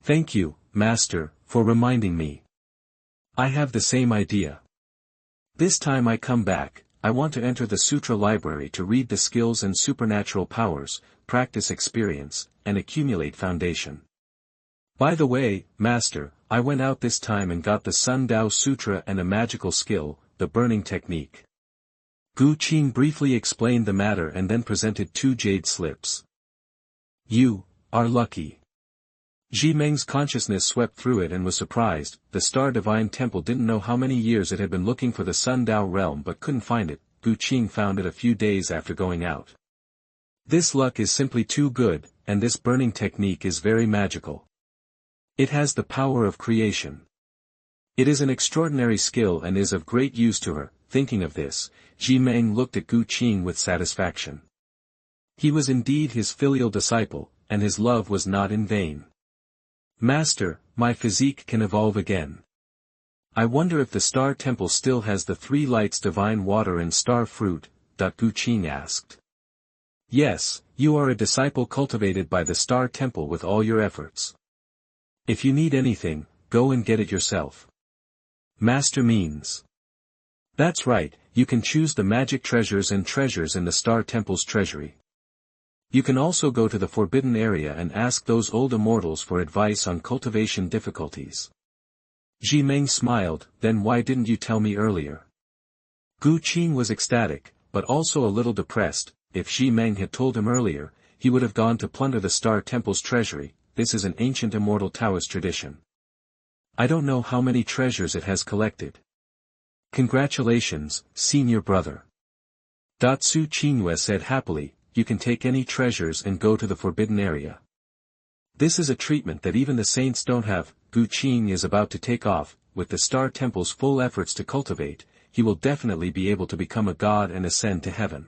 Thank you, Master, for reminding me. I have the same idea. This time I come back, I want to enter the Sutra library to read the skills and supernatural powers, practice experience, and accumulate foundation. By the way, Master, I went out this time and got the Sun Dao Sutra and a magical skill, the burning technique. Gu Qing briefly explained the matter and then presented 2 jade slips. You are lucky. Jimeng's consciousness swept through it and was surprised. The Star Divine Temple didn't know how many years it had been looking for the Sun Dao realm but couldn't find it. Gu Qing found it a few days after going out. This luck is simply too good, and this burning technique is very magical. It has the power of creation. It is an extraordinary skill and is of great use to her. Thinking of this, Jimeng looked at Gu Qing with satisfaction. He was indeed his filial disciple, and his love was not in vain. Master, my physique can evolve again. I wonder if the Star Temple still has the 3 lights divine water and star fruit, Gu Qing asked. Yes, you are a disciple cultivated by the Star Temple with all your efforts. If you need anything, go and get it yourself. Master means. That's right, you can choose the magic treasures and treasures in the Star Temple's treasury. You can also go to the forbidden area and ask those old immortals for advice on cultivation difficulties. Jimeng smiled. Then why didn't you tell me earlier? Gu Qing was ecstatic. but also a little depressed. If Xi Meng had told him earlier, he would have gone to plunder the Star Temple's treasury. This is an ancient immortal Taoist tradition. I don't know how many treasures it has collected. Congratulations, senior brother. Su Qingyue said happily, you can take any treasures and go to the forbidden area. This is a treatment that even the saints don't have. Gu Qing is about to take off. With the Star Temple's full efforts to cultivate, he will definitely be able to become a god and ascend to heaven.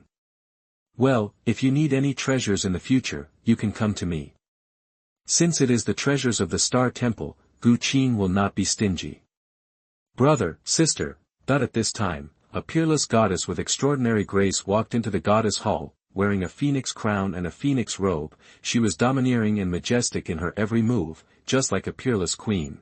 Well, if you need any treasures in the future, you can come to me. Since it is the treasures of the Star Temple, Gu Qing will not be stingy. Brother, sister, at this time, a peerless goddess with extraordinary grace walked into the goddess hall, wearing a phoenix crown and a phoenix robe. She was domineering and majestic in her every move, just like a peerless queen.